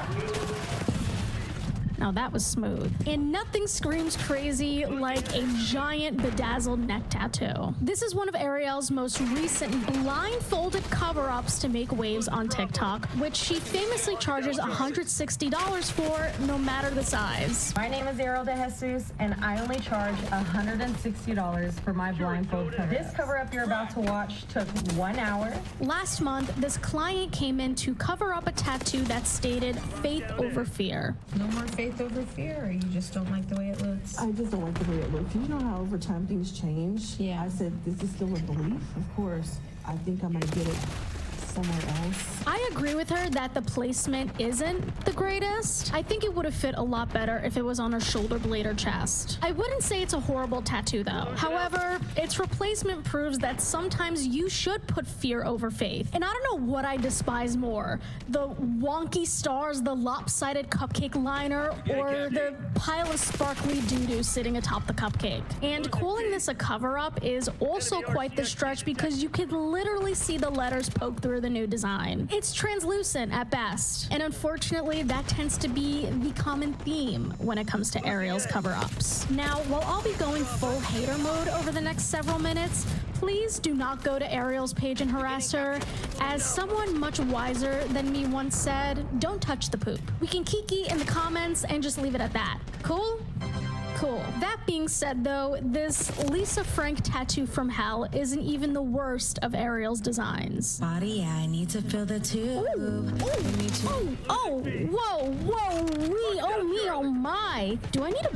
Now that was smooth. And nothing screams crazy like a giant bedazzled neck tattoo. This is one of Ariel's most recent blindfolded cover-ups to make waves on TikTok, which she famously charges $160 for, no matter the size. My name is Ariel De Jesus, and I only charge $160 for my blindfold cover. This cover-up you're about to watch took 1 hour. Last month, this client came in to cover up a tattoo that stated faith over fear. No more faith over fear, or you just don't like the way it looks? I just don't like the way it looks. You know how over time things change? Yeah. I said, this is still a belief. Of course, I think I'm going to get it somewhere else. I agree with her that the placement isn't the greatest. I think it would have fit a lot better if it was on her shoulder blade or chest. I wouldn't say it's a horrible tattoo though. However, its replacement proves that sometimes you should put fear over faith. And I don't know what I despise more, the wonky stars, the lopsided cupcake liner, or the pile of sparkly doo-doo sitting atop the cupcake. And calling this a cover-up is also quite the stretch because you could literally see the letters poke through the new design. It's translucent at best, and unfortunately that tends to be the common theme when it comes to Ariel's cover-ups. Now, while I'll be going full hater mode over the next several minutes, please do not go to Ariel's page and harass her. As someone much wiser than me once said, don't touch the poop. We can kiki in the comments and just leave it at that. Cool? Cool. That being said, though, this Lisa Frank tattoo from hell isn't even the worst of Ariel's designs. Body, I need to feel the tube. Oh, oh my. Do I need to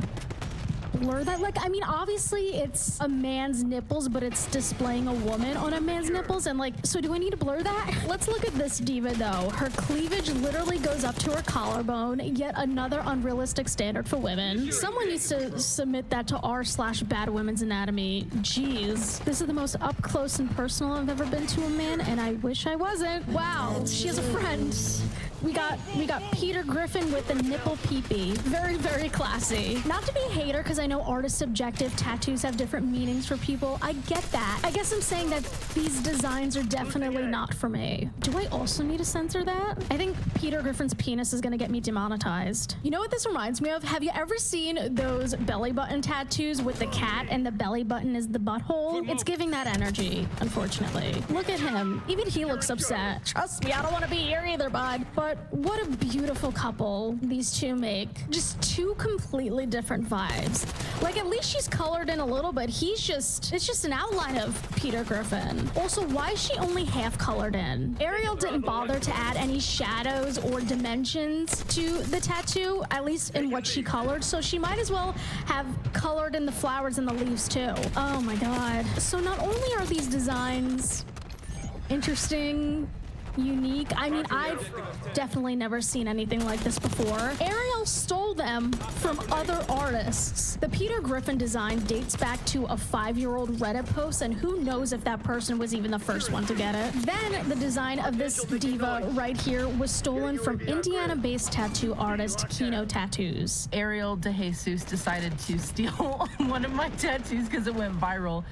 blur that? Like, I mean, obviously it's a man's nipples, but it's displaying a woman on a man's nipples, and like, so do I need to blur that? Let's look at this diva though. Her cleavage literally goes up to her collarbone, yet another unrealistic standard for women. Someone needs to submit that to r/Bad Women's Anatomy. Jeez. This is the most up close and personal I've ever been to a man, and I wish I wasn't. Wow, she has a friend. We got Peter Griffin with the nipple peepee. Very, very classy. Not to be a hater, because I know art is subjective, tattoos have different meanings for people. I get that. I guess I'm saying that these designs are definitely not for me. Do I also need to censor that? I think Peter Griffin's penis is gonna get me demonetized. You know what this reminds me of? Have you ever seen those belly button tattoos with the cat and the belly button is the butthole? It's giving that energy, unfortunately. Look at him. Even he looks upset. Trust me, I don't want to be here either, bud. But what a beautiful couple these two make. Just two completely different vibes. Like, at least she's colored in a little bit. It's just an outline of Peter Griffin. Also, why is she only half colored in? Ariel didn't bother to add any shadows or dimensions to the tattoo, at least in what she colored, so she might as well have colored in the flowers and the leaves too. Oh my god. So not only are these designs interesting, unique. I mean, I've definitely never seen anything like this before. Ariel stole them from other artists. The Peter Griffin design dates back to a 5-year-old Reddit post, and who knows if that person was even the first one to get it. Then the design of this diva right here was stolen from Indiana-based tattoo artist Kino Tattoos. Ariel De Jesus decided to steal one of my tattoos because it went viral.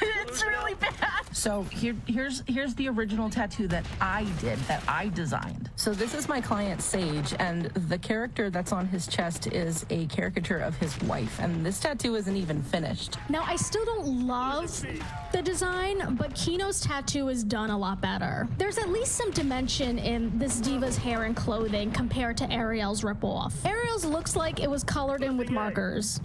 It's really bad. So here's the original tattoo that I did, that I designed. So this is my client Sage, and the character that's on his chest is a caricature of his wife, and this tattoo isn't even finished. Now, I still don't love the design, but Kino's tattoo is done a lot better. There's at least some dimension in this diva's hair and clothing compared to Ariel's ripoff. Ariel's looks like it was colored in with markers.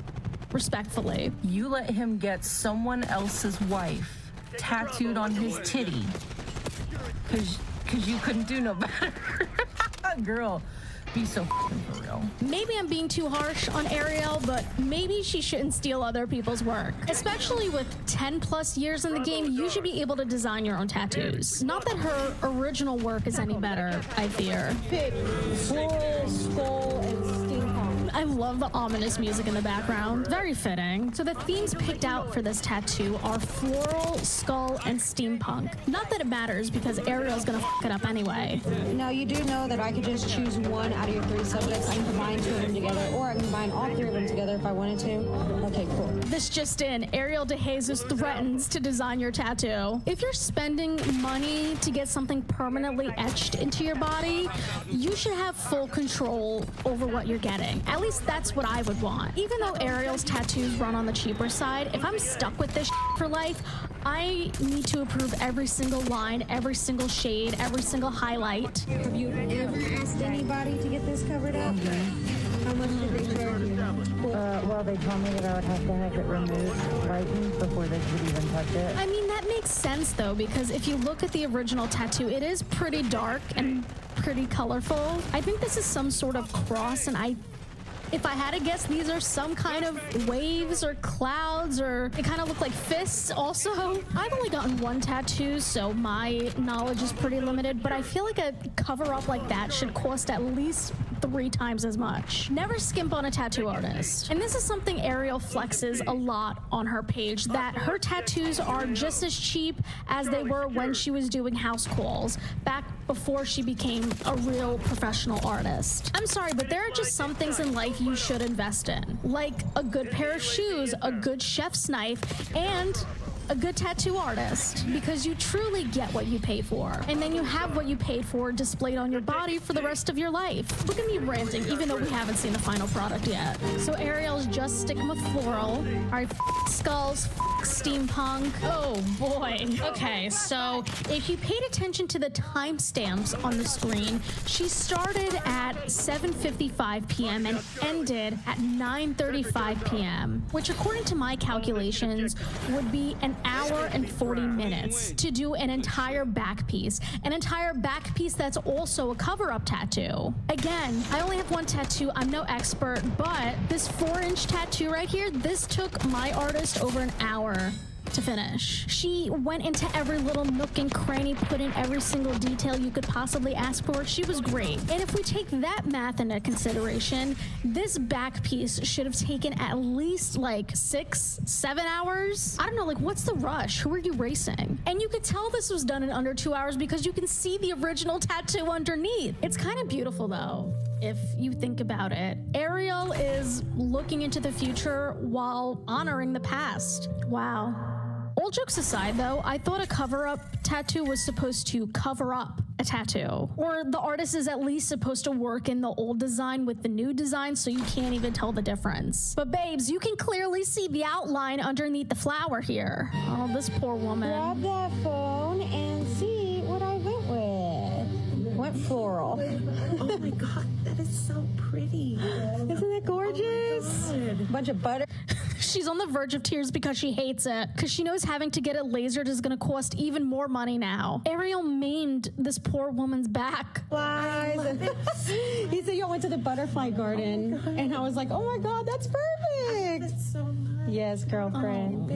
Respectfully. You let him get someone else's wife tattooed on his titty because you couldn't do no better. Girl, be so for real. Maybe I'm being too harsh on Ariel, but maybe she shouldn't steal other people's work. Especially with 10 plus years in the game, you should be able to design your own tattoos. Not that her original work is any better, I fear. Pick floral, skull, and steampunk. I love the ominous music in the background. Very fitting. So the themes picked out for this tattoo are floral, skull, and steampunk. Not that it matters because Ariel's gonna f it up anyway. Now you do know that I could just choose one out of your 3 subjects. I can combine 2 of them together, or I can combine all 3 of them together if I wanted to. Okay, cool. This just in, Ariel De Jesus threatens to design your tattoo. If you're spending money to get something permanently etched into your body, you should have full control over what you're getting. At least that's what I would want. Even though Ariel's tattoos run on the cheaper side, if I'm stuck with this for life, I need to approve every single line, every single shade, every single highlight. Have you ever asked anybody to get this covered up? How much did they charge you? Well, they told me that I would have to have it removed, whitened before they could even touch it. I mean, that makes sense though, because if you look at the original tattoo, it is pretty dark and pretty colorful. I think this is some sort of cross, and if I had to guess, these are some kind of waves or clouds, or they kind of look like fists also. I've only gotten 1 tattoo, so my knowledge is pretty limited, but I feel like a cover-up like that should cost at least 3 times as much. Never skimp on a tattoo artist. And this is something Ariel flexes a lot on her page, that her tattoos are just as cheap as they were when she was doing house calls, back before she became a real professional artist. I'm sorry, but there are just some things in life you should invest in, like a good pair of shoes, a good chef's knife, and a good tattoo artist, because you truly get what you pay for, and then you have what you paid for displayed on your body for the rest of your life. Look at me ranting, even though we haven't seen the final product yet. So Ariel's just sticking with floral. All right, skulls, steampunk. Oh boy. Okay, so if you paid attention to the timestamps on the screen, she started at 7:55 p.m. and ended at 9:35 p.m., which according to my calculations would be an hour and 40 minutes to do an entire back piece. An entire back piece that's also a cover-up tattoo. Again, I only have 1 tattoo. I'm no expert, but this 4-inch tattoo right here, this took my artist over an hour to finish. She went into every little nook and cranny, put in every single detail you could possibly ask for. She was great. And if we take that math into consideration, this back piece should have taken at least like 6-7 hours. I don't know, like, what's the rush? Who are you racing? And you could tell this was done in under 2 hours because you can see the original tattoo underneath. It's kind of beautiful though, if you think about it. Ariel is looking into the future while honoring the past. Wow. All jokes aside, though, I thought a cover-up tattoo was supposed to cover up a tattoo. Or the artist is at least supposed to work in the old design with the new design so you can't even tell the difference. But babes, you can clearly see the outline underneath the flower here. Oh, this poor woman. Grab that phone and see what I went with. Went floral. Oh my God, that is so pretty. Isn't that gorgeous? Bunch of butter. She's on the verge of tears because she hates it, because she knows having to get it lasered is going to cost even more money now. Ariel maimed this poor woman's back. Flies. He said you went to the butterfly garden, and I was like, oh my God, that's perfect. That's so nice. Yes, girlfriend.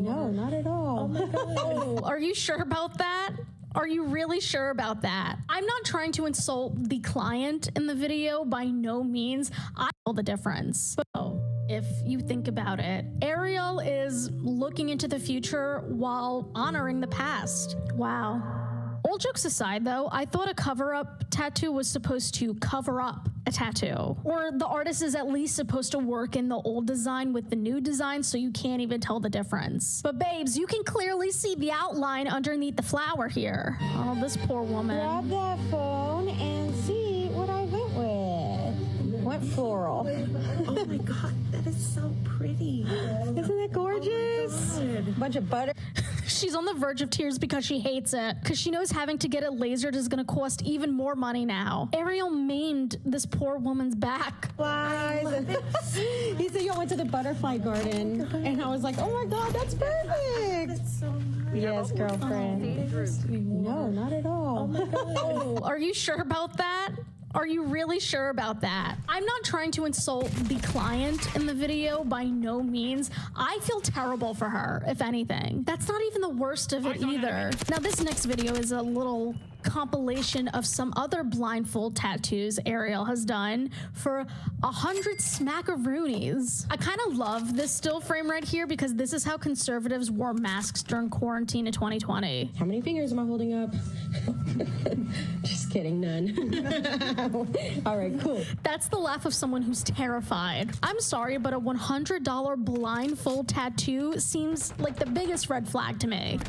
No, not at all. Oh my God. Are you sure about that? Are you really sure about that? I'm not trying to insult the client in the video, by no means. I know the difference. But if you think about it, Ariel is looking into the future while honoring the past. Wow. All jokes aside, though, I thought a cover-up tattoo was supposed to cover up a tattoo. Or the artist is at least supposed to work in the old design with the new design so you can't even tell the difference. But babes, you can clearly see the outline underneath the flower here. Oh, this poor woman. Grab that phone and see what I went with. Went floral. Oh my God, that is so pretty. Isn't that gorgeous? Bunch of butter. She's on the verge of tears because she hates it, because she knows having to get it lasered is going to cost even more money now. Ariel maimed this poor woman's back. Flies. He said you went to the butterfly garden, and I was like, oh my God, that's perfect. That's so nice. Yes, girlfriend. No, not at all. Oh my God. Are you sure about that? Are you really sure about that? I'm not trying to insult the client in the video, by no means. I feel terrible for her, if anything. That's not even the worst of it either. Now, this next video is a little compilation of some other blindfold tattoos Ariel has done for 100 smackaroonies. I kind of love this still frame right here because this is how conservatives wore masks during quarantine in 2020. How many fingers am I holding up? Just kidding, none. All right, cool. That's the laugh of someone who's terrified. I'm sorry, but a $100 blindfold tattoo seems like the biggest red flag to me.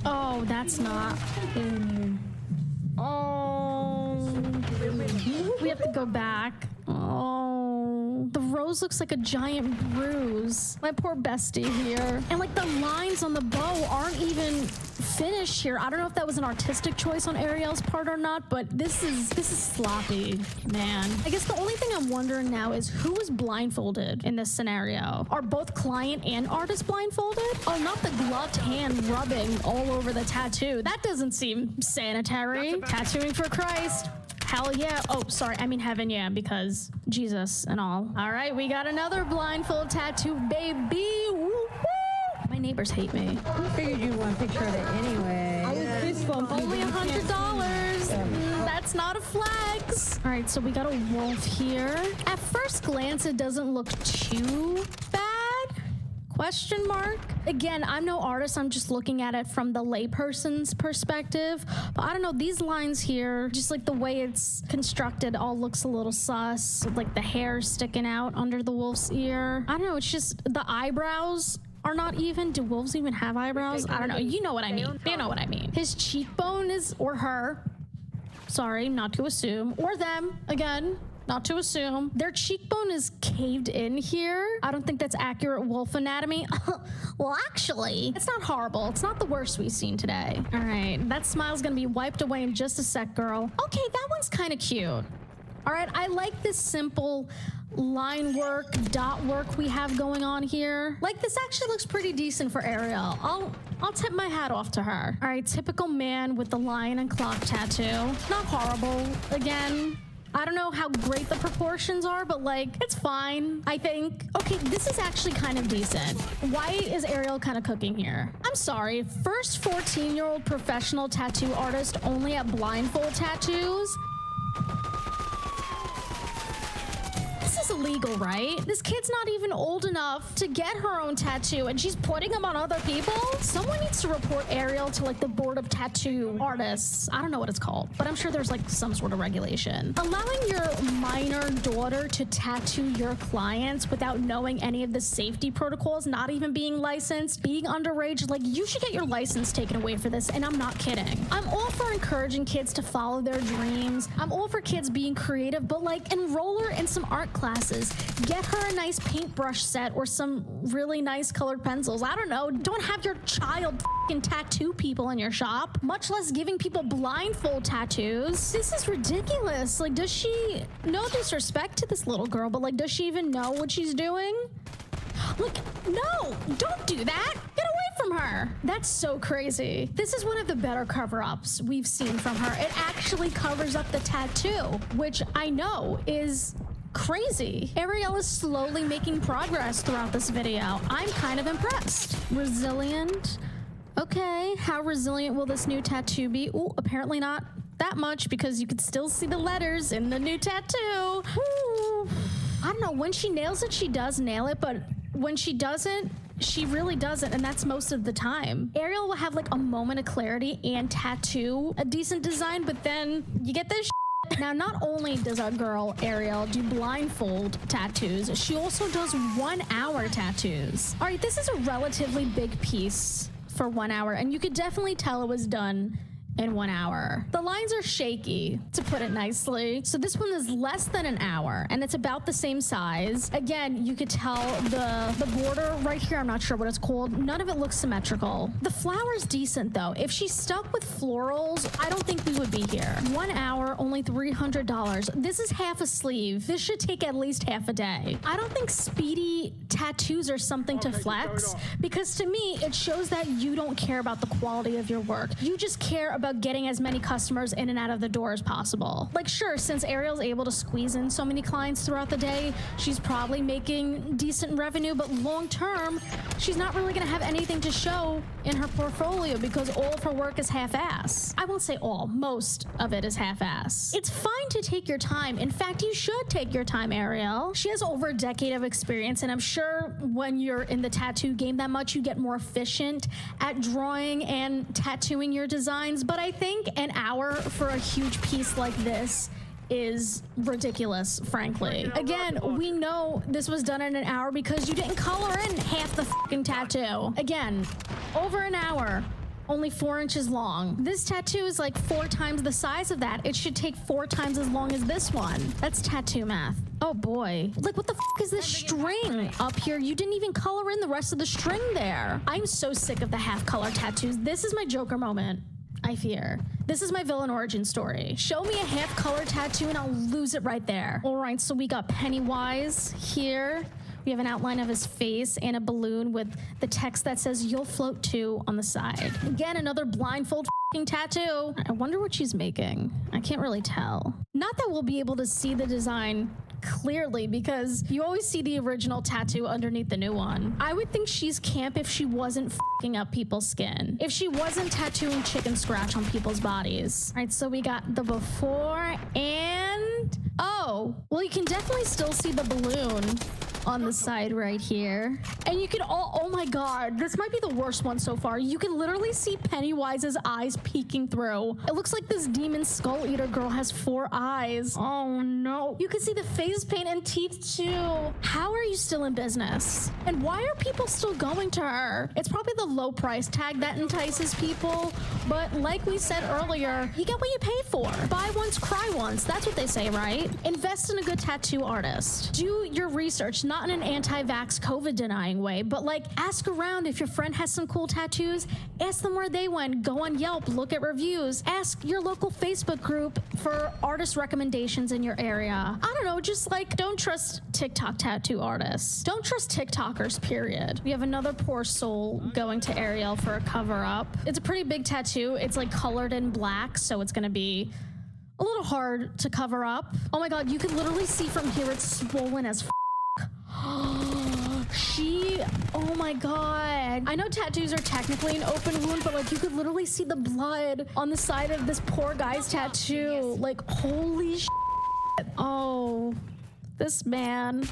Oh, that's not. Oh. We have to go back. Oh. The rose looks like a giant bruise. My poor bestie here. And like the lines on the bow aren't even finished here. I don't know if that was an artistic choice on Ariel's part or not, but this is sloppy, man. I guess the only thing I'm wondering now is who was blindfolded in this scenario? Are both client and artist blindfolded? Oh, not the gloved hand rubbing all over the tattoo. That doesn't seem sanitary. Tattooing for Christ. Hell yeah. Oh, sorry. I mean heaven, yeah, because Jesus and all. All right, we got another blindfold tattoo, baby. Woo, woo. My neighbors hate me. I figured you'd want a picture of it anyway. I was fist bumping. Only $100. That's not a flex. All right, so we got a wolf here. At first glance, it doesn't look too bad. Question mark. Again, I'm no artist. I'm just looking at it from the layperson's perspective. But I don't know, these lines here, just like the way it's constructed, all looks a little sus. Like the hair sticking out under the wolf's ear. I don't know, it's just the eyebrows are not even. Do wolves even have eyebrows? I don't know. You know what I mean. You know what I mean. His cheekbone is, or her, sorry, not to assume, or them, again, not to assume. Their cheekbone is caved in here. I don't think that's accurate wolf anatomy. Well, actually, it's not horrible. It's not the worst we've seen today. All right, that smile's gonna be wiped away in just a sec, girl. Okay, that one's kind of cute. All right, I like this simple line work, dot work we have going on here. Like, this actually looks pretty decent for Ariel. I'll tip my hat off to her. All right, typical man with the lion and clock tattoo. Not horrible. Again, I don't know how great the proportions are, but like, it's fine, I think. Okay, this is actually kind of decent. Why is Ariel kind of cooking here? I'm sorry, first 14-year-old professional tattoo artist only at blindfold tattoos? This is illegal, right? This kid's not even old enough to get her own tattoo, and she's putting them on other people? Someone needs to report Ariel to like the board of tattoo artists. I don't know what it's called, but I'm sure there's like some sort of regulation. Allowing your minor daughter to tattoo your clients without knowing any of the safety protocols, not even being licensed, being underage, like, you should get your license taken away for this, and I'm not kidding. I'm all for encouraging kids to follow their dreams. I'm all for kids being creative, but like, enroll her in some art classes. Get her a nice paintbrush set or some really nice colored pencils. I don't know. Don't have your child f***ing tattoo people in your shop, much less giving people blindfold tattoos. This is ridiculous. Like, does she, no disrespect to this little girl, but like, does she even know what she's doing? Look, no, don't do that. Get away from her. That's so crazy. This is one of the better cover-ups we've seen from her. It actually covers up the tattoo, which I know is crazy. Ariel is slowly making progress throughout this video. I'm kind of impressed. Resilient. Okay, how resilient will this new tattoo be? Ooh, apparently not that much, because you could still see the letters in the new tattoo. Ooh. I don't know, when she nails it, she does nail it, but when she doesn't, she really doesn't, and that's most of the time. Ariel will have like a moment of clarity and tattoo a decent design, but then you get this shit. Now, not only does our girl Ariel do blindfold tattoos, she also does 1 hour tattoos. All right, this is a relatively big piece for 1 hour, and you could definitely tell it was done in 1 hour. The lines are shaky, to put it nicely. So this one is less than an hour, and it's about the same size. Again, you could tell the border right here, I'm not sure what it's called. None of it looks symmetrical. The flower's decent though. If she stuck with florals, I don't think we would be here. 1 hour, only $300. This is half a sleeve. This should take at least half a day. I don't think speedy tattoos are something to flex, because to me, it shows that you don't care about the quality of your work. You just care about getting as many customers in and out of the door as possible. Like, sure, since Ariel's able to squeeze in so many clients throughout the day, she's probably making decent revenue, but long term, she's not really gonna have anything to show in her portfolio because all of her work is half-ass. I won't say all, most of it is half-ass. It's fine to take your time. In fact, you should take your time, Ariel. She has over a decade of experience, and I'm sure when you're in the tattoo game that much, you get more efficient at drawing and tattooing your designs, but I think an hour for a huge piece like this is ridiculous, frankly. Again, we know this was done in an hour because you didn't color in half the fucking tattoo. Again, over an hour. Only 4 inches long. This tattoo is like 4 times the size of that. It should take 4 times as long as this one. That's tattoo math. Oh boy. Like, what the fuck is this string up here? You didn't even color in the rest of the string there. I'm so sick of the half color tattoos. This is my Joker moment, I fear. This is my villain origin story. Show me a half color tattoo and I'll lose it right there. All right, so we got Pennywise here. We have an outline of his face and a balloon with the text that says, "You'll float too" on the side. Again, another blindfold f***ing tattoo. I wonder what she's making. I can't really tell. Not that we'll be able to see the design clearly because you always see the original tattoo underneath the new one. I would think she's camp if she wasn't f***ing up people's skin. If she wasn't tattooing chicken scratch on people's bodies. All right, so we got the before and... Oh, well, you can definitely still see the balloon on the side right here. And you can oh my God, this might be the worst one so far. You can literally see Pennywise's eyes peeking through. It looks like this demon skull eater girl has 4 eyes. Oh no. You can see the face paint and teeth too. How are you still in business? And why are people still going to her? It's probably the low price tag that entices people, but like we said earlier, you get what you pay for. Buy once, cry once. That's what they say, right? Invest in a good tattoo artist. Do your research, not in an anti-vax COVID denying way, but like ask around if your friend has some cool tattoos, ask them where they went, go on Yelp, look at reviews, ask your local Facebook group for artist recommendations in your area. I don't know, just like don't trust TikTok tattoo artists. Don't trust TikTokers, period. We have another poor soul going to Ariel for a cover up. It's a pretty big tattoo. It's like colored in black, so it's gonna be a little hard to cover up. Oh my God, you can literally see from here it's swollen as oh my God. I know tattoos are technically an open wound, but like you could literally see the blood on the side of this poor guy's tattoo. Like, holy shit. Oh, this man.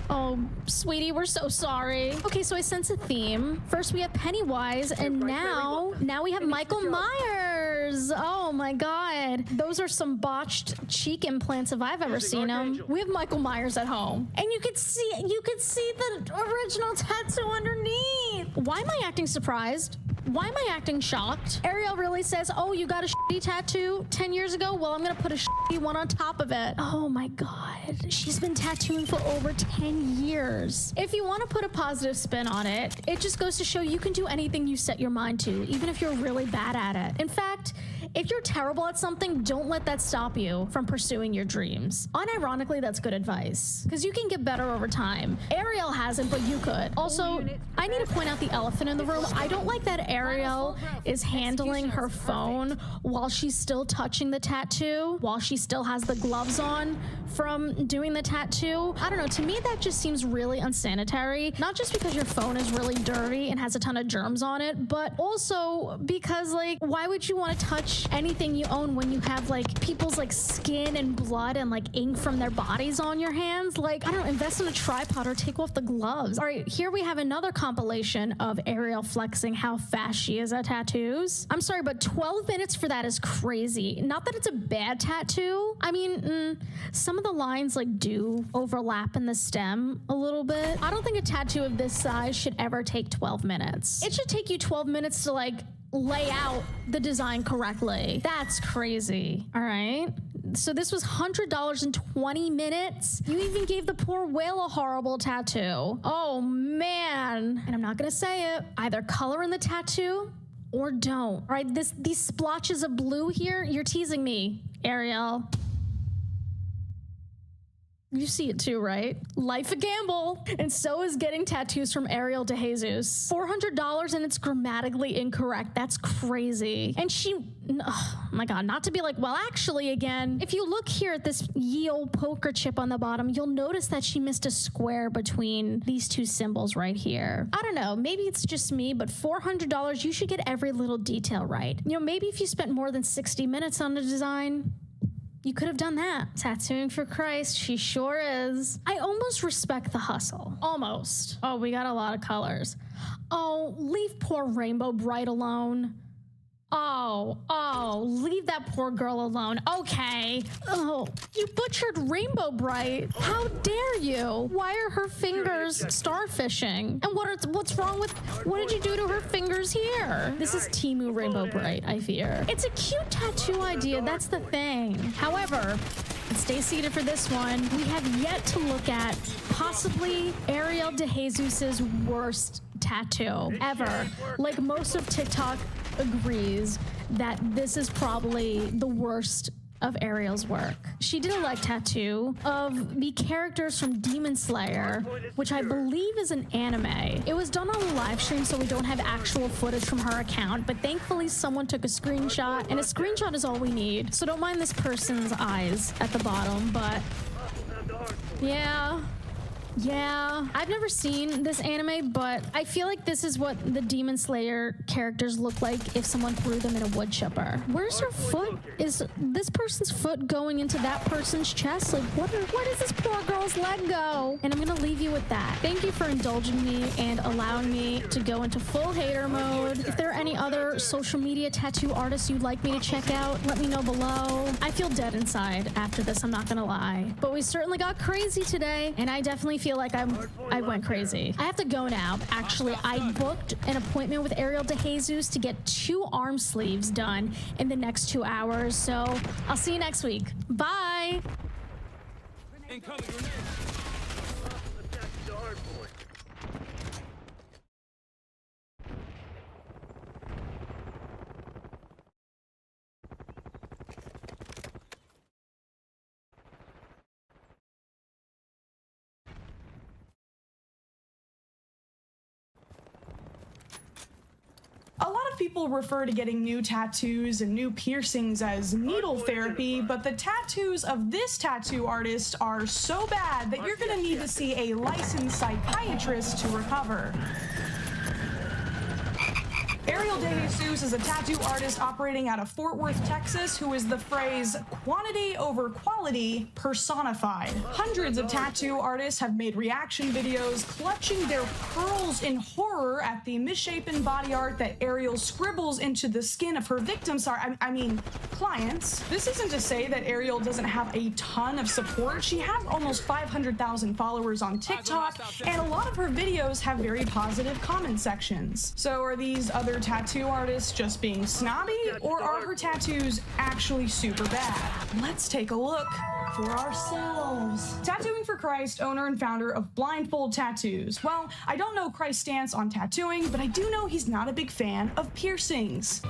Oh, sweetie, we're so sorry. Okay, so I sense a theme. First we have Pennywise, and now we have Michael Myers. Oh my God. Those are some botched cheek implants if I've ever seen them. We have Michael Myers at home. And you could see the original tattoo underneath. Why am I acting surprised? Why am I acting shocked? Ariel really says, oh, you got a shitty tattoo 10 years ago? Well, I'm gonna put a shitty one on top of it. Oh my God. She's been tattooing for over 10 years. If you want to put a positive spin on it, it just goes to show you can do anything you set your mind to, even if you're really bad at it. In fact, if you're terrible at something, don't let that stop you from pursuing your dreams. Unironically, that's good advice, because you can get better over time. Ariel hasn't, but you could. Also, I need to point out the elephant in the room. I don't like that Ariel is handling her phone while she's still touching the tattoo, while she still has the gloves on from doing the tattoo. I don't know, to me that just seems really unsanitary. Not just because your phone is really dirty and has a ton of germs on it, but also because, like, why would you want to touch anything you own when you have like people's like skin and blood and like ink from their bodies on your hands? Like, I don't know, invest in a tripod or take off the gloves. All right, here we have another compilation of Ariel flexing how fast she is at tattoos. I'm sorry, but 12 minutes for that is crazy. Not that it's a bad tattoo. I mean, some of the lines like do overlap in the stem a little bit. I don't think a tattoo of this size should ever take 12 minutes. It should take you 12 minutes to like lay out the design correctly. That's crazy. All right. So this was $100 in 20 minutes. You even gave the poor whale a horrible tattoo. Oh man. And I'm not gonna say it. Either color in the tattoo or don't. All right, these splotches of blue here, you're teasing me, Ariel. You see it too, right? Life a gamble. And so is getting tattoos from Ariel de Jesus. $400 and it's grammatically incorrect. That's crazy. And she, oh my God, not to be like, well, actually again, if you look here at this ye old poker chip on the bottom, you'll notice that she missed a square between these two symbols right here. I don't know, maybe it's just me, but $400, you should get every little detail right. You know, maybe if you spent more than 60 minutes on the design, you could have done that. Tattooing for Christ, she sure is. I almost respect the hustle. Almost. Oh, we got a lot of colors. Oh, leave poor Rainbow Bright alone. Oh, leave that poor girl alone. Okay. Oh, you butchered Rainbow Bright. How dare you? Why are her fingers starfishing? And what's wrong with, what did you do to her fingers here? This is Temu Rainbow Bright, I fear. It's a cute tattoo idea, that's the thing. However, stay seated for this one. We have yet to look at possibly Ariel de Jesus's worst tattoo ever. Like most of TikTok agrees that this is probably the worst of Ariel's work. She did a leg tattoo of the characters from Demon Slayer, which I believe is an anime. It was done on a live stream, so we don't have actual footage from her account, but thankfully someone took a screenshot, and a screenshot is all we need. So don't mind this person's eyes at the bottom, but yeah, I've never seen this anime, but I feel like this is what the Demon Slayer characters look like if someone threw them in a wood chipper. Where's her foot? Is this person's foot going into that person's chest? Like, where does this poor girl's leg go? And I'm gonna leave you with that. Thank you for indulging me and allowing me to go into full hater mode. If there are any other social media tattoo artists you'd like me to check out, let me know below. I feel dead inside after this, I'm not gonna lie. But we certainly got crazy today, and I definitely feel like I went crazy. I have to go now. Actually, I booked an appointment with Ariel de Jesus to get 2 arm sleeves done in the next 2 hours. So I'll see you next week. Bye. A lot of people refer to getting new tattoos and new piercings as needle therapy, but the tattoos of this tattoo artist are so bad that you're gonna need to see a licensed psychiatrist to recover. Ariel de Jesus is a tattoo artist operating out of Fort Worth, Texas, who is the phrase quantity over quality personified. Hundreds of tattoo artists have made reaction videos clutching their pearls in horror at the misshapen body art that Ariel scribbles into the skin of her victims, I mean, clients. This isn't to say that Ariel doesn't have a ton of support. She has almost 500,000 followers on TikTok, and a lot of her videos have very positive comment sections. So are these other tattoo artists just being snobby, or are her tattoos actually super bad? Let's take a look for ourselves. Tattooing for Christ, owner and founder of Blindfold Tattoos. Well, I don't know Christ's stance on tattooing, but I do know he's not a big fan of piercings.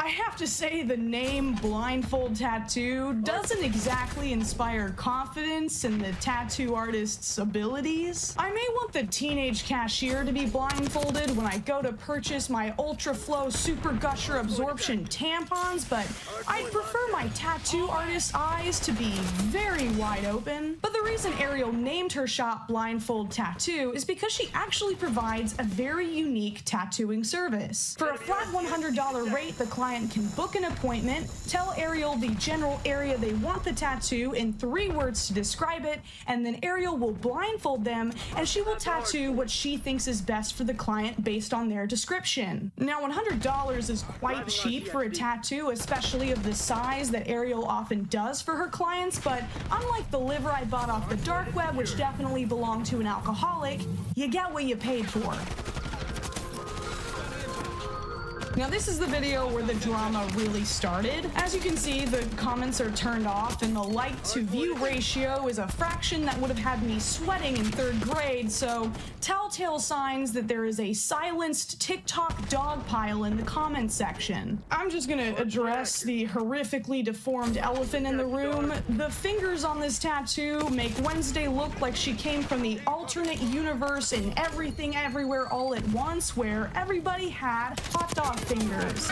I have to say the name Blindfold Tattoo doesn't exactly inspire confidence in the tattoo artist's abilities. I may want the teenage cashier to be blindfolded when I go to purchase my Ultra Flow Super Gusher Absorption tampons, but I'd prefer my tattoo artist's eyes to be very wide open. But the reason Ariel named her shop Blindfold Tattoo is because she actually provides a very unique tattooing service. For a flat $100 rate, the client can book an appointment, tell Ariel the general area they want the tattoo in 3 words to describe it, and then Ariel will blindfold them and she will tattoo what she thinks is best for the client based on their description. Now, $100 is quite cheap for a tattoo, especially of the size that Ariel often does for her clients, but unlike the liver I bought off the dark web, which definitely belonged to an alcoholic, you get what you paid for. Now this is the video where the drama really started. As you can see, the comments are turned off and the like to view ratio is a fraction that would have had me sweating in 3rd grade, so telltale signs that there is a silenced TikTok dog pile in the comment section. I'm just gonna address the horrifically deformed elephant in the room. The fingers on this tattoo make Wednesday look like she came from the alternate universe in Everything Everywhere All at Once, where everybody had hot dog fingers.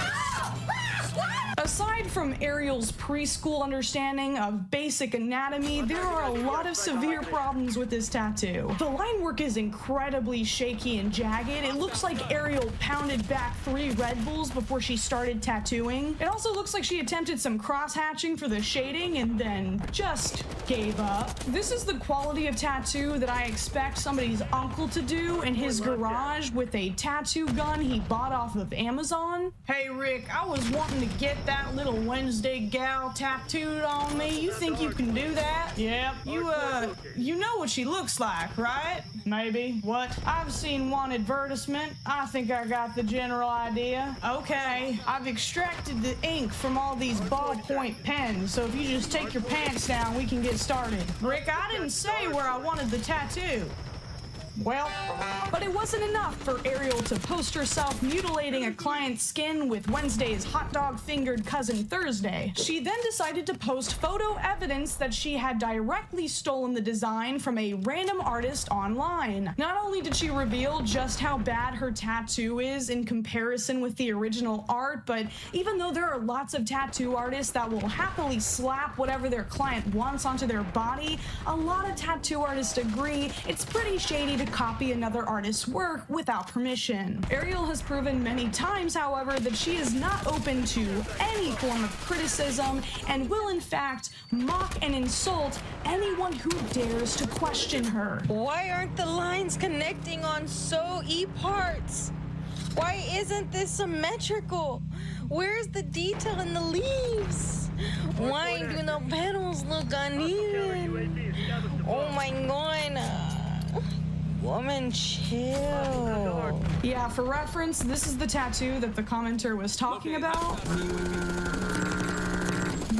Aside from Ariel's preschool understanding of basic anatomy, there are a lot of severe problems with this tattoo. The line work is incredibly shaky and jagged. It looks like Ariel pounded back 3 Red Bulls before she started tattooing. It also looks like she attempted some cross-hatching for the shading and then just gave up. This is the quality of tattoo that I expect somebody's uncle to do in his garage with a tattoo gun he bought off of Amazon. Hey Rick, I was wanting to get that little Wednesday gal tattooed on me. You think you can do that? Yep. You know what she looks like, right? Maybe. What? I've seen one advertisement. I think I got the general idea. Okay. I've extracted the ink from all these ballpoint pens, so if you just take your pants down, we can get started. Rick, I didn't say where I wanted the tattoo. Well, but it wasn't enough for Ariel to post herself mutilating a client's skin with Wednesday's hot dog fingered cousin Thursday. She then decided to post photo evidence that she had directly stolen the design from a random artist online. Not only did she reveal just how bad her tattoo is in comparison with the original art, but even though there are lots of tattoo artists that will happily slap whatever their client wants onto their body, a lot of tattoo artists agree it's pretty shady to copy another artist's work without permission. Ariel has proven many times, however, that she is not open to any form of criticism and will in fact mock and insult anyone who dares to question her. Why aren't the lines connecting on E parts? Why isn't this symmetrical? Where's the detail in the leaves? Why do the petals look uneven? Oh my god. Woman, chill. Yeah, for reference, this is the tattoo that the commenter was talking about.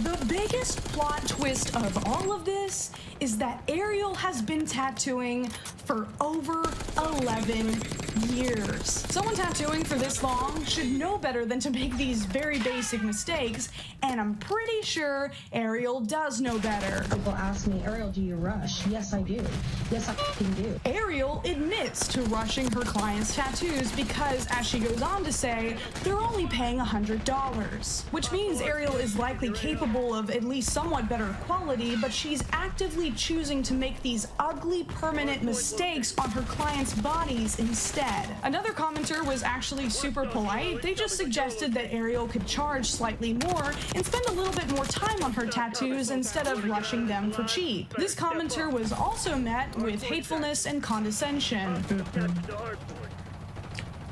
The biggest plot twist of all of this is that Ariel has been tattooing for over 11 years. Someone tattooing for this long should know better than to make these very basic mistakes, and I'm pretty sure Ariel does know better. People ask me, Ariel, do you rush? Yes, I do. Yes, I can do. Ariel admits to rushing her clients' tattoos because, as she goes on to say, they're only paying $100, which means Ariel is likely capable of at least somewhat better quality, but she's actively choosing to make these ugly permanent mistakes on her clients' bodies instead. Another commenter was actually super polite. They just suggested that Ariel could charge slightly more and spend a little bit more time on her tattoos instead of rushing them for cheap. This commenter was also met with hatefulness and condescension.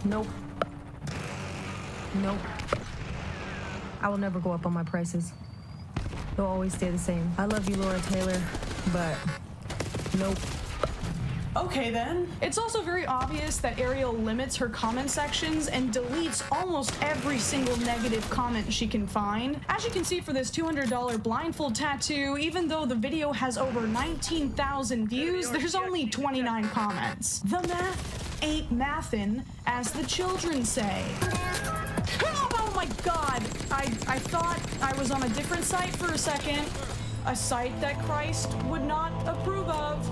Nope. Nope. I will never go up on my prices. They'll always stay the same. I love you, Laura Taylor, but nope. Okay then. It's also very obvious that Ariel limits her comment sections and deletes almost every single negative comment she can find. As you can see for this $200 blindfold tattoo, even though the video has over 19,000 views, there's only 29 comments. The math ain't mathin', as the children say. Oh my god! I thought I was on a different site for a second. A site that Christ would not approve of.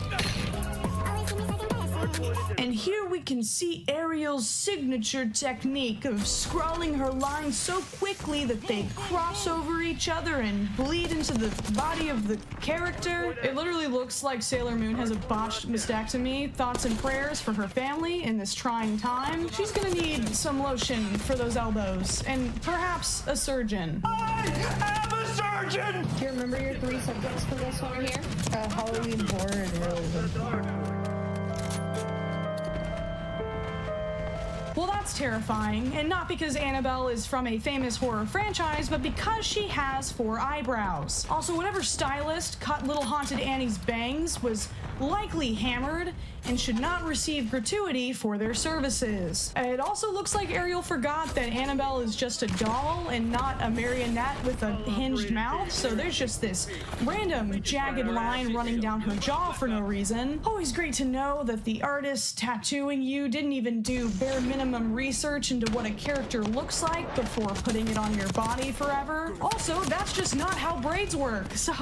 And here we can see Ariel's signature technique of scrolling her lines so quickly that they cross over each other and bleed into the body of the character. It literally looks like Sailor Moon has a botched mastectomy. Thoughts and prayers for her family in this trying time. She's gonna need some lotion for those elbows and perhaps a surgeon. I am a surgeon! Do you remember your 3 subjects for this one here? Halloween, horror, and realism. Well, that's terrifying, and not because Annabelle is from a famous horror franchise, but because she has 4 eyebrows. Also, whatever stylist cut Little Haunted Annie's bangs was likely hammered and should not receive gratuity for their services. It also looks like Ariel forgot that Annabelle is just a doll and not a marionette with a hinged mouth, so there's just this random jagged line running down her jaw for no reason. Always great to know that the artist tattooing you didn't even do bare minimum research into what a character looks like before putting it on your body forever. Also, that's just not how braids work. So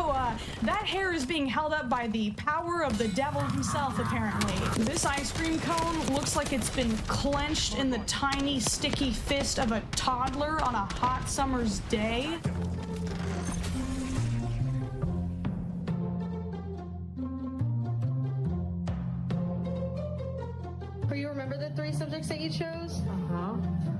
that hair is being held up by the power of the devil himself, apparently. This ice cream cone looks like it's been clenched in the tiny sticky fist of a toddler on a hot summer's day. Do you remember the 3 subjects that you chose?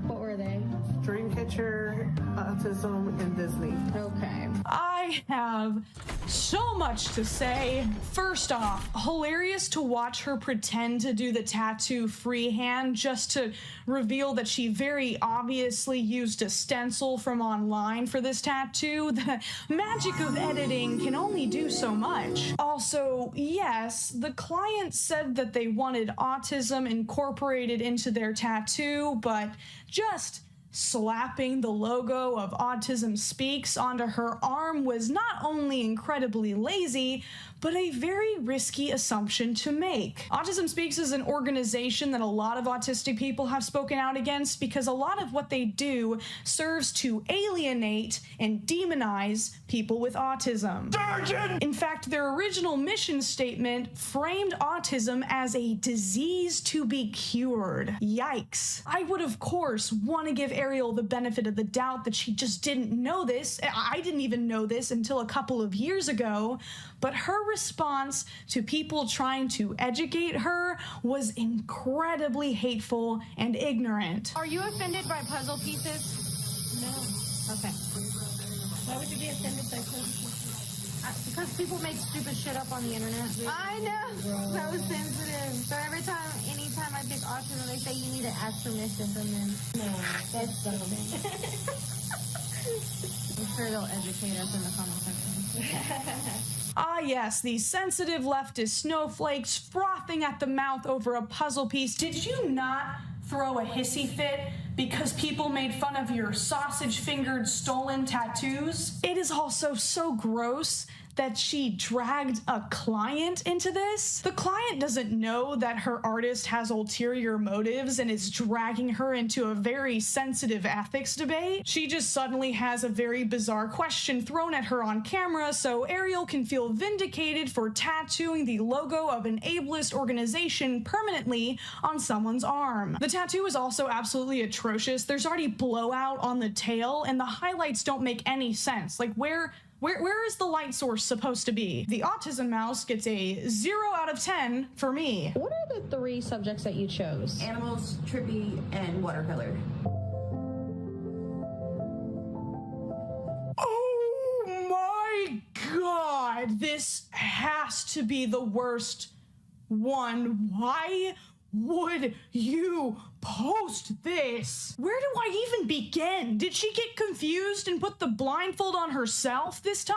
What were they? Dreamcatcher, autism, and Disney. Okay. I have so much to say. First off, hilarious to watch her pretend to do the tattoo freehand just to reveal that she very obviously used a stencil from online for this tattoo. The magic of editing can only do so much. Also, yes, the client said that they wanted autism incorporated into their tattoo, but just slapping the logo of Autism Speaks onto her arm was not only incredibly lazy, but a very risky assumption to make. Autism Speaks is an organization that a lot of autistic people have spoken out against because a lot of what they do serves to alienate and demonize people with autism. Surgeon! In fact, their original mission statement framed autism as a disease to be cured. Yikes. I would, of course, want to give Ariel the benefit of the doubt that she just didn't know this. I didn't even know this until a couple of years ago, but her response to people trying to educate her was incredibly hateful and ignorant. Are you offended by puzzle pieces? No. Okay. Why would you be offended by puzzle pieces? Because people make stupid shit up on the internet. I know. That was sensitive. So anytime I pick autism, they say you need to ask permission from them. No, that's something. I'm sure they'll educate us in the comment section. Ah yes, these sensitive leftist snowflakes frothing at the mouth over a puzzle piece. Did you not throw a hissy fit because people made fun of your sausage-fingered stolen tattoos? It is also so gross that she dragged a client into this. The client doesn't know that her artist has ulterior motives and is dragging her into a very sensitive ethics debate. She just suddenly has a very bizarre question thrown at her on camera so Ariel can feel vindicated for tattooing the logo of an ableist organization permanently on someone's arm. The tattoo is also absolutely atrocious. There's already blowout on the tail and the highlights don't make any sense. Like where is the light source supposed to be? The autism mouse gets a 0 out of 10 for me. What are the 3 subjects that you chose? Animals, trippy, and watercolor. Oh my god! This has to be the worst one. Why would you post this? Where do I even begin? Did she get confused and put the blindfold on herself this time?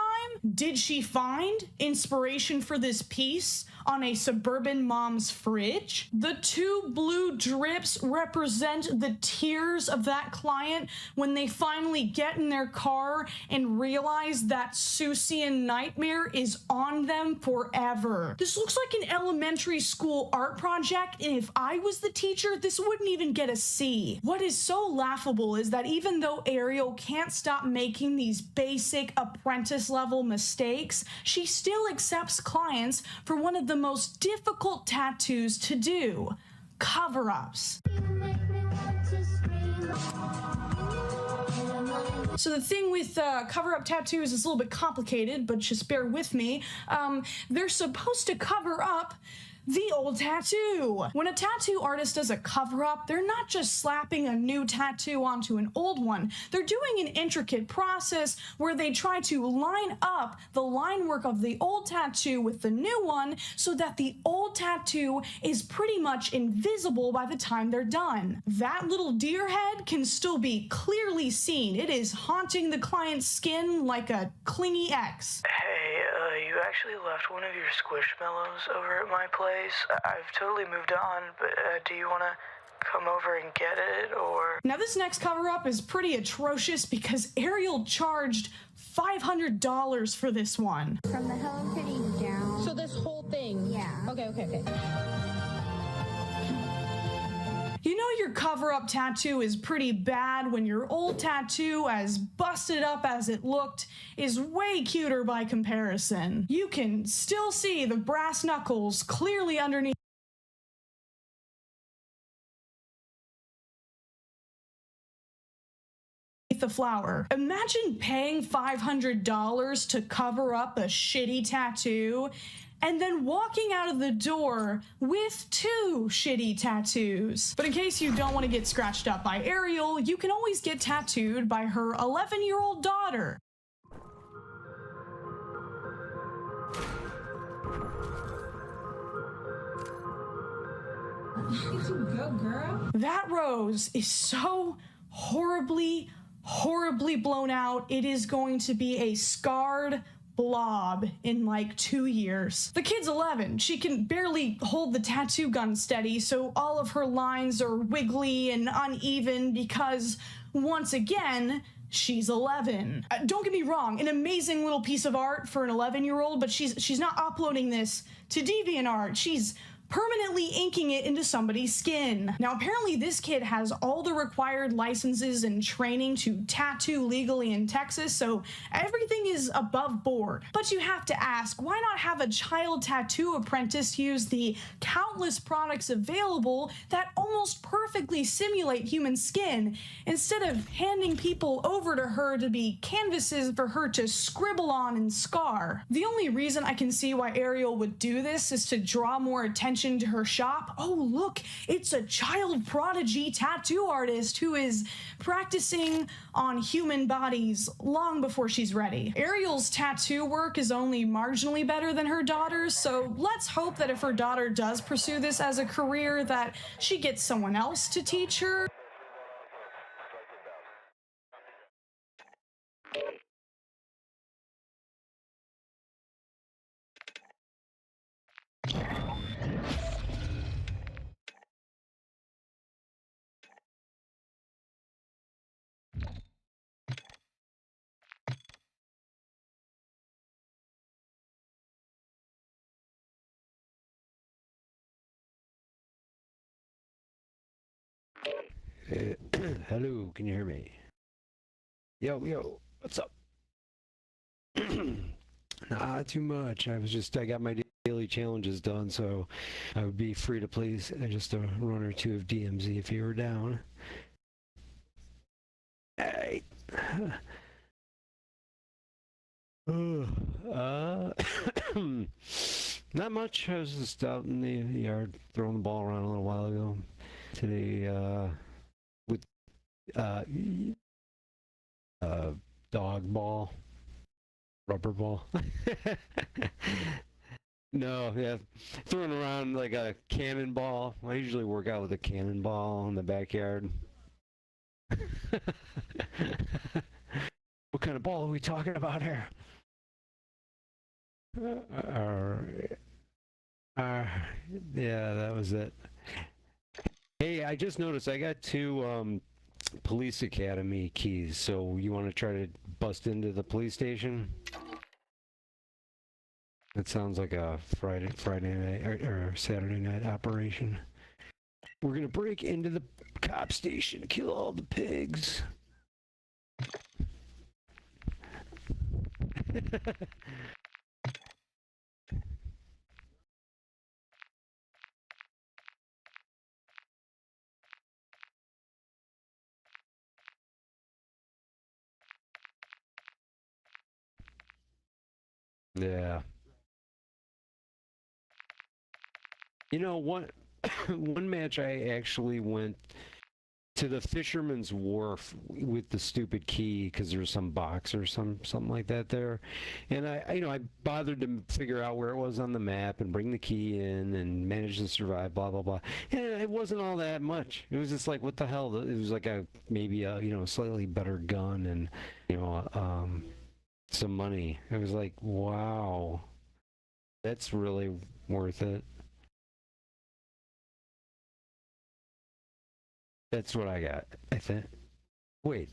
Did she find inspiration for this piece on a suburban mom's fridge? The 2 blue drips represent the tears of that client when they finally get in their car and realize that Seussian nightmare is on them forever. This looks like an elementary school art project, and if I was the teacher, this wouldn't even get a C. What is so laughable is that even though Ariel can't stop making these basic apprentice level mistakes, she still accepts clients for one of the most difficult tattoos to do: cover-ups. So the thing with cover-up tattoos is a little bit complicated, but just bear with me. They're supposed to cover up the old tattoo. When a tattoo artist does a cover-up, they're not just slapping a new tattoo onto an old one. They're doing an intricate process where they try to line up the line work of the old tattoo with the new one so that the old tattoo is pretty much invisible by the time they're done. That little deer head can still be clearly seen. It is haunting the client's skin like a clingy X. Hey, you actually left one of your squishmallows over at my place. I've totally moved on, but do you want to come over and get it, or? Now this next cover-up is pretty atrocious because Ariel charged $500 for this one. From the Hello Kitty down. So this whole thing? Yeah. Okay. You know your cover-up tattoo is pretty bad when your old tattoo, as busted up as it looked, is way cuter by comparison. You can still see the brass knuckles clearly underneath the flower. Imagine paying $500 to cover up a shitty tattoo and then walking out of the door with 2 shitty tattoos. But in case you don't want to get scratched up by Ariel, you can always get tattooed by her 11-year-old daughter. Get you go, girl. That rose is so horribly blown out. It is going to be a scarred blob in like 2 years. The kid's 11. She can barely hold the tattoo gun steady, so all of her lines are wiggly and uneven because, once again, she's 11. Don't get me wrong, an amazing little piece of art for an 11-year-old, but she's not uploading this to DeviantArt. She's permanently inking it into somebody's skin. Now, apparently this kid has all the required licenses and training to tattoo legally in Texas, so everything is above board. But you have to ask, why not have a child tattoo apprentice use the countless products available that almost perfectly simulate human skin, instead of handing people over to her to be canvases for her to scribble on and scar? The only reason I can see why Ariel would do this is to draw more attention to her shop. Oh, look, it's a child prodigy tattoo artist who is practicing on human bodies long before she's ready. Ariel's tattoo work is only marginally better than her daughter's, so let's hope that if her daughter does pursue this as a career, that she gets someone else to teach her. Hello, can you hear me? Yo, what's up? Not too much. I got my daily challenges done, so I would be free to play just a run or two of DMZ if you were down. Hey. Not much. I was just out in the yard throwing the ball around a little while ago. Today, with dog ball, rubber ball. No, yeah, throwing around like a cannonball. I usually work out with a cannonball in the backyard. What kind of ball are we talking about here? Yeah, that was it. Hey, I just noticed I got 2 police academy keys, so you want to try to bust into the police station? That sounds like a Friday night or Saturday night operation. We're gonna break into the cop station, kill all the pigs. Yeah. You know, one match I actually went to the Fisherman's Wharf with the stupid key because there was some box or something like that there, and I bothered to figure out where it was on the map and bring the key in and manage to survive, blah blah blah. And it wasn't all that much. It was just like, what the hell? It was like maybe a slightly better gun and some money. It was like, wow. That's really worth it. That's what I got, I think. Wait.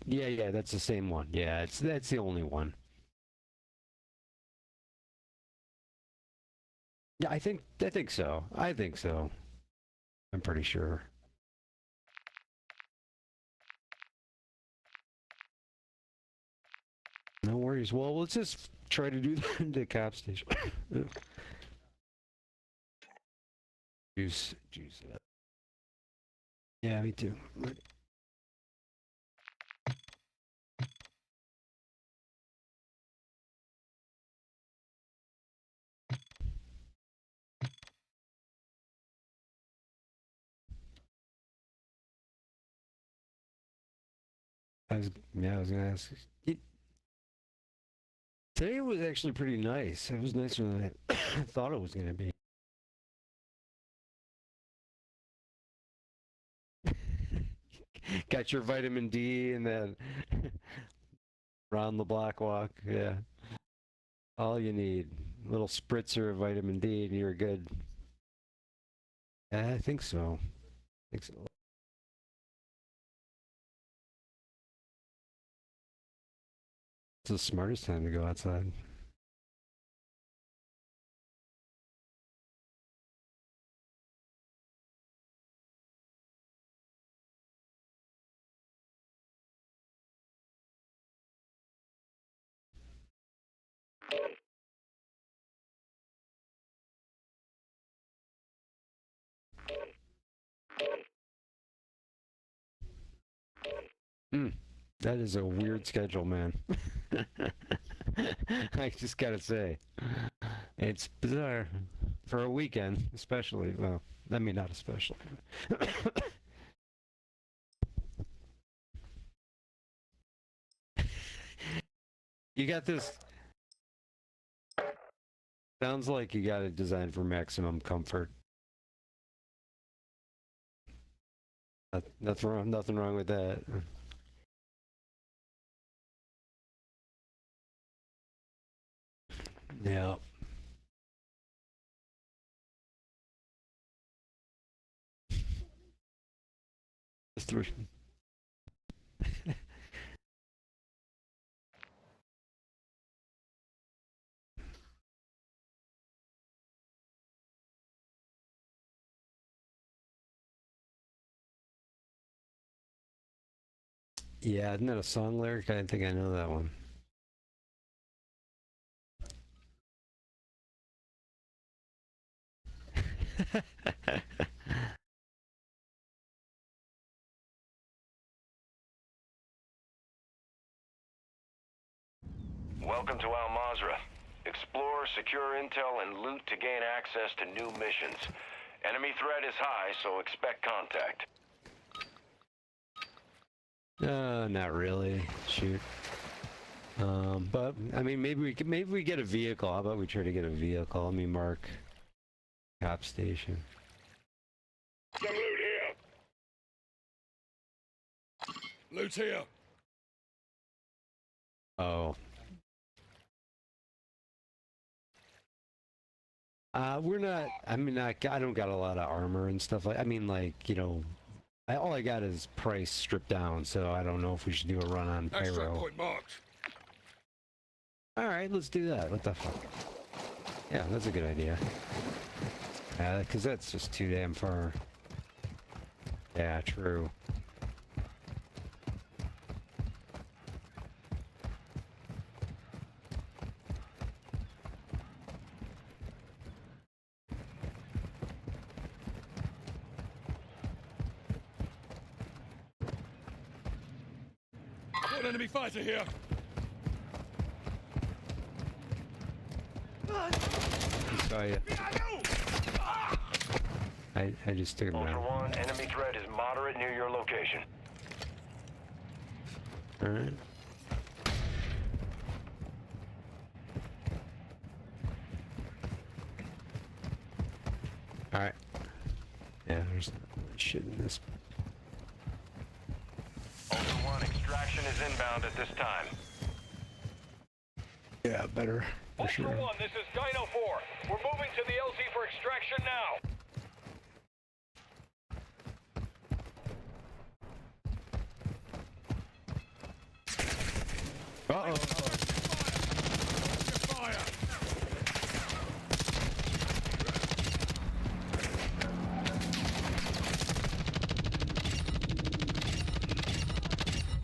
Yeah, that's the same one. Yeah, that's the only one. Yeah, I think so. I think so. I'm pretty sure. No worries. Well, let's just try to do the cop station. Juice it up. Yeah, me too. I was gonna ask. Today was actually pretty nice. It was nicer than I thought it was gonna be. Got your vitamin D and then round the block walk. Yeah, all you need. A little spritzer of vitamin D and you're good. I think so. It's the smartest time to go outside. That is a weird schedule, man. I just gotta say, it's bizarre for a weekend, especially. Well, I mean, not especially. You got this. Sounds like you got it designed for maximum comfort. Nothing wrong. Nothing wrong with that. Yeah. Yeah, isn't that a song lyric? I didn't think I know that one. Welcome to Al Mazrah. Explore, secure intel, and loot to gain access to new missions. Enemy threat is high, so expect contact. Not really. Shoot. But I mean, maybe we get a vehicle. How about we try to get a vehicle? Let me mark cop station. Some loot here. Loot here. Oh. We're not. I mean, I don't got a lot of armor and stuff like. I mean, like, you know, all I got is price stripped down. So I don't know if we should do a run on pyro. Extract point marked. All right, let's do that. What the fuck? Yeah, that's a good idea. Because that's just too damn far. Yeah, true. Got an enemy fighter here. Saw you. I just took him Ultra down. One, enemy threat is moderate near your location. All right. All right. Yeah, there's shit in this. Ultra One, extraction is inbound at this time. Yeah, better. for sure. Ultra One, this is Dino 4. We're moving to the LZ for extraction now. Uh-oh. Fire!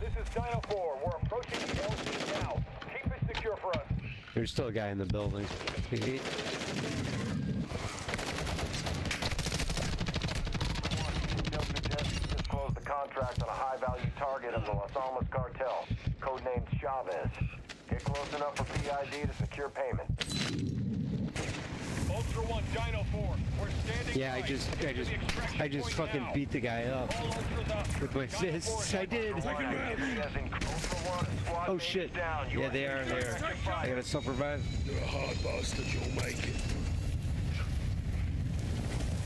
This is Dino 4. We're approaching the LZ now. Keep it secure for us. There's still a guy in the building. Disclose the contract on a high-value target of the Los Alamos cartel, codenamed Chavez. Get close enough for PID to secure payment. Ultra One, Dino 4. We're standing. Yeah, I just fucking beat the guy up with my fists. I did. Oh shit. Yeah, they are there. I gotta self-revive. You're a hard bastard, you'll make it.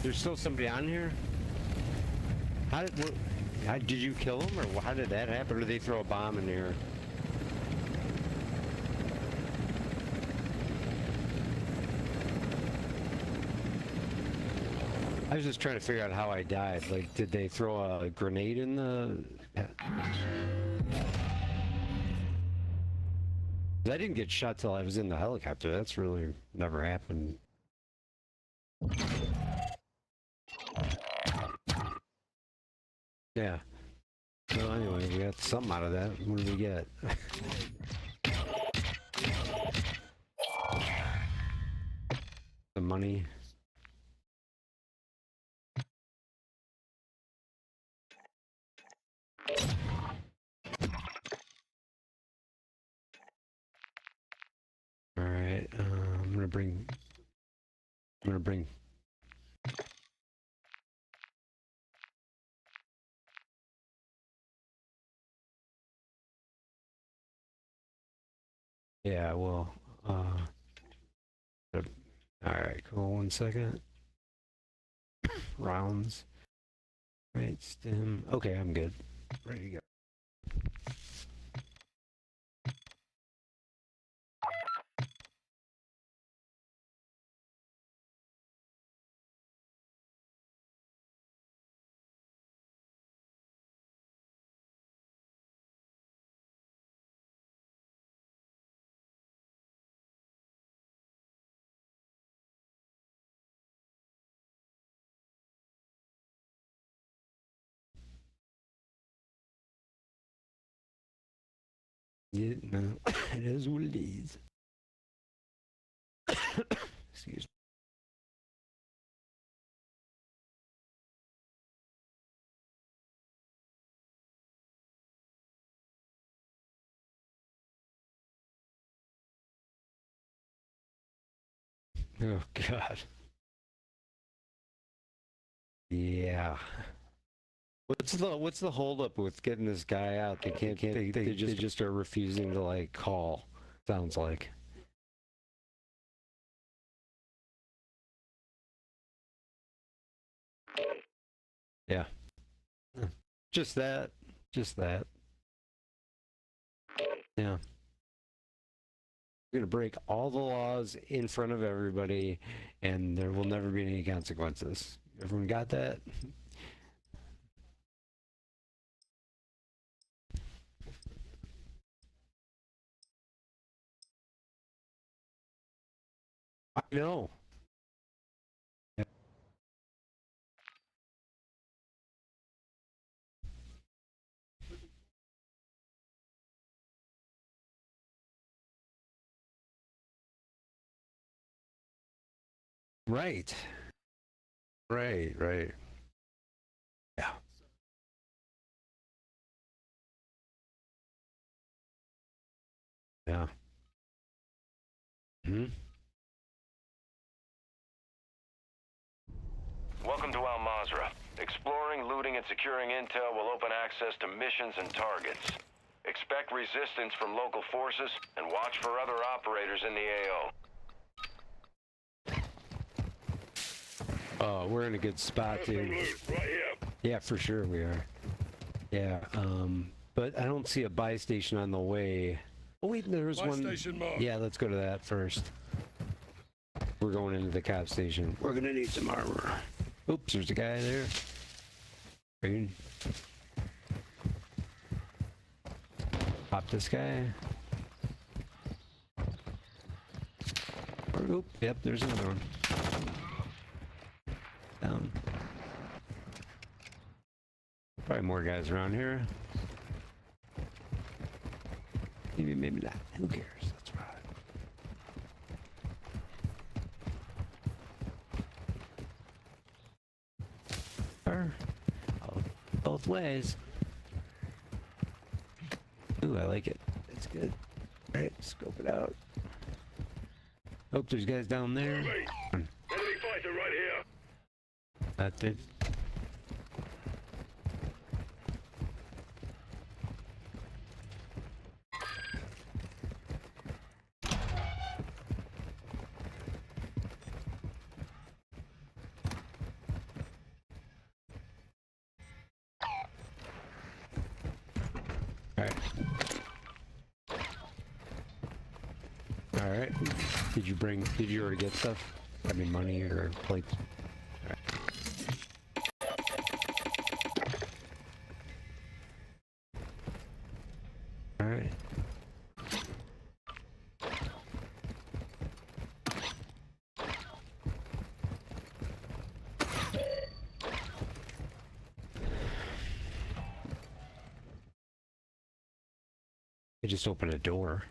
There's still somebody on here? Did you kill him, or how did that happen? Or did they throw a bomb in there? I was just trying to figure out how I died. Like, did they throw a grenade in the... I didn't get shot till I was in the helicopter. That's really never happened. Yeah. So anyway, we got something out of that. What did we get? The money. All right, I'm gonna bring. Yeah, well, all right, cool. 1 second. Rounds. Right, stem. Okay, I'm good. Ready to go. Yeah, no, it is what it is. Excuse me. Oh God. Yeah. What's the holdup with getting this guy out? They can't they just are refusing to like call. Sounds like. Yeah. Just that. Yeah. We're gonna break all the laws in front of everybody, and there will never be any consequences. Everyone got that? I know. Right. Right. Yeah. Yeah. Welcome to Al Mazrah. Exploring, looting, and securing intel will open access to missions and targets. Expect resistance from local forces and watch for other operators in the AO. Oh, we're in a good spot, dude. Right here. Yeah, for sure we are. Yeah, but I don't see a buy station on the way. Oh wait, there was My one. station marked. Yeah, let's go to that first. We're going into the cop station. We're gonna need some armor. Oops, there's a guy there. Green. Pop this guy. Oop, yep, there's another one. Down. Probably more guys around here. Maybe, maybe not. Who cares? That's right. Or both ways. Ooh, I like it. It's good. All right, scope it out. Oh, there's guys down there. Enemy fighter right here. That's it. All right. Did you already get stuff? I mean, money or plates? All right. All right. I just opened a door.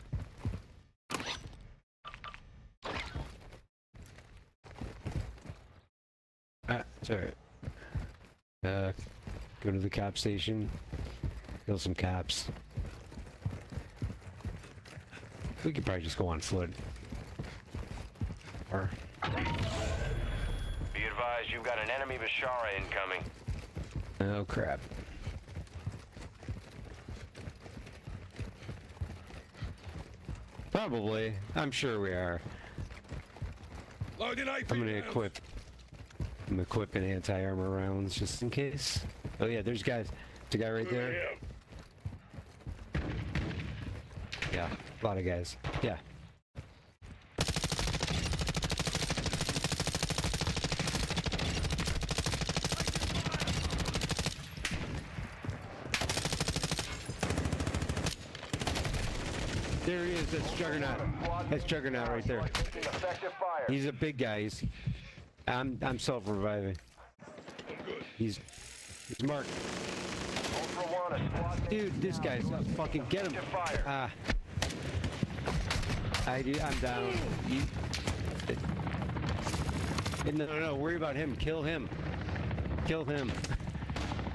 It's alright. Go to the cop station. Kill some cops. We could probably just go on foot. Or... Be advised, you've got an enemy Bashara incoming. Oh crap. Probably. I'm sure we are. Loading AP I'm gonna equip. I'm equipping anti-armor rounds just in case. Oh yeah, there's guys. There's a guy right there. Yeah, a lot of guys. Yeah. There he is. That's Juggernaut. That's Juggernaut right there. He's a big guy. I'm self-reviving. He's marked. Dude, this guy's fucking get him. I'm down. No, worry about him. Kill him. Kill him.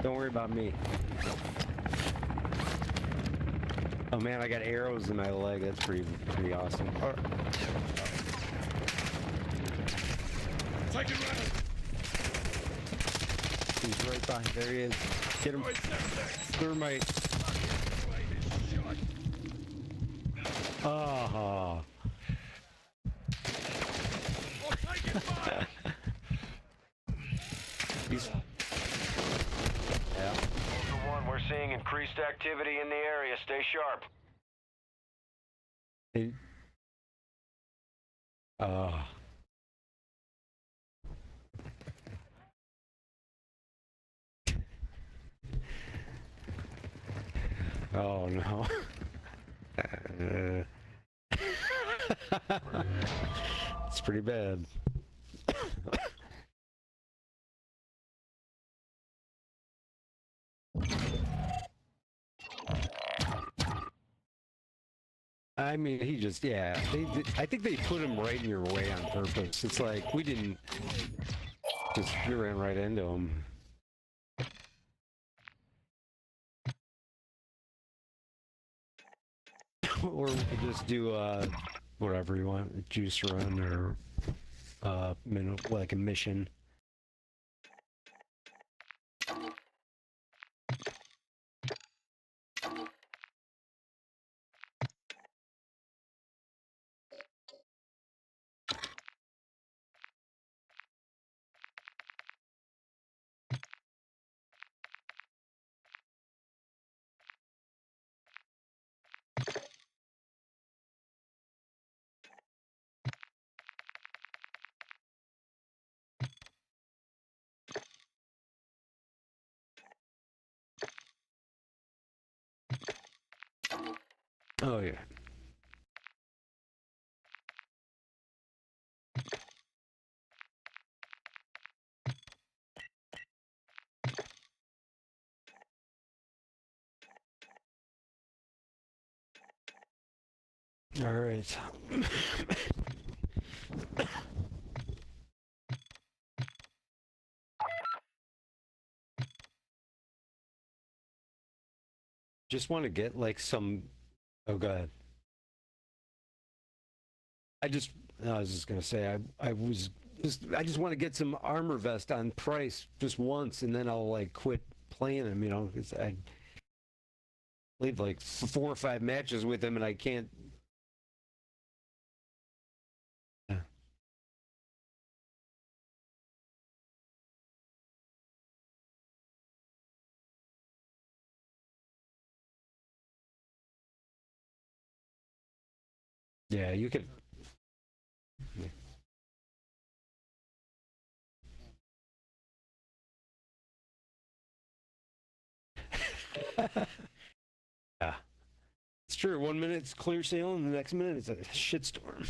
Don't worry about me. Oh man, I got arrows in my leg. That's pretty awesome. Taking running. He's right behind. There he is. Get him. Thermite. Oh. He's... Yeah. Ultra One, we're seeing increased activity in the area. Stay sharp. Oh no. It's pretty bad. I mean, he just, yeah. I think they put him right in your way on purpose. It's like, we didn't just, we ran right into him. Or we could just do, whatever you want, a juice run or, like a mission. Oh, yeah. All right. Just want to get like some. Oh god. I was just gonna say I just want to get some armor vest on price just once, and then I'll like quit playing him. You know, because I played like 4 or 5 matches with him, and I can't. Yeah, you could. Yeah, it's true. 1 minute it's clear sailing, and the next minute it's a shitstorm.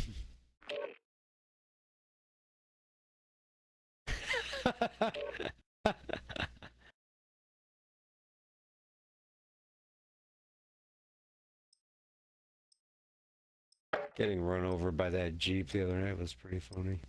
Getting run over by that Jeep the other night was pretty funny.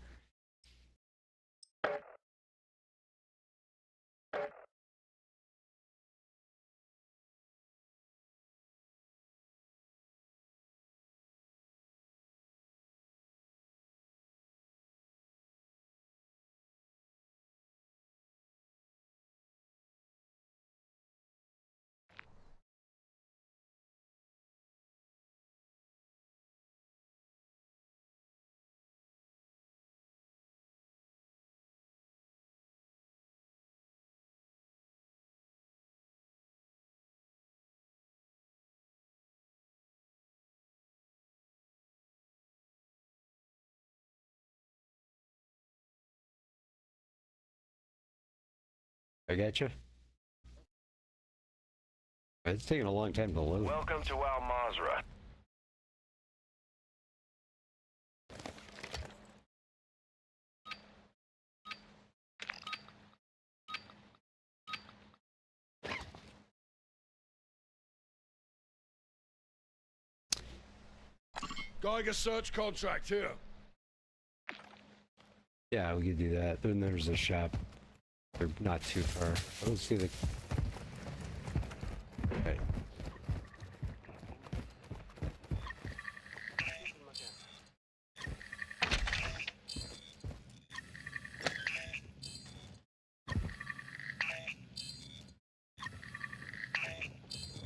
I got you. It's taking a long time to load. Welcome to Al Mazrah. Geiger search contract here. Yeah, we could do that. Then there's a shop. They're not too far. Let's see the. Okay.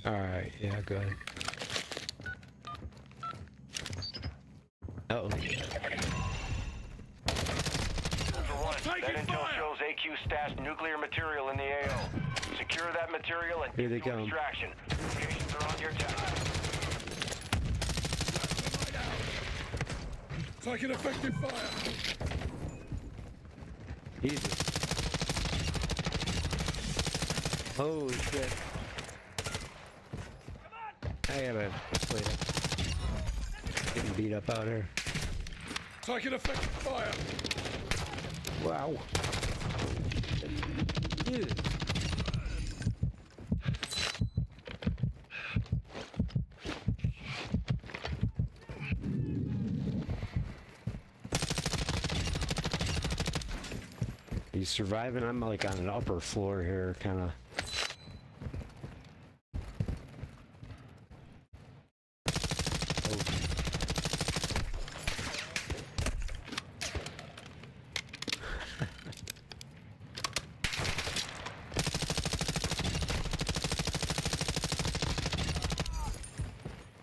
All right. Yeah. Go ahead. Uh-oh. That intel shows AQ stashed nuclear material in the AO. Secure that material and here they come. Extraction. Locations are on your tab. Taking effective fire. Easy. Holy shit. I gotta play it. Getting beat up out here. Taking effective fire. Wow. Dude. He's surviving. I'm like on an upper floor here, kind of.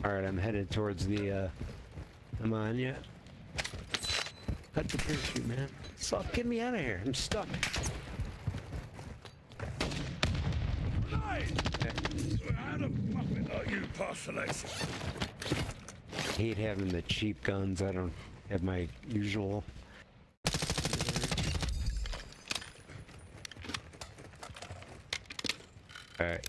Alright, I'm headed towards the, I'm on ya. Cut the parachute, man. Stop, get me out of here. I'm stuck. Hey! Adam, muppet like you, parcelation. I hate having the cheap guns. I don't have my usual. Alright.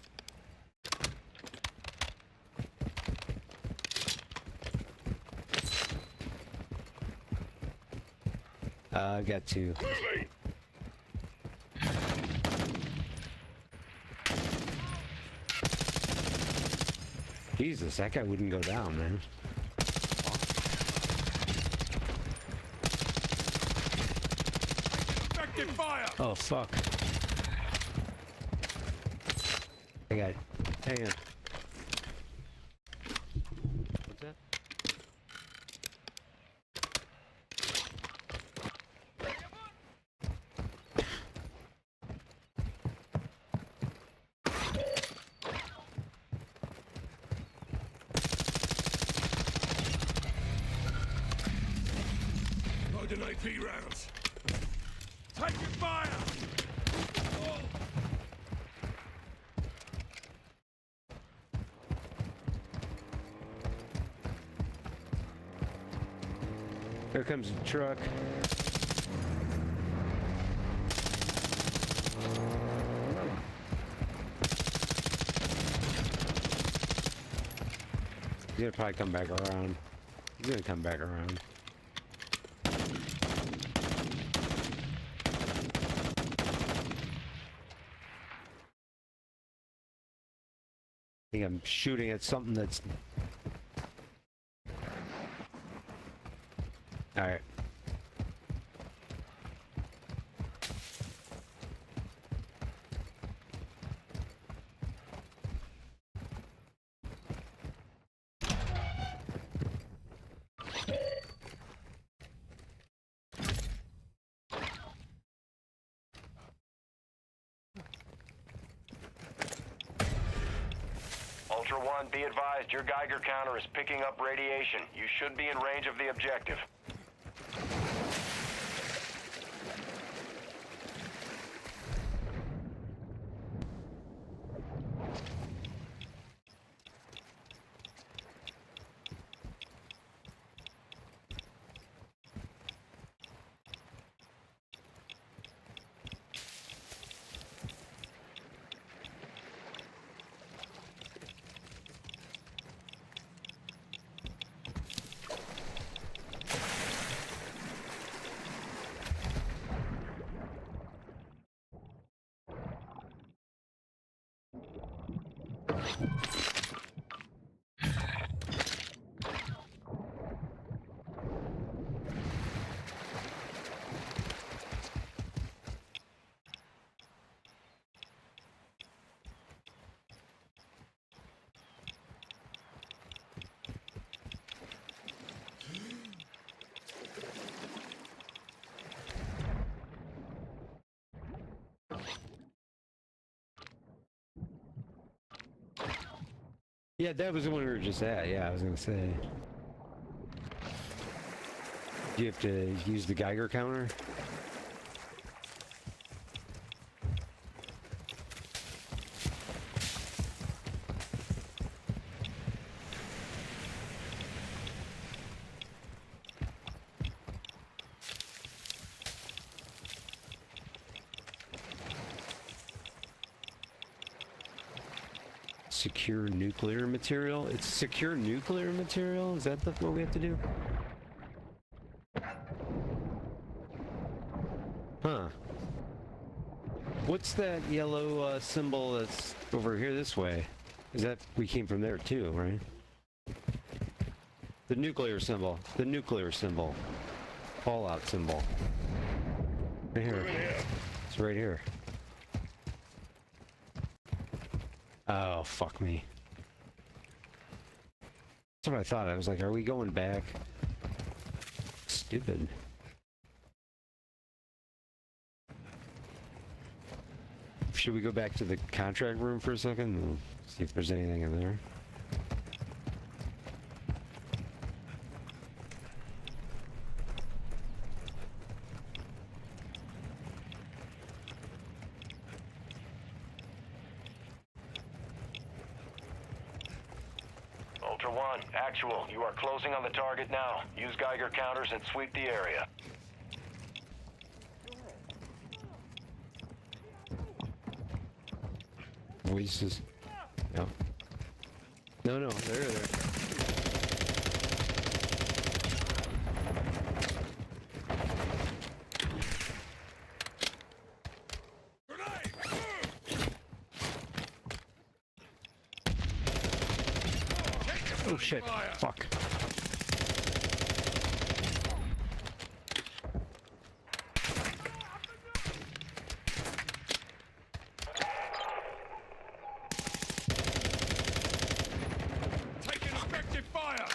I got two. Jesus, that guy wouldn't go down, man. Effective fire! Oh, fuck. I got it. Hang on. What's that? Loading AP rounds. Taking fire! Oh. Here comes the truck. He's gonna probably come back around. He's gonna come back around. I think I'm shooting at something that's... Alright. Ultra One, be advised, your Geiger counter is picking up radiation. You should be in range of the objective. Yeah, that was the one we were just at. Yeah, I was gonna say. Do you have to use the Geiger counter? Secure nuclear material? It's secure nuclear material? Is that what we have to do? Huh. What's that yellow symbol that's over here this way? Is that we came from there too, right? The nuclear symbol. The nuclear symbol. Fallout symbol. Right here. It's right here. Oh, fuck me. That's what I thought. I was like, are we going back? Stupid. Should we go back to the contract room for a second and see if there's anything in there? Ultra One, actual. You are closing on the target now. Use Geiger counters and sweep the area. Voices. Yep. No, there. Oh shit. Fuck. Taking effective fire.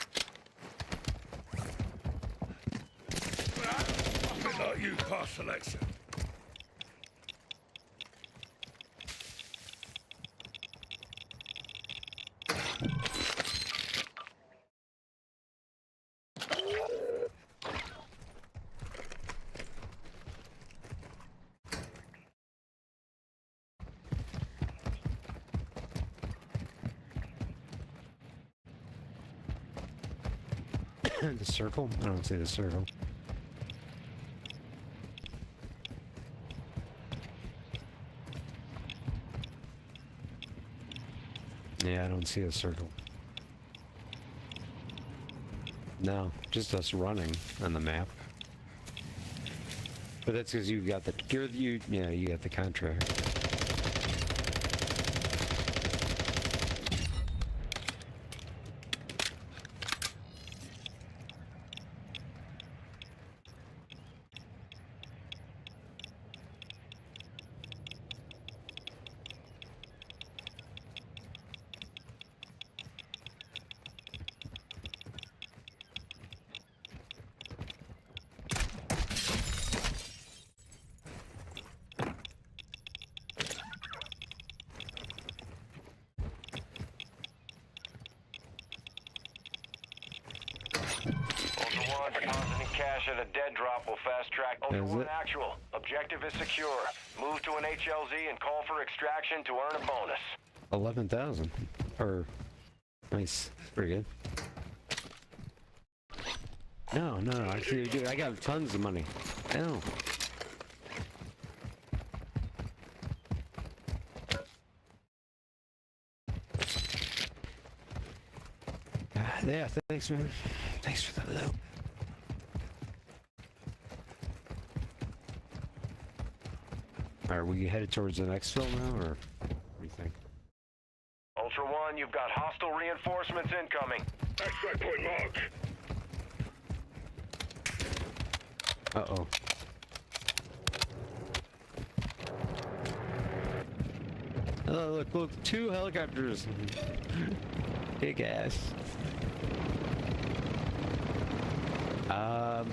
A bit like you, past selection. The circle? I don't see the circle. Yeah, I don't see a circle. No, just us running on the map. But that's because you got the you got the contract. Depositing cash at a dead drop will fast track. Ultra One actual. Objective is secure. Move to an HLZ and call for extraction to earn a bonus. 11,000. Or nice, pretty good. No, I see, dude. I got tons of money. No. Yeah, thanks, man. Thanks for the loot. Are we headed towards the next fill now, or what do you think? Ultra One, you've got hostile reinforcements incoming. Extract point marked. Uh-oh. Oh, look, 2 helicopters. Big ass.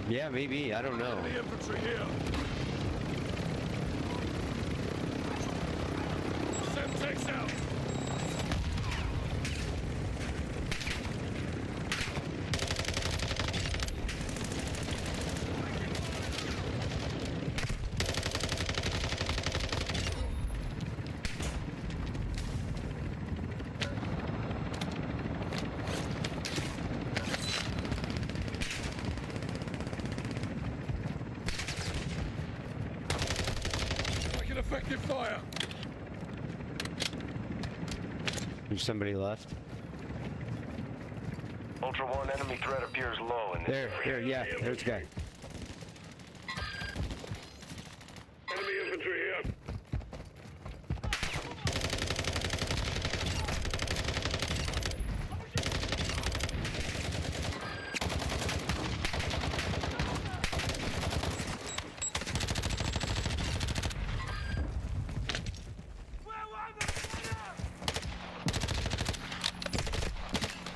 Yeah, maybe. I don't know. Enemy infantry here. Semtex out. Effective fire. There's somebody left. Ultra One, enemy threat appears low in this There, yeah, there's a guy. Enemy infantry here.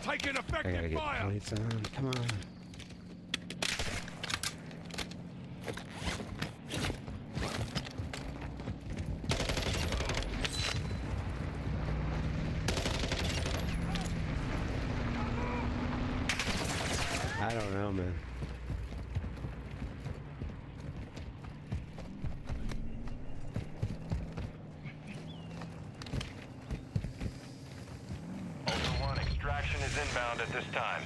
Taking I gotta effective get fire. plates on. Come on. I don't know, man. Extraction is inbound at this time.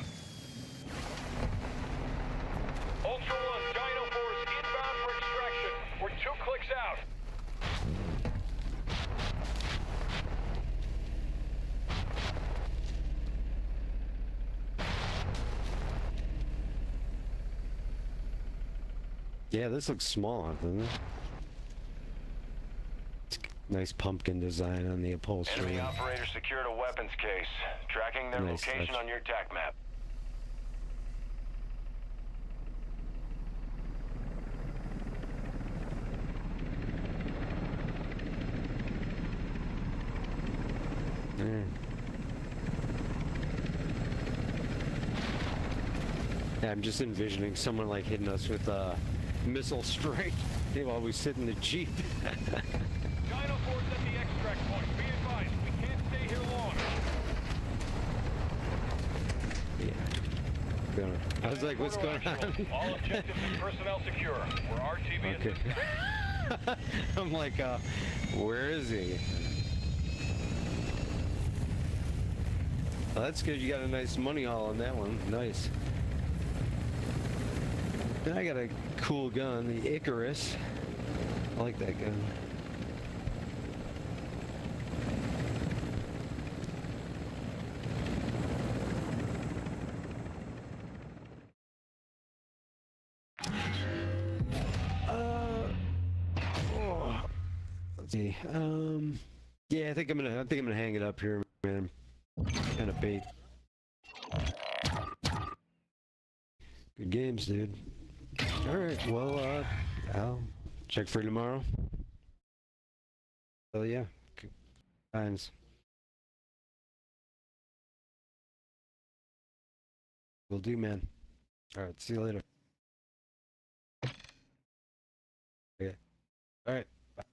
Ultra One, Dino Force inbound for extraction. We're 2 clicks out. Yeah, this looks small, doesn't it? Nice pumpkin design on the upholstery. Enemy operator secured a weapons case. Tracking their Nice location touch. on your TAC map. Yeah, I'm just envisioning someone like hitting us with a missile strike while we sit in the Jeep. Dino Force at the extract point. Be advised, we can't stay here long. I was like, what's going on? All objectives and personnel secure. We're RTV. Okay. I'm like, where is he? Well, that's good. You got a nice money haul on that one. Nice. Then I got a cool gun, the Icarus. I like that gun. Let's see. Yeah, I think I'm gonna hang it up here, man. Kind of bait. Good games, dude. All right, well, I'll check for you tomorrow. Oh yeah, good times. Will do, man. All right, see you later. Okay. All right. Bye.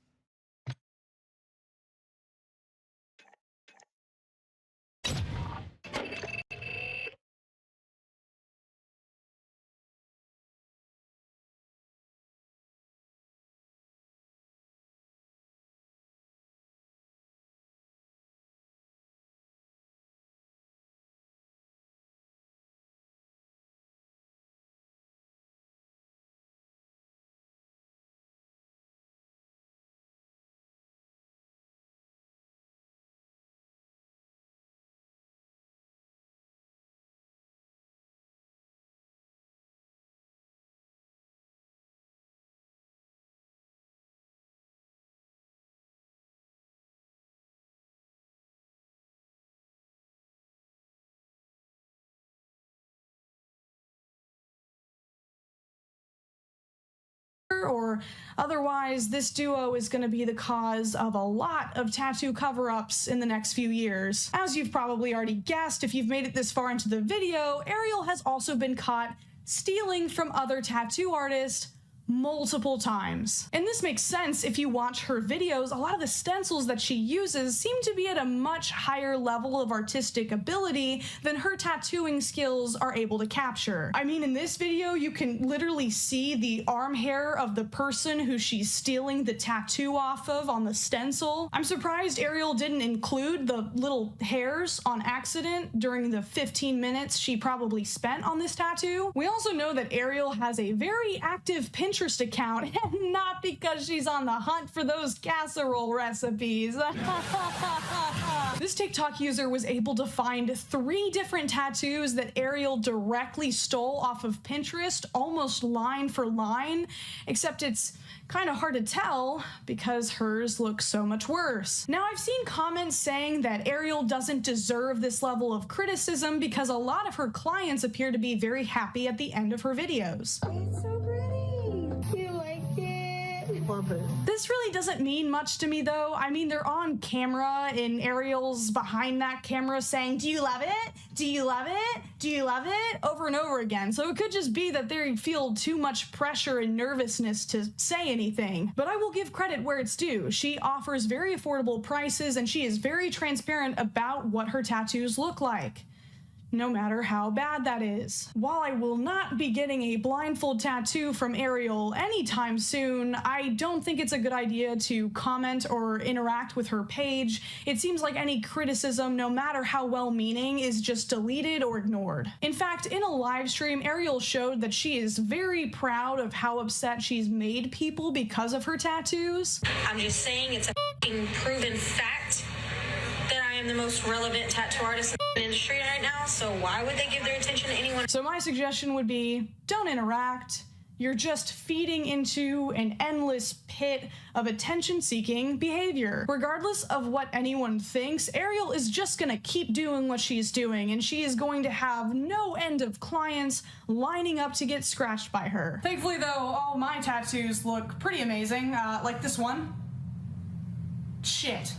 Or otherwise, this duo is going to be the cause of a lot of tattoo cover-ups in the next few years. As you've probably already guessed, if you've made it this far into the video, Ariel has also been caught stealing from other tattoo artists multiple times. And this makes sense if you watch her videos. A lot of the stencils that she uses seem to be at a much higher level of artistic ability than her tattooing skills are able to capture. I mean, in this video, you can literally see the arm hair of the person who she's stealing the tattoo off of on the stencil. I'm surprised Ariel didn't include the little hairs on accident during the 15 minutes she probably spent on this tattoo. We also know that Ariel has a very active Pinterest account, and not because she's on the hunt for those casserole recipes. This TikTok user was able to find 3 different tattoos that Ariel directly stole off of Pinterest, almost line for line, except it's kind of hard to tell because hers looks so much worse. Now, I've seen comments saying that Ariel doesn't deserve this level of criticism because a lot of her clients appear to be very happy at the end of her videos. It's so pretty. You like it? Love it. This really doesn't mean much to me, though. I mean, they're on camera and Ariel's behind that camera saying, "Do you love it? Do you love it? Do you love it?" over and over again. So it could just be that they feel too much pressure and nervousness to say anything. But I will give credit where it's due. She offers very affordable prices and she is very transparent about what her tattoos look like, no matter how bad that is. While I will not be getting a blindfold tattoo from Ariel anytime soon, I don't think it's a good idea to comment or interact with her page. It seems like any criticism, no matter how well-meaning, is just deleted or ignored. In fact, in a live stream, Ariel showed that she is very proud of how upset she's made people because of her tattoos. I'm just saying it's a f***ing proven fact that I am the most relevant tattoo artist in the industry right now, so why would they give their attention to anyone? So my suggestion would be, don't interact, You're just feeding into an endless pit of attention-seeking behavior. Regardless of what anyone thinks, Ariel is just gonna keep doing what she's doing, and she is going to have no end of clients lining up to get scratched by her. Thankfully, though, all my tattoos look pretty amazing, like this one. Shit.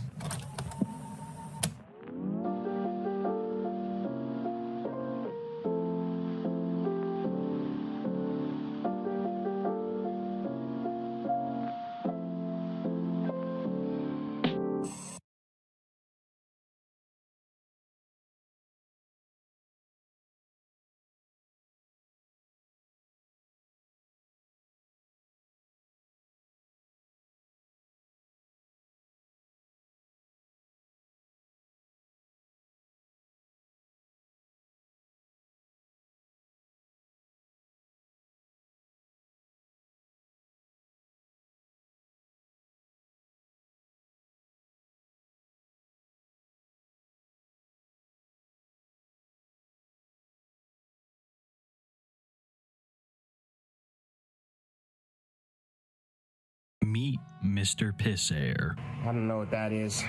Meet Mr. Piss Air. I don't know what that is.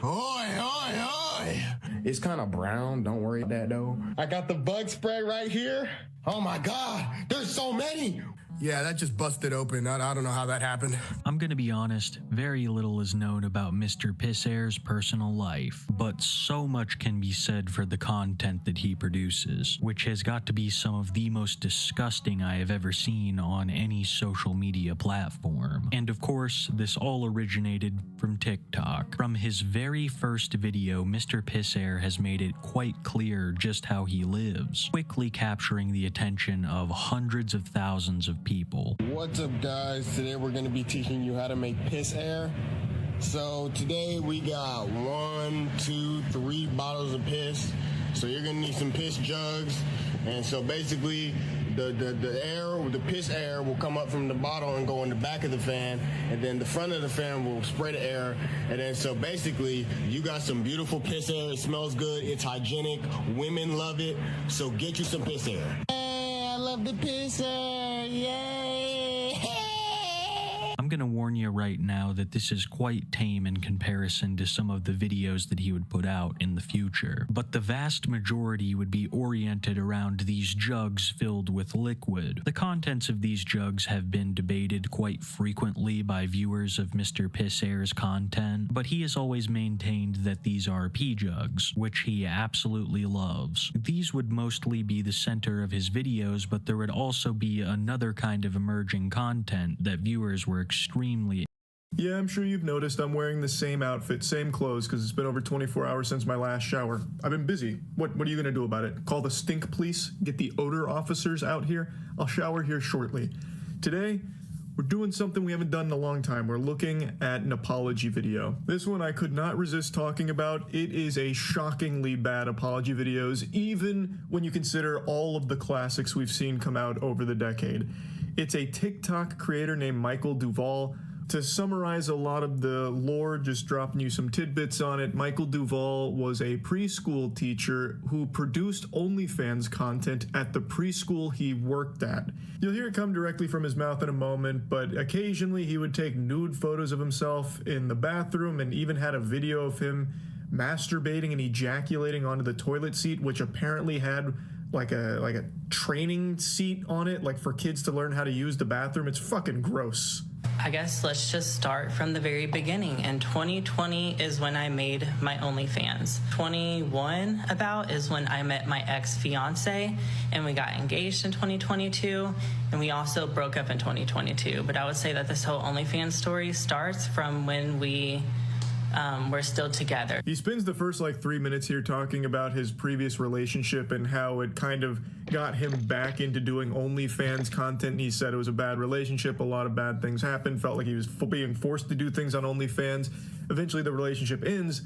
Oi, oi, oi! It's kind of brown, don't worry about that though. I got the bug spray right here. Oh my God, there's so many! Yeah, that just busted open. I don't know how that happened. I'm gonna be honest, very little is known about Mr. Piss Air's personal life, but so much can be said for the content that he produces, which has got to be some of the most disgusting I have ever seen on any social media platform. And of course, this all originated from TikTok. From his very first video, Mr. Piss Air has made it quite clear just how he lives, quickly capturing the attention of hundreds of thousands of people. What's up, guys? Today we're going to be teaching you how to make piss air. So today we got 1, 2, 3 bottles of piss. So you're going to need some piss jugs. And so basically the piss air will come up from the bottle and go in the back of the fan, and then the front of the fan will spray the air. And then so basically you got some beautiful piss air. It smells good, it's hygienic, women love it. So get you some piss air. Hey, I love the piss air, yay! I'm gonna warn you right now that this is quite tame in comparison to some of the videos that he would put out in the future, but the vast majority would be oriented around these jugs filled with liquid. The contents of these jugs have been debated quite frequently by viewers of Mr. Piss Air's content, but he has always maintained that these are pee jugs, which he absolutely loves. These would mostly be the center of his videos, but there would also be another kind of emerging content that viewers were extremely. Yeah, I'm sure you've noticed I'm wearing the same outfit, same clothes, because it's been over 24 hours since my last shower. I've been busy. What are you going to do about it? Call the stink police? Get the odor officers out here? I'll shower here shortly. Today, we're doing something we haven't done in a long time. We're looking at an apology video. This one I could not resist talking about. It is a shockingly bad apology videos, even when you consider all of the classics we've seen come out over the decade. It's a TikTok creator named Michael Duvall. To summarize a lot of the lore, just dropping you some tidbits on it, Michael Duvall was a preschool teacher who produced OnlyFans content at the preschool he worked at. You'll hear it come directly from his mouth in a moment, but occasionally he would take nude photos of himself in the bathroom and even had a video of him masturbating and ejaculating onto the toilet seat, which apparently had like a training seat on it, like for kids to learn how to use the bathroom. It's fucking gross. I guess let's just start from the very beginning. And 2020 is when I made my OnlyFans. 21 about is when I met my ex-fiance, and we got engaged in 2022, and we also broke up in 2022. But I would say that this whole OnlyFans story starts from when we're still together. He spends the first like 3 minutes here talking about his previous relationship and how it kind of got him back into doing OnlyFans content. He said it was a bad relationship, a lot of bad things happened, felt like he was being forced to do things on OnlyFans. Eventually the relationship ends,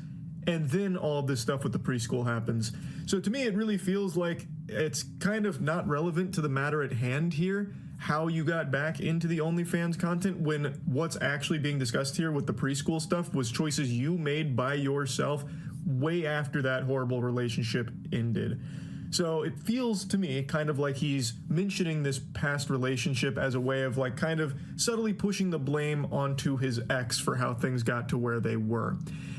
and then all of this stuff with the preschool happens. So to me, it really feels like it's kind of not relevant to the matter at hand here, how you got back into the OnlyFans content, when what's actually being discussed here with the preschool stuff was choices you made by yourself way after that horrible relationship ended. So it feels to me kind of like he's mentioning this past relationship as a way of like kind of subtly pushing the blame onto his ex for how things got to where they were.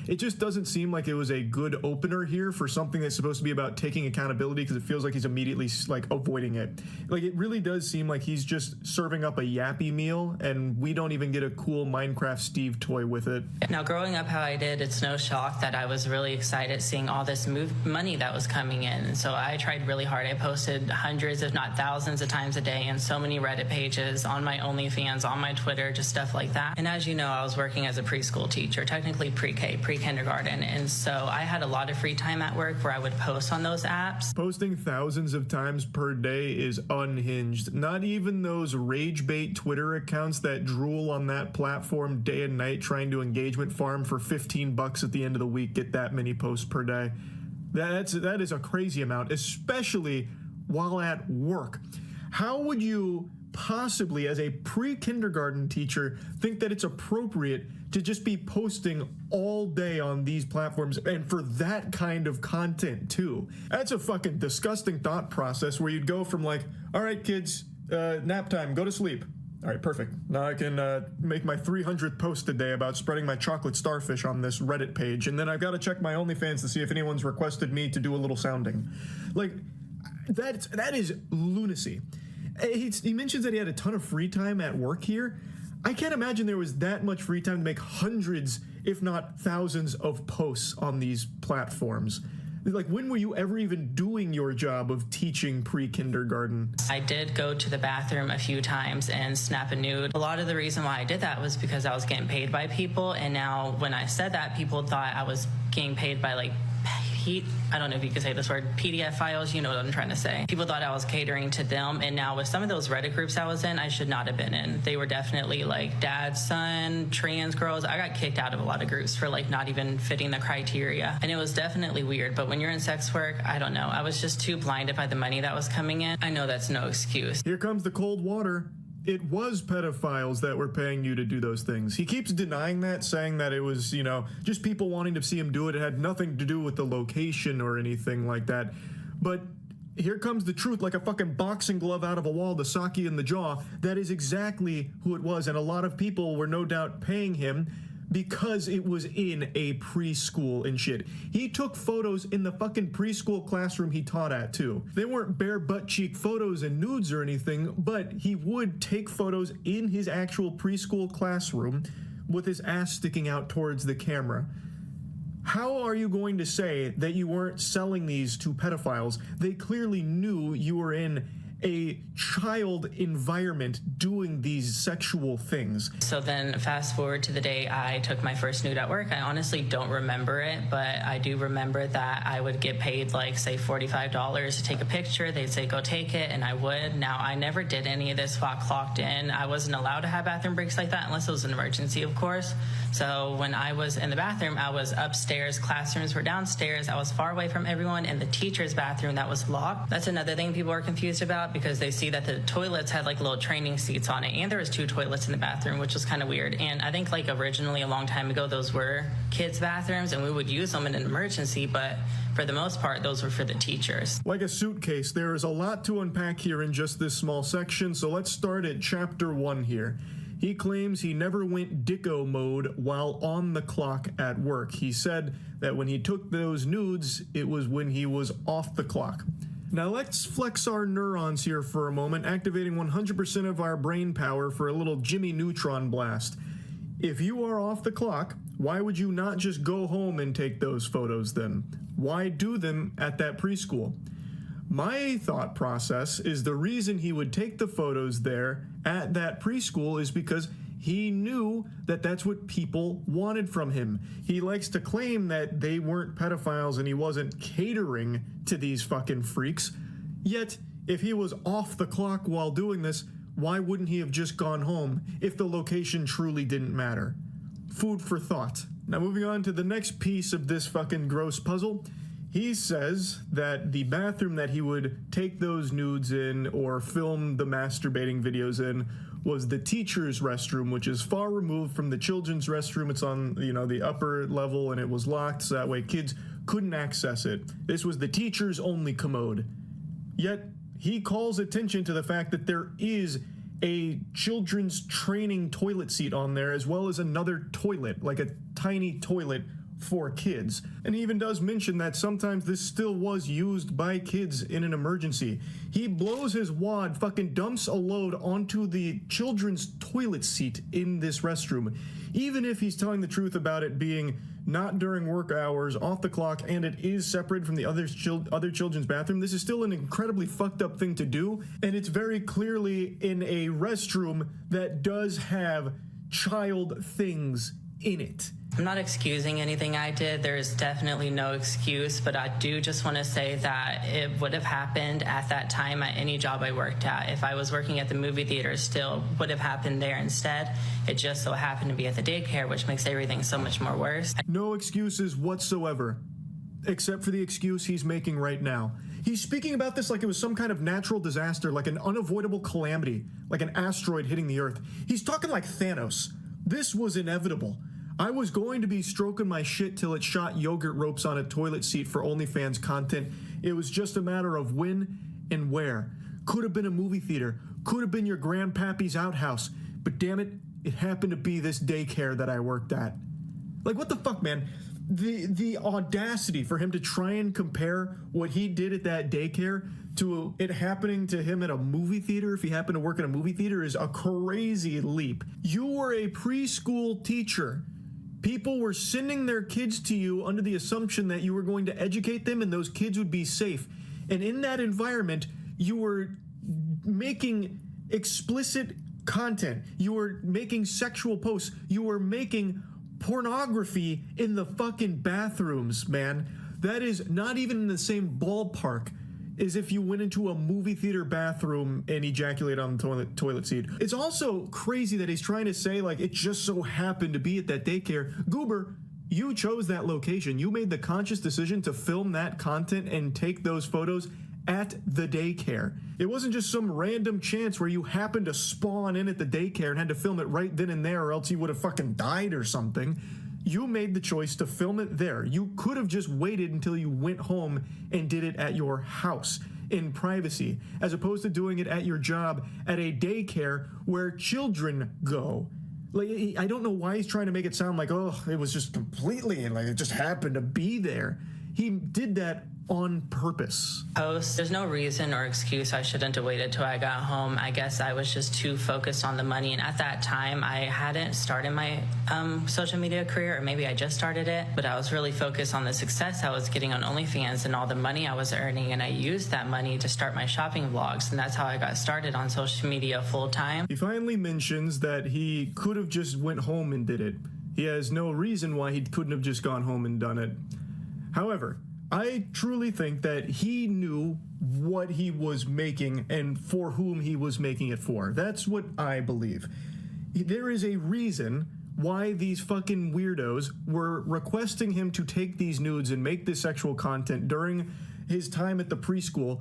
It just doesn't seem like it was a good opener here for something that's supposed to be about taking accountability, because it feels like he's immediately like avoiding it. Like it really does seem like he's just serving up a yappy meal, and we don't even get a cool Minecraft Steve toy with it. Now, growing up how I did, it's no shock that I was really excited seeing all this money that was coming in. And so I tried really hard. I posted hundreds, if not thousands of times a day in so many Reddit pages, on my OnlyFans, on my Twitter, just stuff like that. And as you know, I was working as a preschool teacher, technically pre-K, pre-kindergarten. And so I had a lot of free time at work where I would post on those apps. Posting thousands of times per day is unhinged. Not even those rage bait Twitter accounts that drool on that platform day and night trying to engagement farm for $15 at the end of the week get that many posts per day. That is a crazy amount, especially while at work. How would you possibly, as a pre-kindergarten teacher, think that it's appropriate to just be posting all day on these platforms, and for that kind of content too? That's a fucking disgusting thought process where you'd go from like, all right kids, nap time, go to sleep. All right, perfect. Now I can make my 300th post a day about spreading my chocolate starfish on this Reddit page, and then I've got to check my OnlyFans to see if anyone's requested me to do a little sounding. Like, that is lunacy. He mentions that he had a ton of free time at work here. I can't imagine there was that much free time to make hundreds, if not thousands, of posts on these platforms. Like, when were you ever even doing your job of teaching pre-kindergarten? I did go to the bathroom a few times and snap a nude. A lot of the reason why I did that was because I was getting paid by people, and now when I said that, people thought I was getting paid by like I don't know if you can say this word, PDF files, you know what I'm trying to say. People thought I was catering to them, and now with some of those Reddit groups I was in, I should not have been in. They were definitely like dad, son, trans girls. I got kicked out of a lot of groups for like not even fitting the criteria, and it was definitely weird. But when you're in sex work, I don't know. I was just too blinded by the money that was coming in. I know that's no excuse. Here comes the cold water. It was pedophiles that were paying you to do those things. He keeps denying that, saying that it was, you know, just people wanting to see him do it. It had nothing to do with the location or anything like that. But here comes the truth, like a fucking boxing glove out of a wall to sock you in the jaw. That is exactly who it was, and a lot of people were no doubt paying him because it was in a preschool and shit. He took photos in the fucking preschool classroom he taught at too. They weren't bare butt cheek photos and nudes or anything, but he would take photos in his actual preschool classroom with his ass sticking out towards the camera. How are you going to say that you weren't selling these to pedophiles? They clearly knew you were in a child environment doing these sexual things. So then fast forward to the day I took my first nude at work. I honestly don't remember it, but I do remember that I would get paid like say $45 to take a picture. They'd say go take it, and I would. Now I never did any of this while clocked in. I wasn't allowed to have bathroom breaks like that unless it was an emergency, of course. So when I was in the bathroom, I was upstairs, classrooms were downstairs. I was far away from everyone in the teacher's bathroom that was locked. That's another thing people are confused about, because they see that the toilets had like little training seats on it, and there was 2 toilets in the bathroom, which was kind of weird. And I think like originally a long time ago those were kids' bathrooms and we would use them in an emergency, but for the most part those were for the teachers. Like a suitcase, there is a lot to unpack here in just this small section, so let's start at chapter 1 here. He claims he never went dicko mode while on the clock at work. He said that when he took those nudes, it was when he was off the clock. Now let's flex our neurons here for a moment, activating 100% of our brain power for a little Jimmy Neutron blast. If you are off the clock, why would you not just go home and take those photos then? Why do them at that preschool? My thought process is the reason he would take the photos there at that preschool is because he knew that that's what people wanted from him. He likes to claim that they weren't pedophiles and he wasn't catering to these fucking freaks. Yet, if he was off the clock while doing this, why wouldn't he have just gone home if the location truly didn't matter? Food for thought. Now moving on to the next piece of this fucking gross puzzle. He says that the bathroom that he would take those nudes in or film the masturbating videos in was the teacher's restroom, which is far removed from the children's restroom. It's on, you know, the upper level, and it was locked so that way kids couldn't access it. This was the teacher's only commode. Yet he calls attention to the fact that there is a children's training toilet seat on there, as well as another toilet, like a tiny toilet for kids. And he even does mention that sometimes this still was used by kids in an emergency. He blows his wad, fucking dumps a load onto the children's toilet seat in this restroom, even if he's telling the truth about it being not during work hours, off the clock, and it is separate from the other children's bathroom. This is still an incredibly fucked up thing to do, and it's very clearly in a restroom that does have child things in it. I'm not excusing anything I did. There is definitely no excuse, but I do just want to say that it would have happened at that time at any job I worked at. If I was working at the movie theater, still would have happened there instead. It just so happened to be at the daycare, which makes everything so much more worse. No excuses whatsoever, except for the excuse he's making right now. He's speaking about this like it was some kind of natural disaster, like an unavoidable calamity, like an asteroid hitting the Earth. He's talking like Thanos. This was inevitable. I was going to be stroking my shit till it shot yogurt ropes on a toilet seat for OnlyFans content. It was just a matter of when and where. Could have been a movie theater. Could have been your grandpappy's outhouse. But damn it, it happened to be this daycare that I worked at. Like, what the fuck, man? The audacity for him to try and compare what he did at that daycare to it happening to him at a movie theater, if he happened to work in a movie theater, is a crazy leap. You were a preschool teacher. People were sending their kids to you under the assumption that you were going to educate them and those kids would be safe. And in that environment, you were making explicit content. You were making sexual posts. You were making pornography in the fucking bathrooms, man. That is not even in the same ballpark as if you went into a movie theater bathroom and ejaculated on the toilet seat. It's also crazy that he's trying to say, like, it just so happened to be at that daycare. Goober, you chose that location. You made the conscious decision to film that content and take those photos at the daycare. It wasn't just some random chance where you happened to spawn in at the daycare and had to film it right then and there, or else you would have fucking died or something. You made the choice to film it there. You could have just waited until you went home and did it at your house in privacy, as opposed to doing it at your job at a daycare where children go. Like, I don't know why he's trying to make it sound like, oh, it was just completely, like, it just happened to be there. He did that on purpose. There's no reason or excuse I shouldn't have waited till I got home. I guess I was just too focused on the money, and at that time I hadn't started my social media career, or maybe I just started it, but I was really focused on the success I was getting on OnlyFans and all the money I was earning, and I used that money to start my shopping vlogs, and that's how I got started on social media full time. He finally mentions that he could have just went home and did it. He has no reason why he couldn't have just gone home and done it. However, I truly think that he knew what he was making and for whom he was making it for. That's what I believe. There is a reason why these fucking weirdos were requesting him to take these nudes and make this sexual content during his time at the preschool.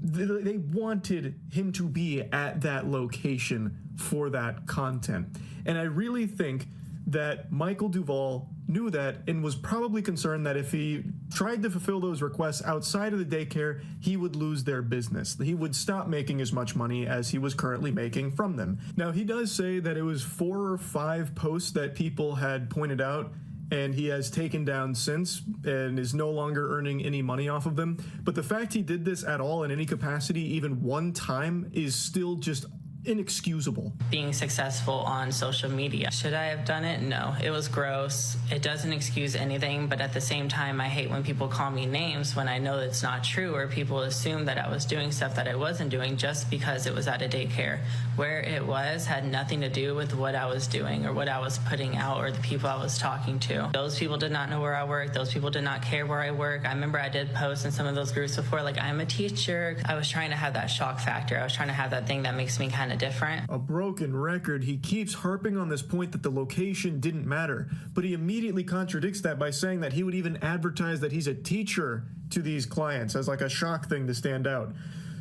They wanted him to be at that location for that content. And I really think that Michael Duvall knew that and was probably concerned that if he tried to fulfill those requests outside of the daycare, he would lose their business. He would stop making as much money as he was currently making from them. Now, he does say that it was 4 or 5 posts that people had pointed out, and he has taken down since and is no longer earning any money off of them. But the fact he did this at all in any capacity, even one time, is still just inexcusable. Being successful on social media. Should I have done it? No. It was gross. It doesn't excuse anything, but at the same time, I hate when people call me names when I know it's not true, or people assume that I was doing stuff that I wasn't doing just because it was at a daycare. Where it was had nothing to do with what I was doing or what I was putting out or the people I was talking to. Those people did not know where I worked. Those people did not care where I work. I remember I did post in some of those groups before, like, I'm a teacher. I was trying to have that shock factor. I was trying to have that thing that makes me kind of different. A broken record. He keeps harping on this point that the location didn't matter, but he immediately contradicts that by saying that he would even advertise that he's a teacher to these clients as like a shock thing to stand out.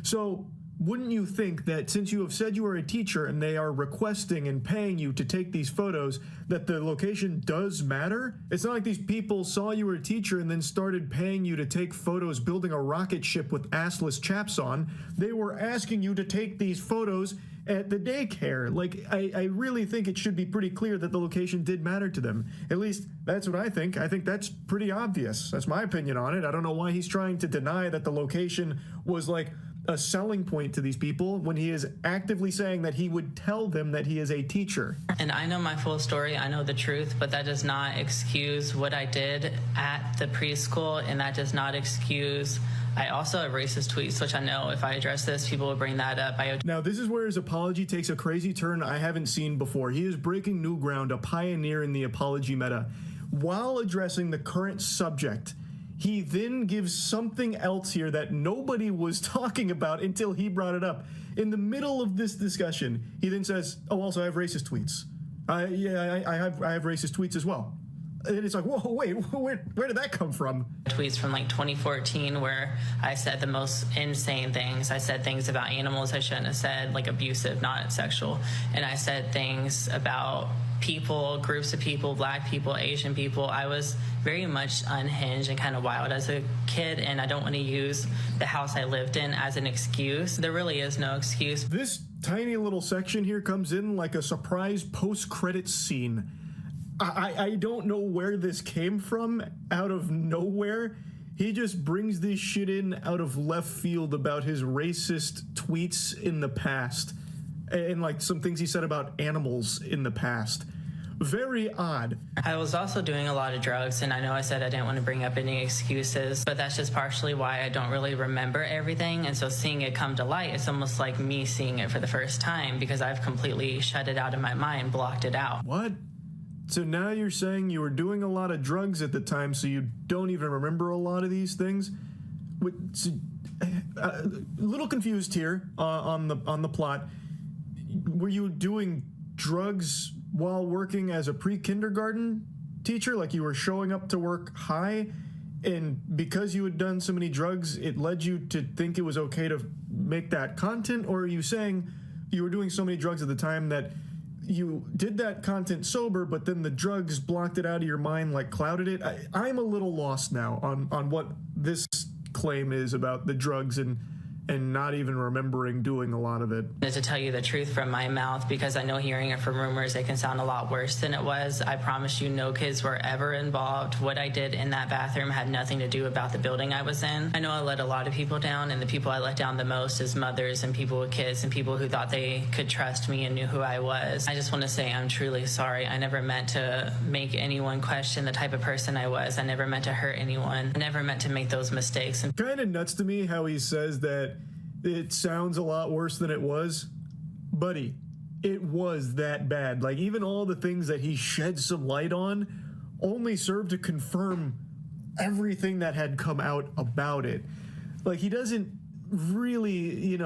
So wouldn't you think that since you have said you are a teacher and they are requesting and paying you to take these photos, that the location does matter? It's not like these people saw you were a teacher and then started paying you to take photos building a rocket ship with assless chaps on. They were asking you to take these photos at the daycare. Like, I really think it should be pretty clear that the location did matter to them. At least that's what I think. I think that's pretty obvious. That's my opinion on it. I don't know why he's trying to deny that the location was like a selling point to these people when he is actively saying that he would tell them that he is a teacher. And I know my full story, I know the truth, but that does not excuse what I did at the preschool, and that does not excuse, I also have racist tweets, which I know if I address this, people will bring that up. Now, this is where his apology takes a crazy turn I haven't seen before. He is breaking new ground, a pioneer in the apology meta. While addressing the current subject, he then gives something else here that nobody was talking about until he brought it up. In the middle of this discussion, he then says, oh, also I have racist tweets. I have racist tweets as well. And it's like, whoa, wait, where did that come from? Tweets from like 2014 where I said the most insane things. I said things about animals I shouldn't have said, like abusive, not sexual. And I said things about people, groups of people, black people, Asian people. I was very much unhinged and kind of wild as a kid, and I don't want to use the house I lived in as an excuse. There really is no excuse. This tiny little section here comes in like a surprise post-credits scene. I don't know where this came from out of nowhere. He just brings this shit in out of left field about his racist tweets in the past and like some things he said about animals in the past. Very odd. I was also doing a lot of drugs, and I know I said I didn't want to bring up any excuses, but that's just partially why I don't really remember everything. And so seeing it come to light, it's almost like me seeing it for the first time because I've completely shut it out of my mind, blocked it out. What? So now you're saying you were doing a lot of drugs at the time, so you don't even remember a lot of these things? A little confused here on the plot. Were you doing drugs while working as a pre-kindergarten teacher? Like you were showing up to work high, and because you had done so many drugs, it led you to think it was okay to make that content? Or are you saying you were doing so many drugs at the time that you did that content sober, but then the drugs blocked it out of your mind, like clouded it? I'm a little lost now on what this claim is about the drugs and not even remembering doing a lot of it. To tell you the truth from my mouth, because I know hearing it from rumors, it can sound a lot worse than it was. I promise you no kids were ever involved. What I did in that bathroom had nothing to do about the building I was in. I know I let a lot of people down, and the people I let down the most is mothers and people with kids and people who thought they could trust me and knew who I was. I just want to say I'm truly sorry. I never meant to make anyone question the type of person I was. I never meant to hurt anyone. I never meant to make those mistakes. Kind of nuts to me how he says that it sounds a lot worse than it was. Buddy, it was that bad. Like, even all the things that he shed some light on only served to confirm everything that had come out about it. Like, he doesn't really,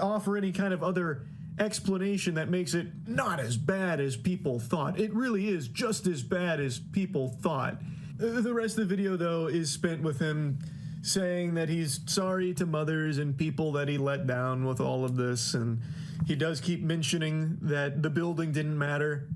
offer any kind of other explanation that makes it not as bad as people thought. It really is just as bad as people thought. The rest of the video, though, is spent with him saying that he's sorry to mothers and people that he let down with all of this, and he does keep mentioning that the building didn't matter,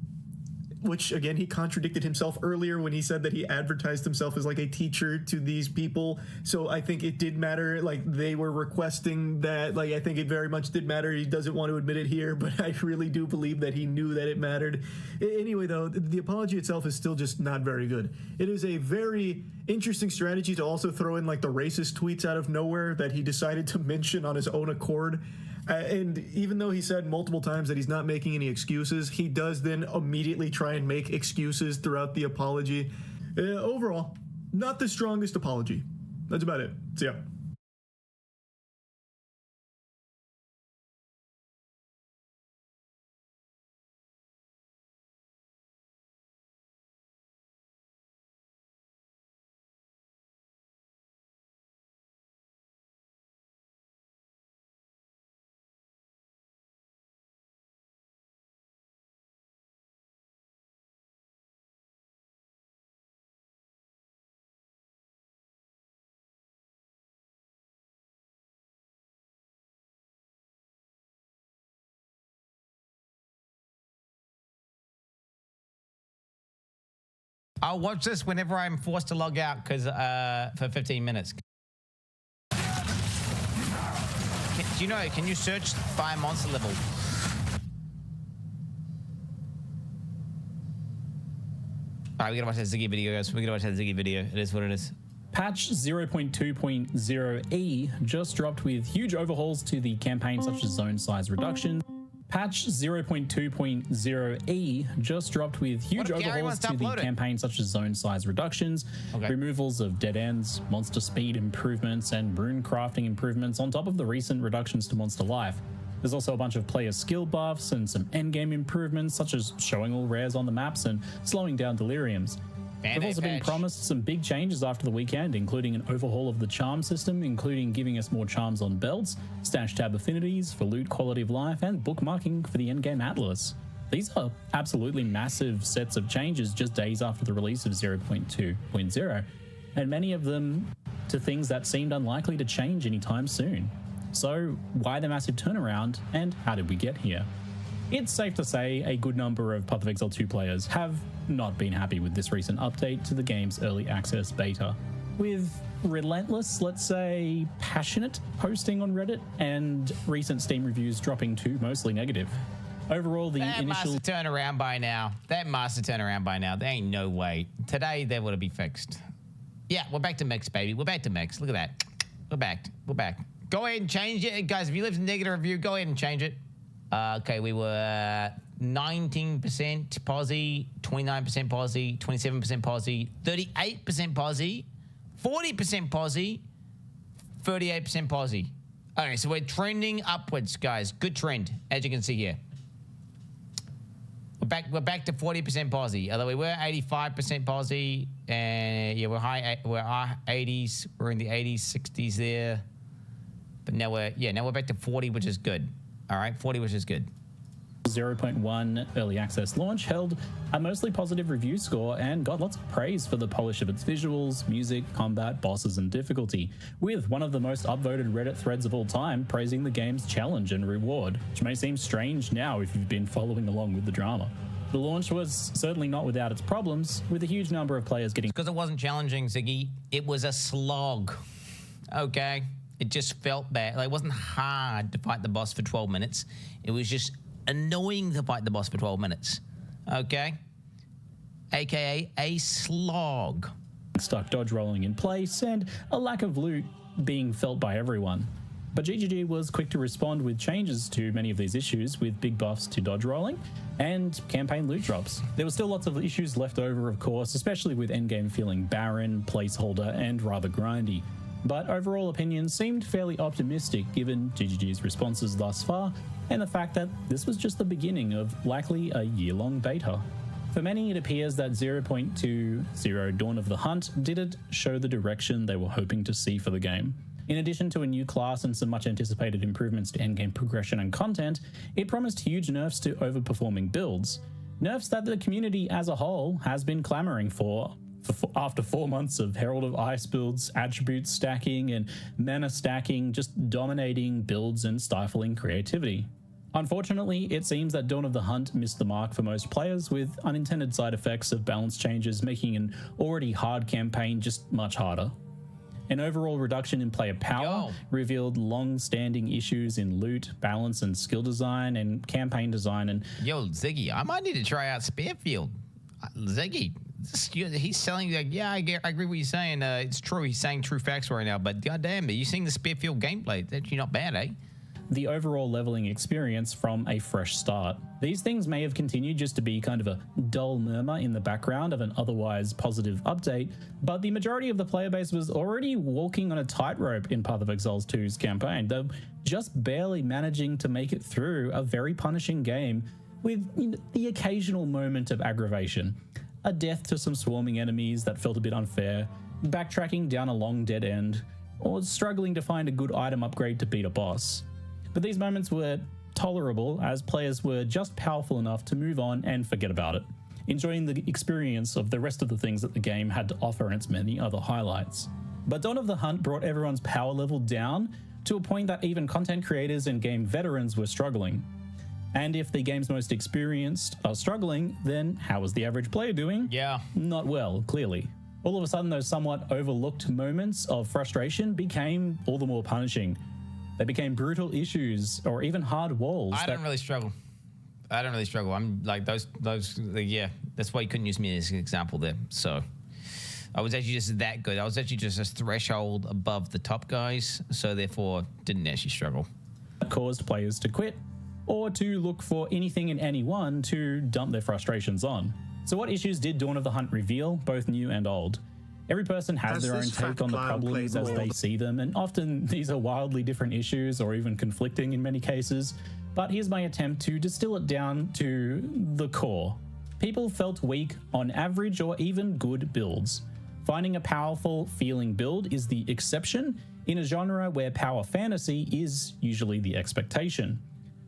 which again, he contradicted himself earlier when he said that he advertised himself as like a teacher to these people. So I think it did matter. Like, they were requesting that. Like, I think it very much did matter. He doesn't want to admit it here, but I really do believe that he knew that it mattered. Anyway, though, the apology itself is still just not very good. It is a very interesting strategy to also throw in like the racist tweets out of nowhere that he decided to mention on his own accord. And even though he said multiple times that he's not making any excuses, he does then immediately try and make excuses throughout the apology. Overall, not the strongest apology. That's about it. See ya. I'll watch this whenever I'm forced to log out because for 15 minutes. Do you know, can you search by monster level? All right, we gotta watch that Ziggy video, guys. We gotta watch that Ziggy video. It is what it is. Patch 0.2.0e just dropped with huge overhauls to the campaign such as zone size reduction. Patch 0.2.0e just dropped with huge overhauls to the campaign such as zone size reductions, removals of dead ends, monster speed improvements, and rune crafting improvements on top of the recent reductions to monster life. There's also a bunch of player skill buffs and some endgame improvements such as showing all rares on the maps and slowing down deliriums. We've also been promised some big changes after the weekend, including an overhaul of the charm system, including giving us more charms on belts, stash tab affinities for loot quality of life, and bookmarking for the endgame atlas. These are absolutely massive sets of changes just days after the release of 0.2.0, and many of them to things that seemed unlikely to change anytime soon. So why the massive turnaround, and how did we get here? It's safe to say a good number of Path of Exile 2 players have not been happy with this recent update to the game's early access beta. With relentless, let's say passionate posting on Reddit and recent Steam reviews dropping to mostly negative. Overall, the initial... That must have turned around by now. There ain't no way. Today, they would have been fixed. Yeah, we're back to mix, baby. We're back to mix. Look at that. We're back. Go ahead and change it. Guys, if you left a negative review, go ahead and change it. Okay, we were 19% posi, 29% posi, 27% posi, 38% posi, 40% posi, 38% posi. Okay, so we're trending upwards, guys. Good trend, as you can see here. We're back to 40% posi. Although we were 85% posi, and yeah, we're high 80s. We're in the 80s, 60s there. But now we're back to 40, which is good. All right, 40, which is good. 0.1 early access launch held a mostly positive review score and got lots of praise for the polish of its visuals, music, combat, bosses, and difficulty, with one of the most upvoted Reddit threads of all time praising the game's challenge and reward, which may seem strange now if you've been following along with the drama. The launch was certainly not without its problems, with a huge number of players getting... Because it wasn't challenging, Ziggy. It was a slog, okay? It just felt bad. Like, it wasn't hard to fight the boss for 12 minutes. It was just annoying to fight the boss for 12 minutes. Okay? AKA a slog. Stuck dodge rolling in place and a lack of loot being felt by everyone. But GGG was quick to respond with changes to many of these issues, with big buffs to dodge rolling and campaign loot drops. There were still lots of issues left over, of course, especially with endgame feeling barren, placeholder, and rather grindy. But overall opinions seemed fairly optimistic given GGG's responses thus far and the fact that this was just the beginning of likely a year-long beta. For many, it appears that 0.20 Dawn of the Hunt didn't show the direction they were hoping to see for the game. In addition to a new class and some much anticipated improvements to endgame progression and content, it promised huge nerfs to overperforming builds. Nerfs that the community as a whole has been clamoring for after 4 months of Herald of Ice builds, attribute stacking, and mana stacking just dominating builds and stifling creativity. Unfortunately, it seems that Dawn of the Hunt missed the mark for most players, with unintended side effects of balance changes making an already hard campaign just much harder. An overall reduction in player power revealed long-standing issues in loot, balance, and skill design, and campaign design. And yo, Ziggy, I might need to try out Spearfield. Ziggy, he's selling like, yeah, I agree with you saying. It's true, he's saying true facts right now. But goddamn, are you seeing the Spearfield gameplay? It's actually not bad, eh? The overall leveling experience from a fresh start. These things may have continued just to be kind of a dull murmur in the background of an otherwise positive update, but the majority of the player base was already walking on a tightrope in Path of Exile 2's campaign. They're just barely managing to make it through a very punishing game with the occasional moment of aggravation. A death to some swarming enemies that felt a bit unfair, backtracking down a long dead end, or struggling to find a good item upgrade to beat a boss. But these moments were tolerable as players were just powerful enough to move on and forget about it, enjoying the experience of the rest of the things that the game had to offer and its many other highlights. But Dawn of the Hunt brought everyone's power level down to a point that even content creators and game veterans were struggling. And if the game's most experienced are struggling, then how is the average player doing? Yeah. Not well, clearly. All of a sudden, those somewhat overlooked moments of frustration became all the more punishing. They became brutal issues or even hard walls. I don't really struggle. I'm like yeah, that's why you couldn't use me as an example there. So I was actually just that good. I was actually just a threshold above the top guys, so therefore didn't actually struggle. Caused players to quit or to look for anything and anyone to dump their frustrations on. So what issues did Dawn of the Hunt reveal, both new and old? Every person has their own take on the problems as they see them, and often these are wildly different issues or even conflicting in many cases. But here's my attempt to distill it down to the core. People felt weak on average or even good builds. Finding a powerful feeling build is the exception in a genre where power fantasy is usually the expectation.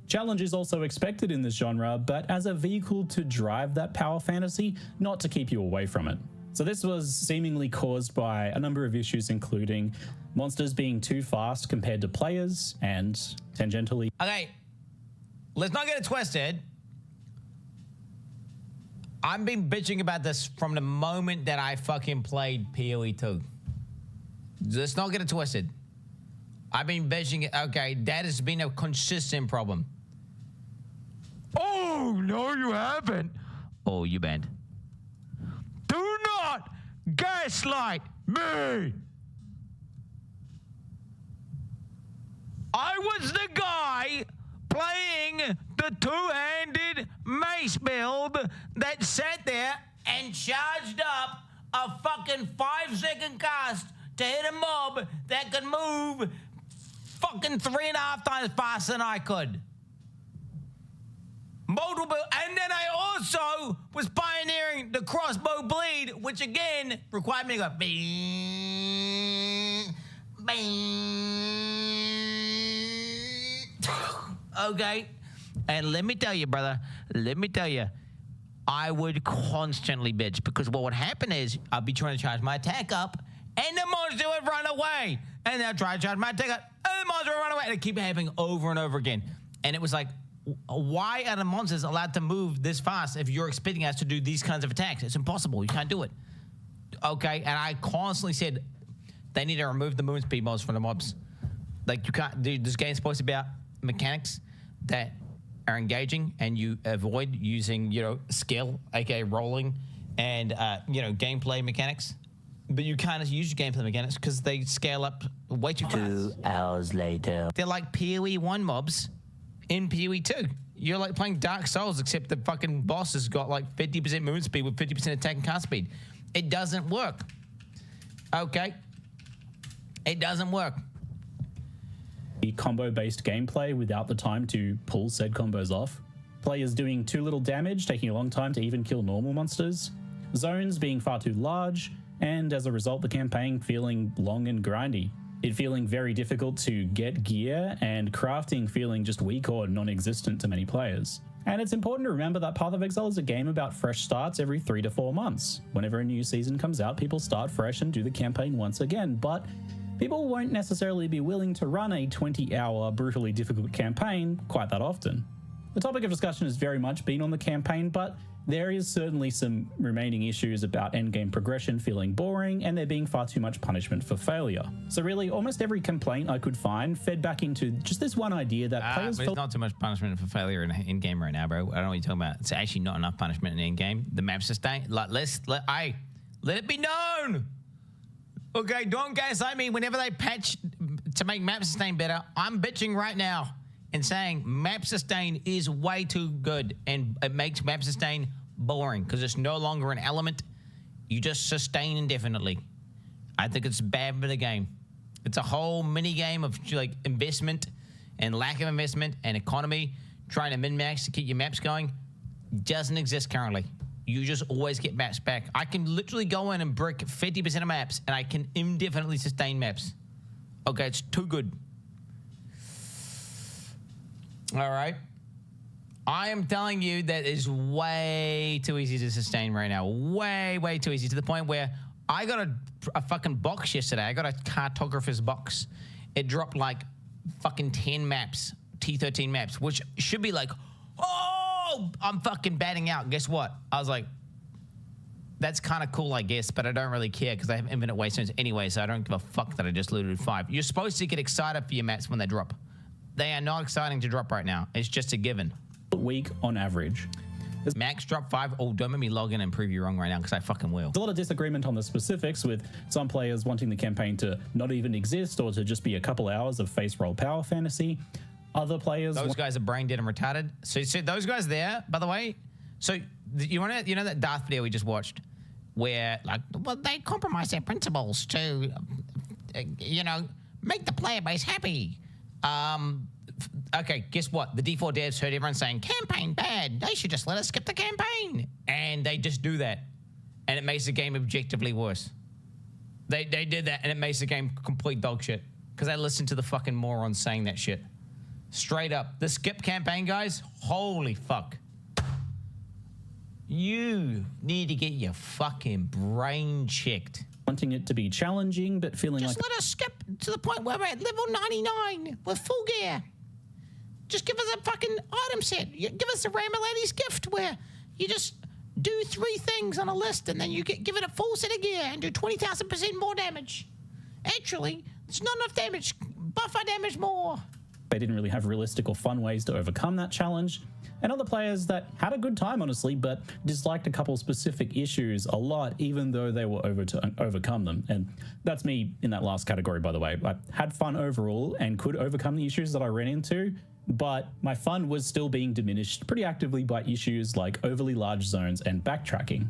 Challenge is also expected in this genre, but as a vehicle to drive that power fantasy, not to keep you away from it. So this was seemingly caused by a number of issues, including monsters being too fast compared to players and tangentially. Okay, let's not get it twisted. I've been bitching about this from the moment that I fucking played PoE 2. Let's not get it twisted. I've been bitching. Okay, that has been a consistent problem. Oh, no, you haven't. Oh, you banned. Do not gaslight me. I was the guy playing the two-handed mace build that sat there and charged up a fucking 5-second cast to hit a mob that could move fucking 3.5 times faster than I could. Multiple, and then I also was pioneering the crossbow bleed, which again required me to go bing, bing. Okay, and let me tell you, brother, I would constantly bitch because what would happen is I'd be trying to charge my attack up and the monster would run away. And then I'd try to charge my attack up and the monster would run away. And it'd keep happening over and over again. And it was like, why are the monsters allowed to move this fast if you're expecting us to do these kinds of attacks? It's impossible. You can't do it. Okay, and I constantly said they need to remove the movement speed mods from the mobs. Like, you can't, this game's supposed to be about mechanics that are engaging and you avoid using, skill, aka rolling, and, gameplay mechanics. But you can't use your gameplay mechanics because they scale up way too fast. 2 hours later. They're like PoE 1 mobs in PoE 2. You're like playing Dark Souls, except the fucking boss has got like 50% movement speed with 50% attack and cast speed. It doesn't work. Okay? It doesn't work. The combo-based gameplay without the time to pull said combos off. Players doing too little damage, taking a long time to even kill normal monsters. Zones being far too large, and as a result, the campaign feeling long and grindy. It feeling very difficult to get gear, and crafting feeling just weak or non-existent to many players. And it's important to remember that Path of Exile is a game about fresh starts every 3 to 4 months. Whenever a new season comes out, people start fresh and do the campaign once again, but people won't necessarily be willing to run a 20-hour brutally difficult campaign quite that often. The topic of discussion has very much been on the campaign, but there is certainly some remaining issues about endgame progression feeling boring and there being far too much punishment for failure. So really, almost every complaint I could find fed back into just this one idea that players but felt— it's not too much punishment for failure in-game right now, bro. I don't know what you're talking about. It's actually not enough punishment in in-game. The map sustain, like, let it be known. Okay, don't gaslight me. Whenever they patch to make map sustain better, I'm bitching right now and saying map sustain is way too good and it makes map sustain boring because it's no longer an element. You just sustain indefinitely. I think it's bad for the game. It's a whole mini game of like investment and lack of investment and economy, trying to min-max to keep your maps going. Doesn't exist currently. You just always get maps back. I can literally go in and brick 50% of maps and I can indefinitely sustain maps. Okay, it's too good. All right. I am telling you that is way too easy to sustain right now. Way, way too easy to the point where I got a fucking box yesterday. I got a cartographer's box. It dropped like fucking 10 maps, T13 maps, which should be like, oh, I'm fucking batting out. Guess what? I was like, that's kind of cool, I guess, but I don't really care because I have infinite waystones anyway, so I don't give a fuck that I just looted 5. You're supposed to get excited for your mats when they drop. They are not exciting to drop right now. It's just a given. Week on average. Max drop 5. Oh, don't make me log in and prove you wrong right now because I fucking will. There's a lot of disagreement on the specifics, with some players wanting the campaign to not even exist or to just be a couple hours of face roll power fantasy. Other players... Those guys are brain dead and retarded. So those guys there, by the way, so you know that Darth video we just watched where, like, well, they compromise their principles to, you know, make the player base happy. Okay, guess what? The D4 devs heard everyone saying, campaign bad. They should just let us skip the campaign. And they just do that. And it makes the game objectively worse. They did that, and it makes the game complete dog shit. Because I listened to the fucking morons saying that shit. Straight up. The skip campaign, guys, holy fuck. You need to get your fucking brain checked. Wanting it to be challenging, but feeling just let us skip to the point where we're at level 99 with full gear. Just give us a fucking item set. Give us a Ramalady's gift where you just do 3 things on a list and then you give it a full set of gear and do 20,000% more damage. Actually, it's not enough damage. Buff our damage more. They didn't really have realistic or fun ways to overcome that challenge. And other players that had a good time, honestly, but disliked a couple specific issues a lot, even though they were overcome them. And that's me in that last category, by the way. I had fun overall and could overcome the issues that I ran into, but my fun was still being diminished pretty actively by issues like overly large zones and backtracking.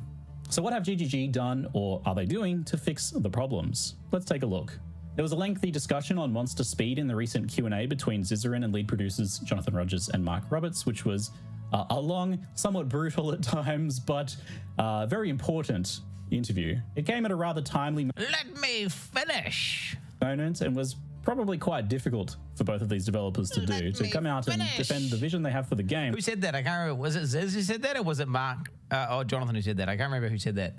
So what have GGG done, or are they doing, to fix the problems? Let's take a look. There was a lengthy discussion on monster speed in the recent Q&A between Zizarin and lead producers Jonathan Rogers and Mark Roberts, which was a long, somewhat brutal at times, but very important interview. It came at a rather timely Let me finish. moment and was probably quite difficult for both of these developers to do, to come out and defend the vision they have for the game. Who said that? I can't remember. Was it Ziz who said that, or was it Mark or Jonathan who said that? I can't remember who said that.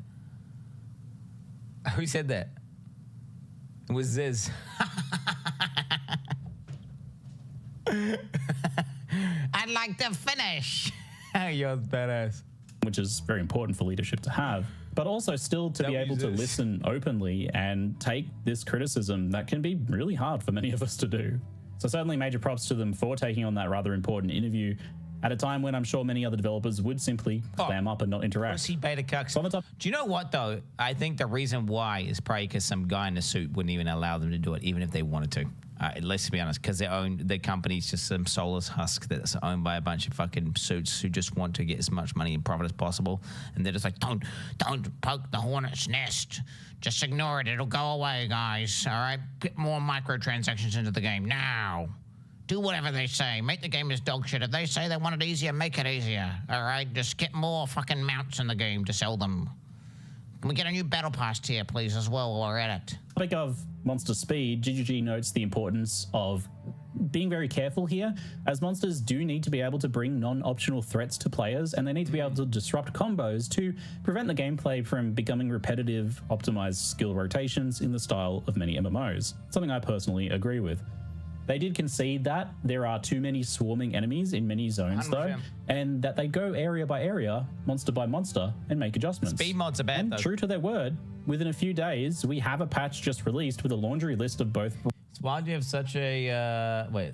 Who said that? It was Ziz. I'd like to finish. You're badass. Which is very important for leadership to have, but also still to be able to listen openly and take this criticism that can be really hard for many of us to do. So certainly major props to them for taking on that rather important interview at a time when I'm sure many other developers would simply clam up and not interact. Pussy beta cucks. Do you know what, though? I think the reason why is probably because some guy in a suit wouldn't even allow them to do it, even if they wanted to. Let's be honest, because their company's just some soulless husk that's owned by a bunch of fucking suits who just want to get as much money and profit as possible. And they're just like, don't poke the hornet's nest. Just ignore it. It'll go away, guys. All right? Get more microtransactions into the game now. Do whatever they say. Make the game as dog shit. If they say they want it easier, make it easier. All right? Just get more fucking mounts in the game to sell them. Can we get a new battle pass tier, please, as well, while we're at it? Topic of monster speed, GGG notes the importance of being very careful here, as monsters do need to be able to bring non-optional threats to players, and they need to be able to disrupt combos to prevent the gameplay from becoming repetitive, optimized skill rotations in the style of many MMOs. Something I personally agree with. They did concede that there are too many swarming enemies in many zones, though, and that they go area by area, monster by monster, and make adjustments. Speed mods are bad, though. True to their word, within a few days, we have a patch just released with a laundry list of both. It's wild you have such a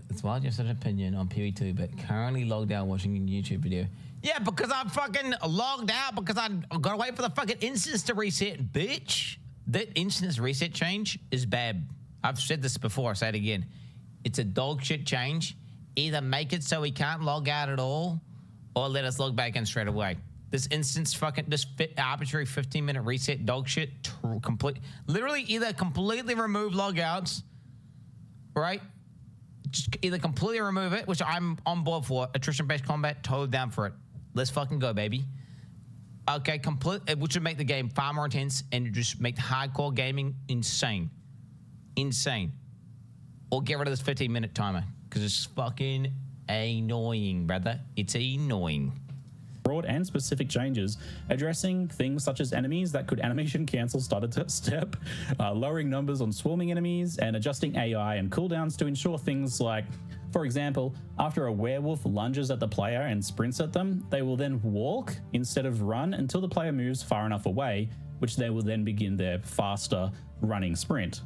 it's wild you have such an opinion on PE2, but currently logged out watching a YouTube video. Yeah, because I'm fucking logged out because I've got to wait for the fucking instance to reset, bitch. That instance reset change is bad. I've said this before, I'll say it again. It's a dog shit change. Either make it so we can't log out at all, or let us log back in straight away. This instance this arbitrary 15-minute reset dog shit, literally either completely remove logouts, right? Just either completely remove it, which I'm on board for. Attrition-based combat, totally down for it. Let's fucking go, baby. Okay, which would make the game far more intense and just make hardcore gaming insane. Insane. Or get rid of this 15-minute timer, because it's fucking annoying, brother. It's annoying. Broad and specific changes addressing things such as enemies that could animation cancel starter step, lowering numbers on swarming enemies, and adjusting AI and cooldowns to ensure things like For example, after a werewolf lunges at the player and sprints at them, they will then walk instead of run until the player moves far enough away, which they will then begin their faster running sprint,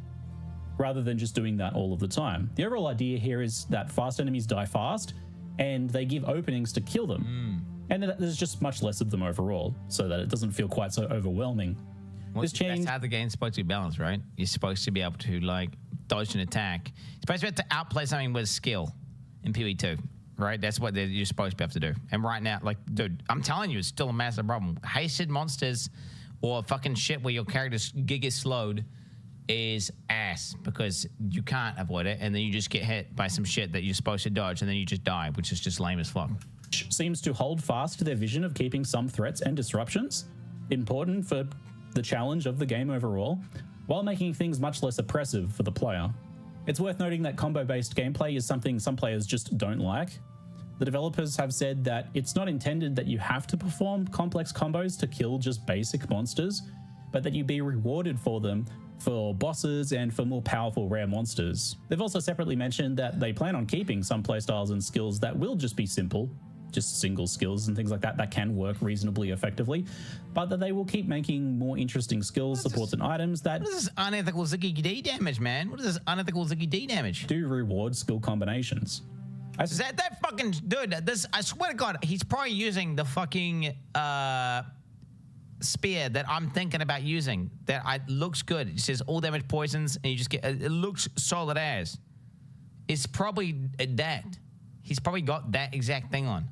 rather than just doing that all of the time. The overall idea here is that fast enemies die fast, and they give openings to kill them. And there's just much less of them overall, so that it doesn't feel quite so overwhelming. That's how the game's supposed to be balanced, right? You're supposed to be able to, like, dodge an attack. You're supposed to be able to outplay something with skill in PvE2, right? That's what you're supposed to be able to do. And right now, like, dude, I'm telling you, it's still a massive problem. Hasted monsters or fucking shit where your character's gig is slowed is ass, because you can't avoid it, and then you just get hit by some shit that you're supposed to dodge, and then you just die, which is just lame as fuck. Seems to hold fast to their vision of keeping some threats and disruptions important for the challenge of the game overall, while making things much less oppressive for the player. It's worth noting that combo-based gameplay is something some players just don't like. The developers have said that it's not intended that you have to perform complex combos to kill just basic monsters, but that you be rewarded for them for bosses and for more powerful rare monsters. They've also separately mentioned that they plan on keeping some playstyles and skills that will just be simple, just single skills and things like that can work reasonably effectively, but that they will keep making more interesting skills, supports, and items that... What is this unethical Ziggy D damage, man? What is this unethical Ziggy D damage? Do reward skill combinations. Is that fucking... Dude, this... I swear to God, he's probably using the fucking... spear that I'm thinking about using that looks good. It says all damage poisons, and you just get... It looks solid as. It's probably that. He's probably got that exact thing on.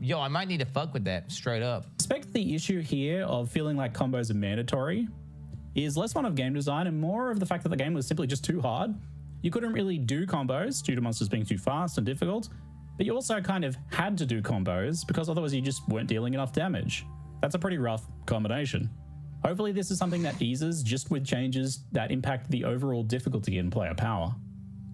Yo, I might need to fuck with that straight up. I suspect the issue here of feeling like combos are mandatory is less one of game design and more of the fact that the game was simply just too hard. You couldn't really do combos due to monsters being too fast and difficult, but you also kind of had to do combos because otherwise you just weren't dealing enough damage. That's a pretty rough combination. Hopefully this is something that eases just with changes that impact the overall difficulty in player power.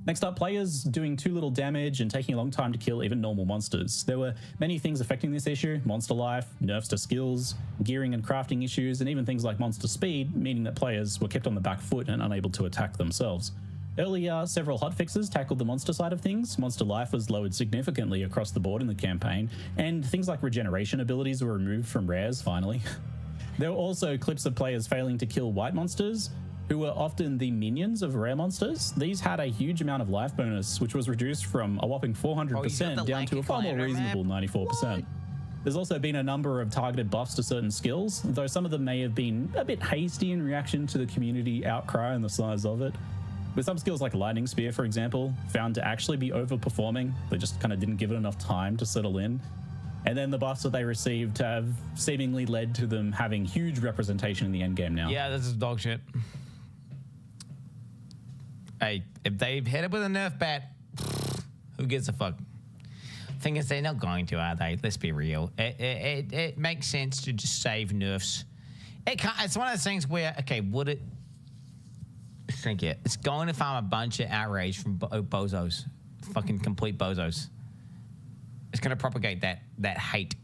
Next up, players doing too little damage and taking a long time to kill even normal monsters. There were many things affecting this issue: monster life, nerfs to skills, gearing and crafting issues, and even things like monster speed, meaning that players were kept on the back foot and unable to attack themselves. Earlier, several hotfixes tackled the monster side of things. Monster life was lowered significantly across the board in the campaign, and things like regeneration abilities were removed from rares, finally. There were also clips of players failing to kill white monsters, who were often the minions of rare monsters. These had a huge amount of life bonus, which was reduced from a whopping 400% down to a far more reasonable 94%. There's also been a number of targeted buffs to certain skills, though some of them may have been a bit hasty in reaction to the community outcry and the size of it. With some skills like Lightning Spear, for example, found to actually be overperforming. They just kind of didn't give it enough time to settle in. And then the buffs that they received have seemingly led to them having huge representation in the endgame now. Yeah, this is dog shit. Hey, if they've hit it with a nerf bat, who gives a fuck? Thing is, they're not going to, are they? Let's be real. It makes sense to just save nerfs. It's one of those things where, okay, would it... Think it. It's going to farm a bunch of outrage from bozos. Fucking complete bozos. It's going to propagate that hate.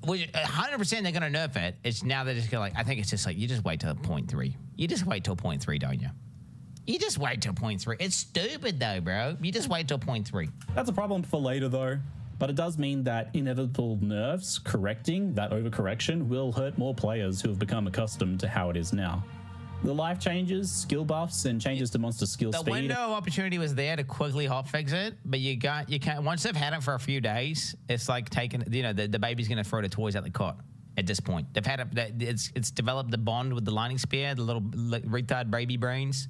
Which 100% they're going to nerf it. It's now they're just going to, like, I think it's just like, you just wait till 0.3. You just wait till 0.3, don't you? You just wait till 0.3. It's stupid though, bro. You just wait till 0.3. That's a problem for later though, but it does mean that inevitable nerfs correcting that overcorrection will hurt more players who have become accustomed to how it is now. The life changes, skill buffs, and changes to monster skill speed. The window of opportunity was there to quickly hotfix it, but you can't. Once they've had it for a few days, it's like taking, the baby's going to throw the toys out the cot. At this point, they've had it. It's developed the bond with the Lightning Spear, the little retard baby brains.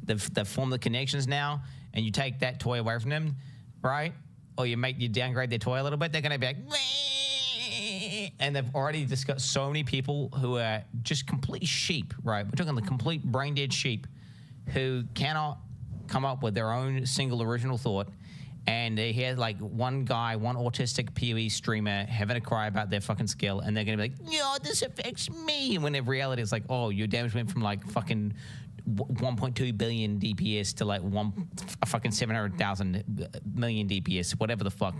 They've formed the connections now, and you take that toy away from them, right? Or you downgrade their toy a little bit. They're going to be like, wee! And they've already just got so many people who are just complete sheep, right? We're talking the complete brain dead sheep who cannot come up with their own single original thought. And they hear like one autistic PoE streamer having a cry about their fucking skill, and they're gonna be like, "Yo, this affects me." When in reality, it's like, "Oh, your damage went from like fucking 1.2 billion DPS to like fucking 700,000 million DPS, whatever the fuck."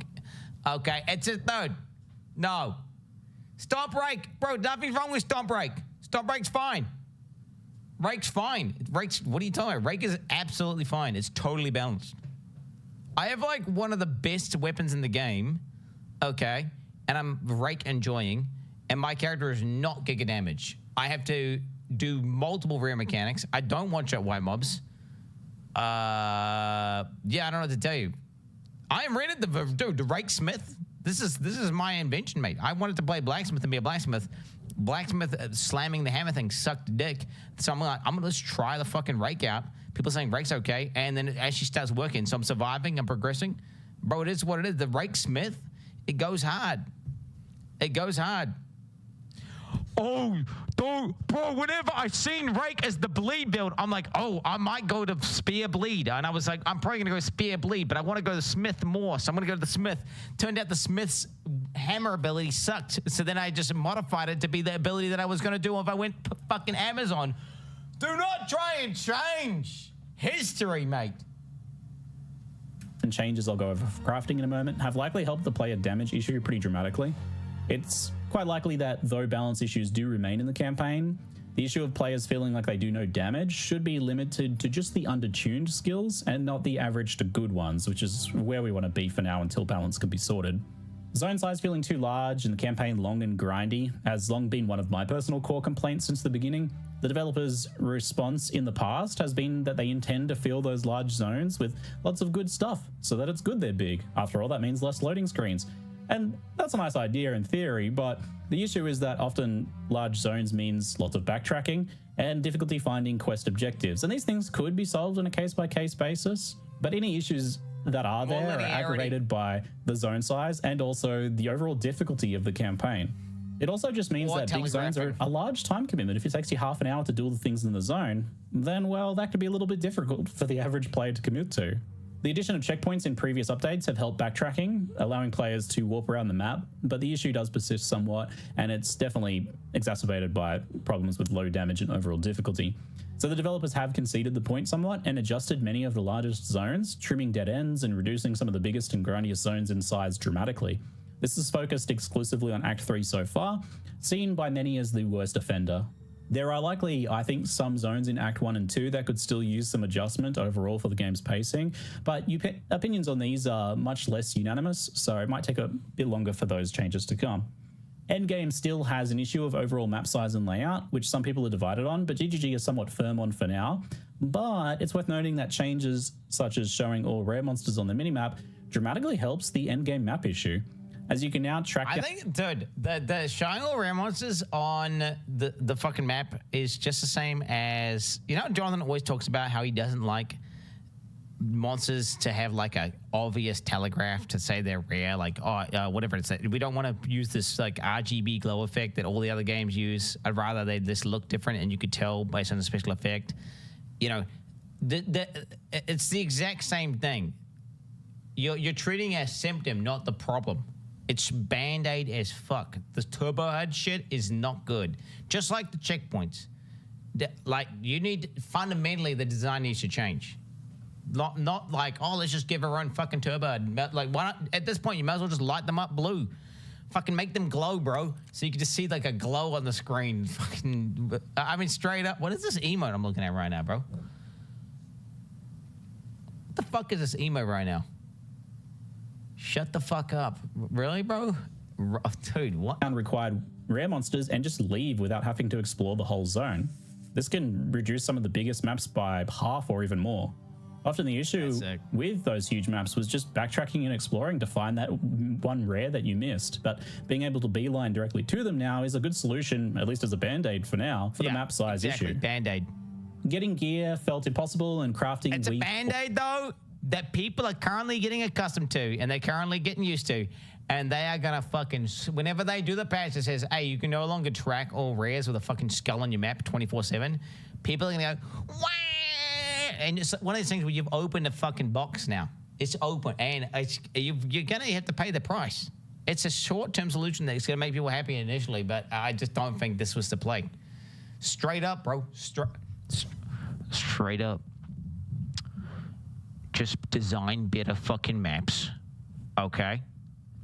Okay, it's just no. Stomp break, bro. Nothing's wrong with stomp break. Stomp break's fine. Rake's fine. What are you talking about? Rake is absolutely fine. It's totally balanced. I have like one of the best weapons in the game, okay, and I'm Rake enjoying, and my character is not giga damage. I have to do multiple rare mechanics. I don't one-shot white mobs. Yeah, I don't know what to tell you. I am rated the Rake Smith. This is my invention, mate. I wanted to play blacksmith and be a blacksmith. Blacksmith slamming the hammer thing sucked dick. So I'm gonna just try the fucking Rake out. People saying Rake's okay, and then as she starts working, so I'm surviving, I'm progressing. Bro, it is what it is. The Rake Smith, it goes hard. It goes hard. Oh, bro, whenever I seen Rake as the bleed build, I'm like, oh, I might go to spear bleed. And I was like, I'm probably gonna go spear bleed, but I want to go to Smith more, so I'm gonna go to the Smith. Turned out the Smith's hammer ability sucked, so then I just modified it to be the ability that I was gonna do if I went fucking Amazon. Do not try and change history, mate. And changes I'll go over for crafting in a moment have likely helped the player damage issue pretty dramatically. It's quite likely that though balance issues do remain in the campaign, the issue of players feeling like they do no damage should be limited to just the undertuned skills and not the average to good ones, which is where we want to be for now until balance can be sorted. Zone size feeling too large and the campaign long and grindy has long been one of my personal core complaints since the beginning. The developers' response in the past has been that they intend to fill those large zones with lots of good stuff so that it's good they're big. After all, that means less loading screens. And that's a nice idea in theory, but the issue is that often large zones means lots of backtracking and difficulty finding quest objectives. And these things could be solved on a case-by-case basis, but any issues that are there are aggravated by the zone size and also the overall difficulty of the campaign. It also just means that big zones are a large time commitment. If it takes you half an hour to do all the things in the zone, then, well, that could be a little bit difficult for the average player to commit to. The addition of checkpoints in previous updates have helped backtracking, allowing players to warp around the map, but the issue does persist somewhat, and it's definitely exacerbated by problems with low damage and overall difficulty. So the developers have conceded the point somewhat and adjusted many of the largest zones, trimming dead ends and reducing some of the biggest and grindiest zones in size dramatically. This is focused exclusively on Act 3 so far, seen by many as the worst offender. There are likely, I think, some zones in Act 1 and 2 that could still use some adjustment overall for the game's pacing, but opinions on these are much less unanimous, so it might take a bit longer for those changes to come. Endgame still has an issue of overall map size and layout, which some people are divided on, but GGG is somewhat firm on for now. But it's worth noting that changes such as showing all rare monsters on the minimap dramatically helps the endgame map issue. As you can now track I think, dude, the showing all rare monsters on the fucking map is just the same as, you know, Jonathan always talks about how he doesn't like monsters to have like a obvious telegraph to say they're rare, like whatever it's. We don't want to use this like RGB glow effect that all the other games use. I'd rather they just look different and you could tell based on the special effect. You know, it's the exact same thing. You're treating a symptom, not the problem. It's band-aid as fuck. The turbo HUD shit is not good. Just like the checkpoints. Like, you need, fundamentally, the design needs to change. Not like, oh, let's just give her own fucking turbo HUD. Like, why not, at this point, you might as well just light them up blue. Fucking make them glow, bro. So you can just see like a glow on the screen. Fucking, I mean, straight up, what is this emote I'm looking at right now, bro? What the fuck is this emote right now? Shut the fuck up. Really, bro? Dude, what? Unrequired rare monsters and just leave without having to explore the whole zone. This can reduce some of the biggest maps by half or even more. Often the issue with those huge maps was just backtracking and exploring to find that one rare that you missed. But being able to beeline directly to them now is a good solution, at least as a band-aid for now, for the map size issue. Band-aid. Getting gear felt impossible and crafting... It's a band-aid, though, that people are currently getting accustomed to and they're currently getting used to, and they are gonna fucking, whenever they do the patch that says, hey, you can no longer track all rares with a fucking skull on your map 24/7, people are gonna go, wah! And it's one of these things where you've opened a fucking box now. It's open, and you're gonna have to pay the price. It's a short-term solution that's gonna make people happy initially, but I just don't think this was the play. Straight up, bro. Straight up. Just design better fucking maps, okay?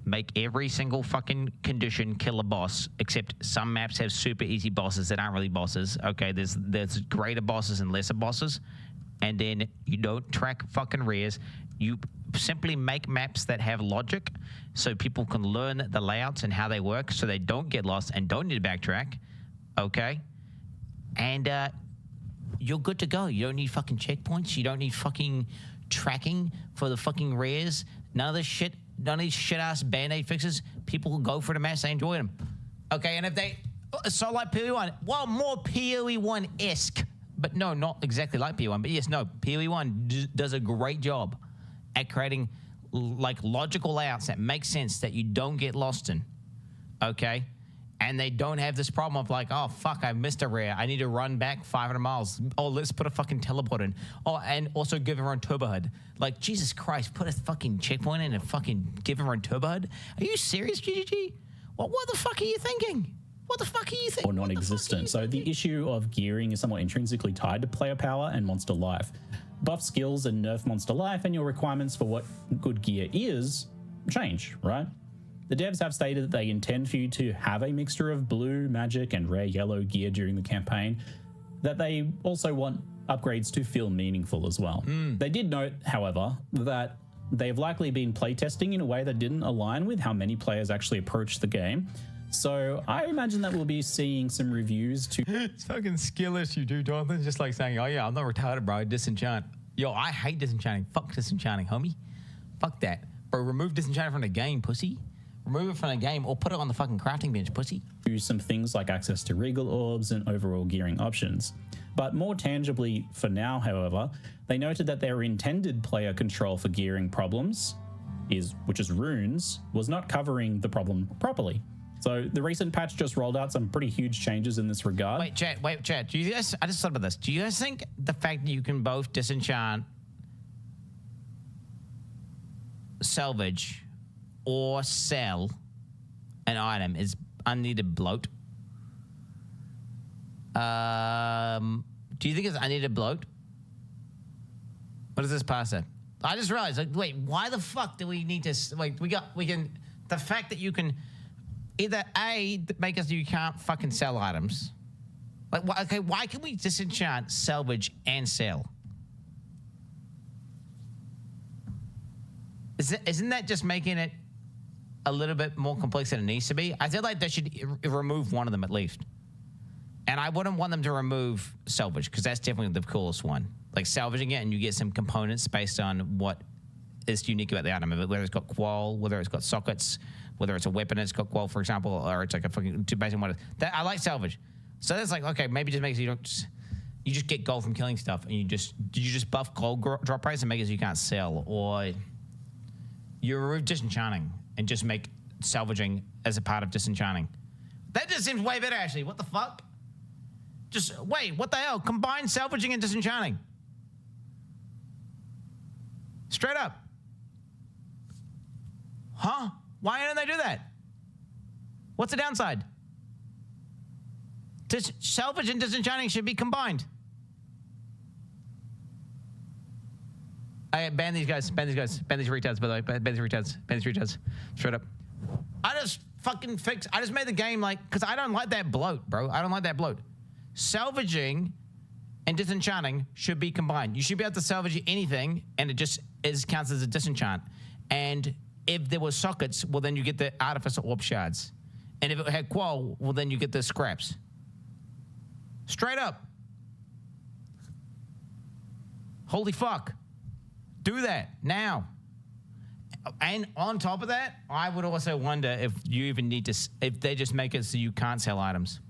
make every single fucking condition kill a boss, except some maps have super easy bosses that aren't really bosses. Okay, there's greater bosses and lesser bosses. And then you don't track fucking rares. You simply make maps that have logic so people can learn the layouts and how they work so they don't get lost and don't need to backtrack. Okay? And you're good to go. You don't need fucking checkpoints. You don't need fucking tracking for the fucking rares. None of this shit, none of these shit-ass Band-Aid fixes. People who go for the maps, they enjoy them. Okay, and if they... So like PoE1, well, more PoE1-esque. But no, not exactly like PoE1. But yes, no, PoE1 does a great job at creating like logical layouts that make sense that you don't get lost in. Okay? And they don't have this problem of like, oh, fuck, I missed a rare. I need to run back 500 miles. Oh, let's put a fucking teleport in. Oh, and also give everyone turbo HUD. Like, Jesus Christ, put a fucking checkpoint in and fucking give everyone turbo HUD? Are you serious, GGG? What the fuck are you thinking? What the fuck are you thinking? Or non-existent. So the issue of gearing is somewhat intrinsically tied to player power and monster life. Buff skills and nerf monster life, and your requirements for what good gear is change, right? The devs have stated that they intend for you to have a mixture of blue, magic, and rare yellow gear during the campaign, that they also want upgrades to feel meaningful as well. They did note, however, that they've likely been playtesting in a way that didn't align with how many players actually approach the game. So I imagine that we'll be seeing some reviews to... It's fucking skill issue, dude. Jonathan's just like saying, oh yeah, I'm not retarded, bro. Disenchant. Yo, I hate disenchanting. Fuck disenchanting, homie. Fuck that. Bro, remove disenchanting from the game, pussy. Remove it from the game or put it on the fucking crafting bench, pussy. Use some things like access to regal orbs and overall gearing options. But more tangibly for now, however, they noted that their intended player control for gearing problems, which is runes, was not covering the problem properly. So the recent patch just rolled out some pretty huge changes in this regard. Wait, chat. Do you guys, I just thought about this. Do you guys think the fact that you can both disenchant, salvage, or sell an item is unneeded bloat? Do you think it's unneeded bloat? What does this pass at? I just realized, like, wait, why the fuck do we need to, like, the fact that you can either A, make us you can't fucking sell items. Like, okay, why can we disenchant, salvage, and sell? Isn't that just making it a little bit more complex than it needs to be? I feel like they should remove one of them at least. And I wouldn't want them to remove salvage because that's definitely the coolest one. Like salvaging it and you get some components based on what is unique about the item. Whether it's got qual, whether it's got sockets, whether it's a weapon it's got qual, for example, or it's like a fucking based on what that I like salvage. So that's like, okay, maybe just makes you just get gold from killing stuff and you just buff gold drop rates and make it so you can't sell, or you remove disenchanting and just make salvaging as a part of disenchanting. That just seems way better, actually. What the fuck? Just, wait, what the hell? Combine salvaging and disenchanting. Straight up. Huh? Why don't they do that? What's the downside? Salvage and disenchanting should be combined. I ban these guys, ban these retards, by the way. Ban these retards. Straight up. I just made the game like, because I don't like that bloat, bro. I don't like that bloat. Salvaging and disenchanting should be combined. You should be able to salvage anything, and it just counts as a disenchant. And if there were sockets, well, then you get the artificer orb shards. And if it had qual, well, then you get the scraps. Straight up. Holy fuck. Do that now. And on top of that, I would also wonder if you even need to, if they just make it so you can't sell items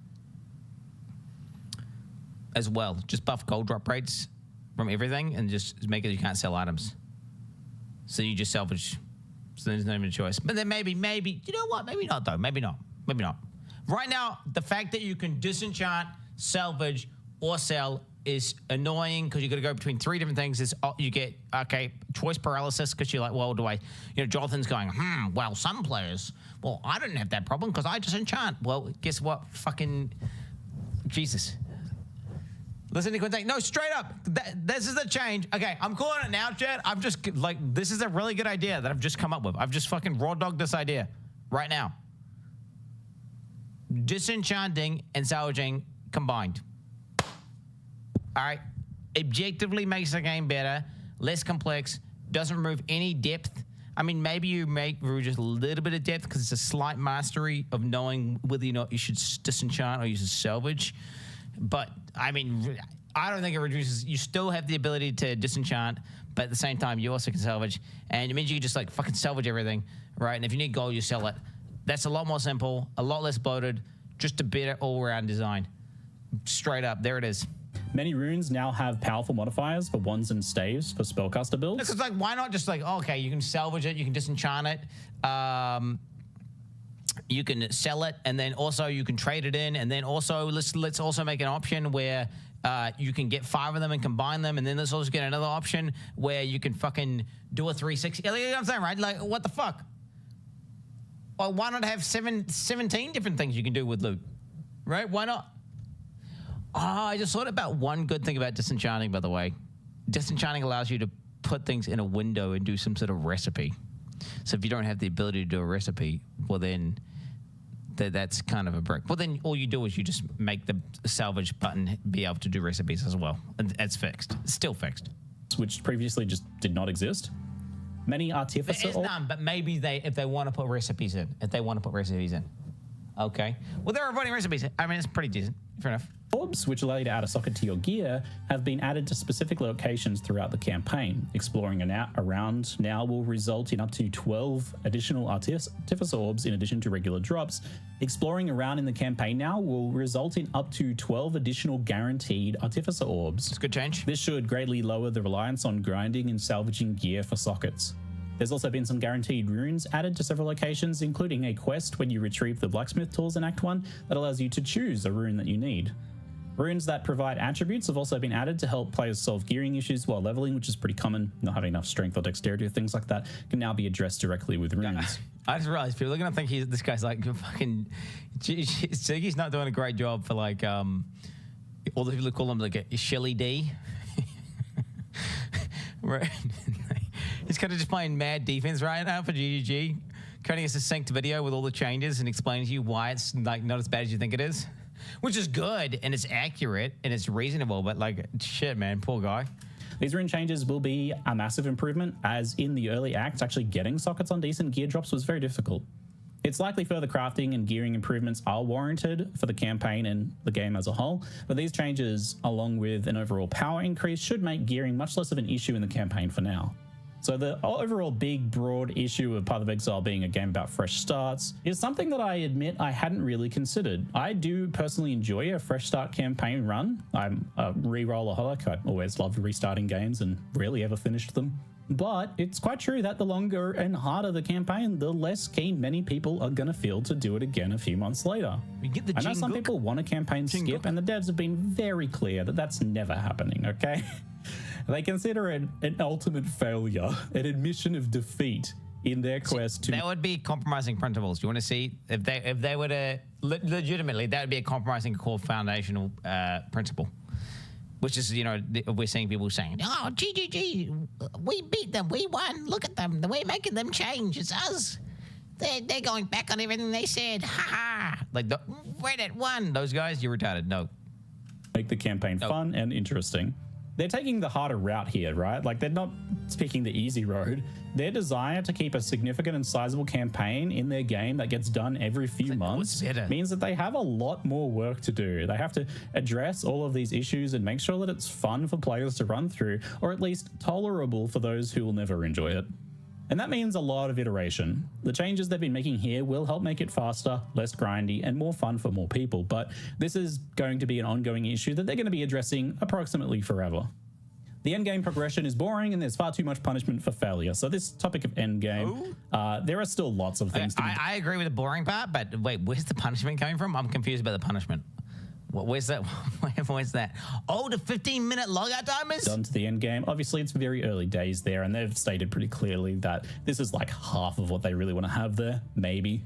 as well. Just buff gold drop rates from everything and just make it you can't sell items. So you just salvage. So there's not even a choice. But then maybe, you know what? Maybe not though. Maybe not. Right now, the fact that you can disenchant, salvage, or sell is annoying because you got to go between three different things. Is you get, okay, choice paralysis because you're like, well, Jonathan's going, well, some players, well, I didn't have that problem because I disenchant. Well, guess what? Fucking Jesus. Listen to Quintain. No, straight up. This is the change. Okay, I'm calling it now, Chad. I'm just like, this is a really good idea that I've just come up with. I've just fucking raw dogged this idea right now. Disenchanting and salvaging combined. All right. Objectively makes the game better, less complex, doesn't remove any depth. I mean, maybe you make just a little bit of depth because it's a slight mastery of knowing whether or not you should disenchant or you should salvage. But, I mean, I don't think it reduces. You still have the ability to disenchant, but at the same time, you also can salvage. And it means you can just, like, fucking salvage everything, right? And if you need gold, you sell it. That's a lot more simple, a lot less bloated, just a better all-around design. Straight up, there it is. Many runes now have powerful modifiers for wands and staves for spellcaster builds. It's like, why not just like, oh, okay, you can salvage it, you can disenchant it, you can sell it, and then also you can trade it in, and then also let's also make an option where you can get 5 of them and combine them, and then let's also get another option where you can fucking do a 360. You know what I'm saying, right? Like, what the fuck? Well, why not have 17 different things you can do with loot, right? Why not? Oh, I just thought about one good thing about disenchanting, by the way. Disenchanting allows you to put things in a window and do some sort of recipe. So if you don't have the ability to do a recipe, well then that's kind of a brick. Well then all you do is you just make the salvage button be able to do recipes as well. And it's fixed. It's still fixed. Which previously just did not exist. Many artificers... It's none, but maybe if they want to put recipes in. Okay. Well, they're avoiding recipes. I mean, it's pretty decent. Fair enough. Orbs, which allow you to add a socket to your gear, have been added to specific locations throughout the campaign. Exploring around now will result in up to 12 additional artificer orbs in addition to regular drops. Exploring around in the campaign now will result in up to 12 additional guaranteed artificer orbs. It's a good change. This should greatly lower the reliance on grinding and salvaging gear for sockets. There's also been some guaranteed runes added to several locations, including a quest when you retrieve the blacksmith tools in Act 1 that allows you to choose a rune that you need. Runes that provide attributes have also been added to help players solve gearing issues while leveling, which is pretty common. Not having enough strength or dexterity or things like that can now be addressed directly with runes. I just realized people are going to think this guy's like fucking... Ziggy's not doing a great job for like... all the people who call him like a Shelly D. Right. He's kind of just playing mad defense right now for GGG. Coding a succinct video with all the changes and explaining to you why it's like not as bad as you think it is. Which is good, and it's accurate, and it's reasonable, but like, shit, man, poor guy. These rune changes will be a massive improvement, as in the early acts, actually getting sockets on decent gear drops was very difficult. It's likely further crafting and gearing improvements are warranted for the campaign and the game as a whole, but these changes, along with an overall power increase, should make gearing much less of an issue in the campaign for now. So the overall big, broad issue of Path of Exile being a game about fresh starts is something that I admit I hadn't really considered. I do personally enjoy a fresh start campaign run. I'm a re-rollaholic. I always loved restarting games and rarely ever finished them. But it's quite true that the longer and harder the campaign, the less keen many people are going to feel to do it again a few months later. I know some people want a campaign skip, and the devs have been very clear that that's never happening, okay? They consider it an ultimate failure, an admission of defeat in their quest to... That would be compromising principles. You want to see if they were to legitimately, that would be a compromising core foundational principle, which is, you know, we're seeing people saying, "Oh, GGG, we beat them, we won. Look at them, we're making them change. It's us. They're going back on everything they said. Ha ha! Like Reddit won. Those guys, you're retarded. No. Make the campaign fun and interesting. They're taking the harder route here, right? Like, they're not picking the easy road. Their desire to keep a significant and sizable campaign in their game that gets done every few months means that they have a lot more work to do. They have to address all of these issues and make sure that it's fun for players to run through, or at least tolerable for those who will never enjoy it. And that means a lot of iteration. The changes they've been making here will help make it faster, less grindy, and more fun for more people, but this is going to be an ongoing issue that they're going to be addressing approximately forever. The endgame progression is boring, and there's far too much punishment for failure. So this topic of endgame, there are still lots of things to be... I agree with the boring part, but wait, where's the punishment coming from? I'm confused about the punishment. Where's that? Where's that? Oh, the 15-minute logout timers? Done to the end game. Obviously, it's very early days there, and they've stated pretty clearly that this is like half of what they really want to have there, maybe.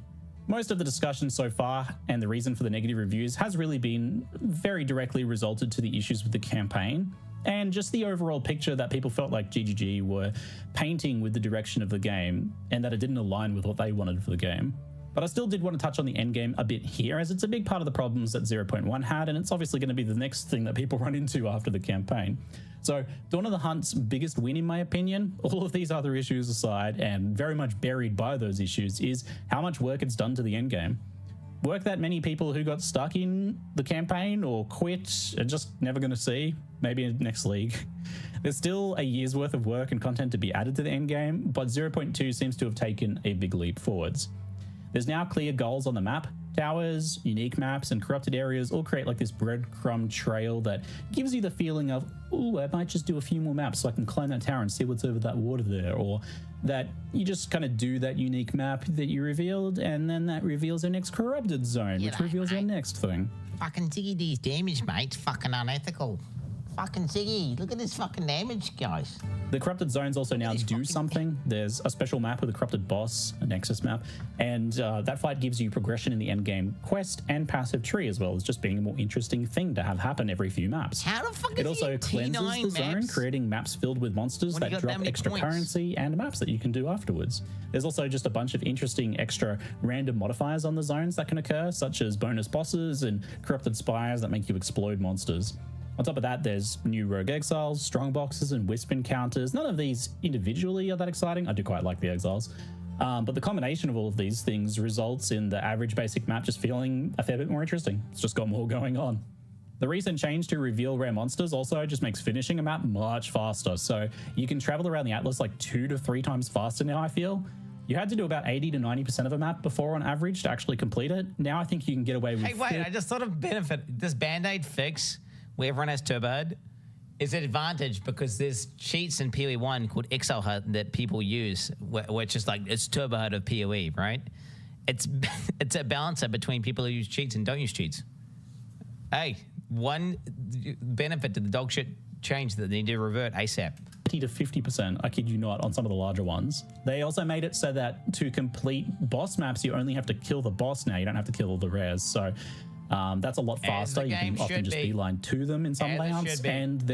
Most of the discussion so far and the reason for the negative reviews has really been very directly resulted to the issues with the campaign and just the overall picture that people felt like GGG were painting with the direction of the game and that it didn't align with what they wanted for the game. But I still did want to touch on the endgame a bit here, as it's a big part of the problems that 0.1 had, and it's obviously going to be the next thing that people run into after the campaign. So Dawn of the Hunt's biggest win, in my opinion, all of these other issues aside, and very much buried by those issues, is how much work it's done to the endgame. Work that many people who got stuck in the campaign or quit are just never going to see, maybe in next league. There's still a year's worth of work and content to be added to the endgame, but 0.2 seems to have taken a big leap forwards. There's now clear goals on the map. Towers, unique maps, and corrupted areas all create like this breadcrumb trail that gives you the feeling of, ooh, I might just do a few more maps so I can climb that tower and see what's over that water there, or that you just kind of do that unique map that you revealed, and then that reveals your next corrupted zone, which reveals your next thing. Fucking Ziggy D's damage, mate. It's fucking unethical. Fucking Ziggy, look at this fucking damage, guys. The corrupted zones also now do something. There's a special map with a corrupted boss, a Nexus map, and that fight gives you progression in the endgame quest and passive tree, as well as just being a more interesting thing to have happen every few maps. How the fuck it also cleanses the zone, creating maps filled with monsters that drop extra currency and maps that you can do afterwards. There's also just a bunch of interesting extra random modifiers on the zones that can occur, such as bonus bosses and corrupted spires that make you explode monsters. On top of that, there's new rogue exiles, strong boxes, and wisp encounters. None of these individually are that exciting. I do quite like the exiles. But the combination of all of these things results in the average basic map just feeling a fair bit more interesting. It's just got more going on. The recent change to reveal rare monsters also just makes finishing a map much faster. So you can travel around the Atlas like 2 to 3 times faster now, I feel. You had to do about 80 to 90% of a map before on average to actually complete it. Now I think you can get away with... Hey, wait, I just thought of benefit. This Band-Aid fix, where everyone has Turbo HUD, is an advantage because there's cheats in PoE 1 called Exile HUD that people use, which is like, it's Turbo HUD of PoE, right? It's a balancer between people who use cheats and don't use cheats. Hey, one benefit to the dog shit change that they need to revert ASAP. 50 to 50%, I kid you not, on some of the larger ones. They also made it so that to complete boss maps, you only have to kill the boss now. You don't have to kill all the rares. So that's a lot faster. You can often just beeline to them in some layouts. And there's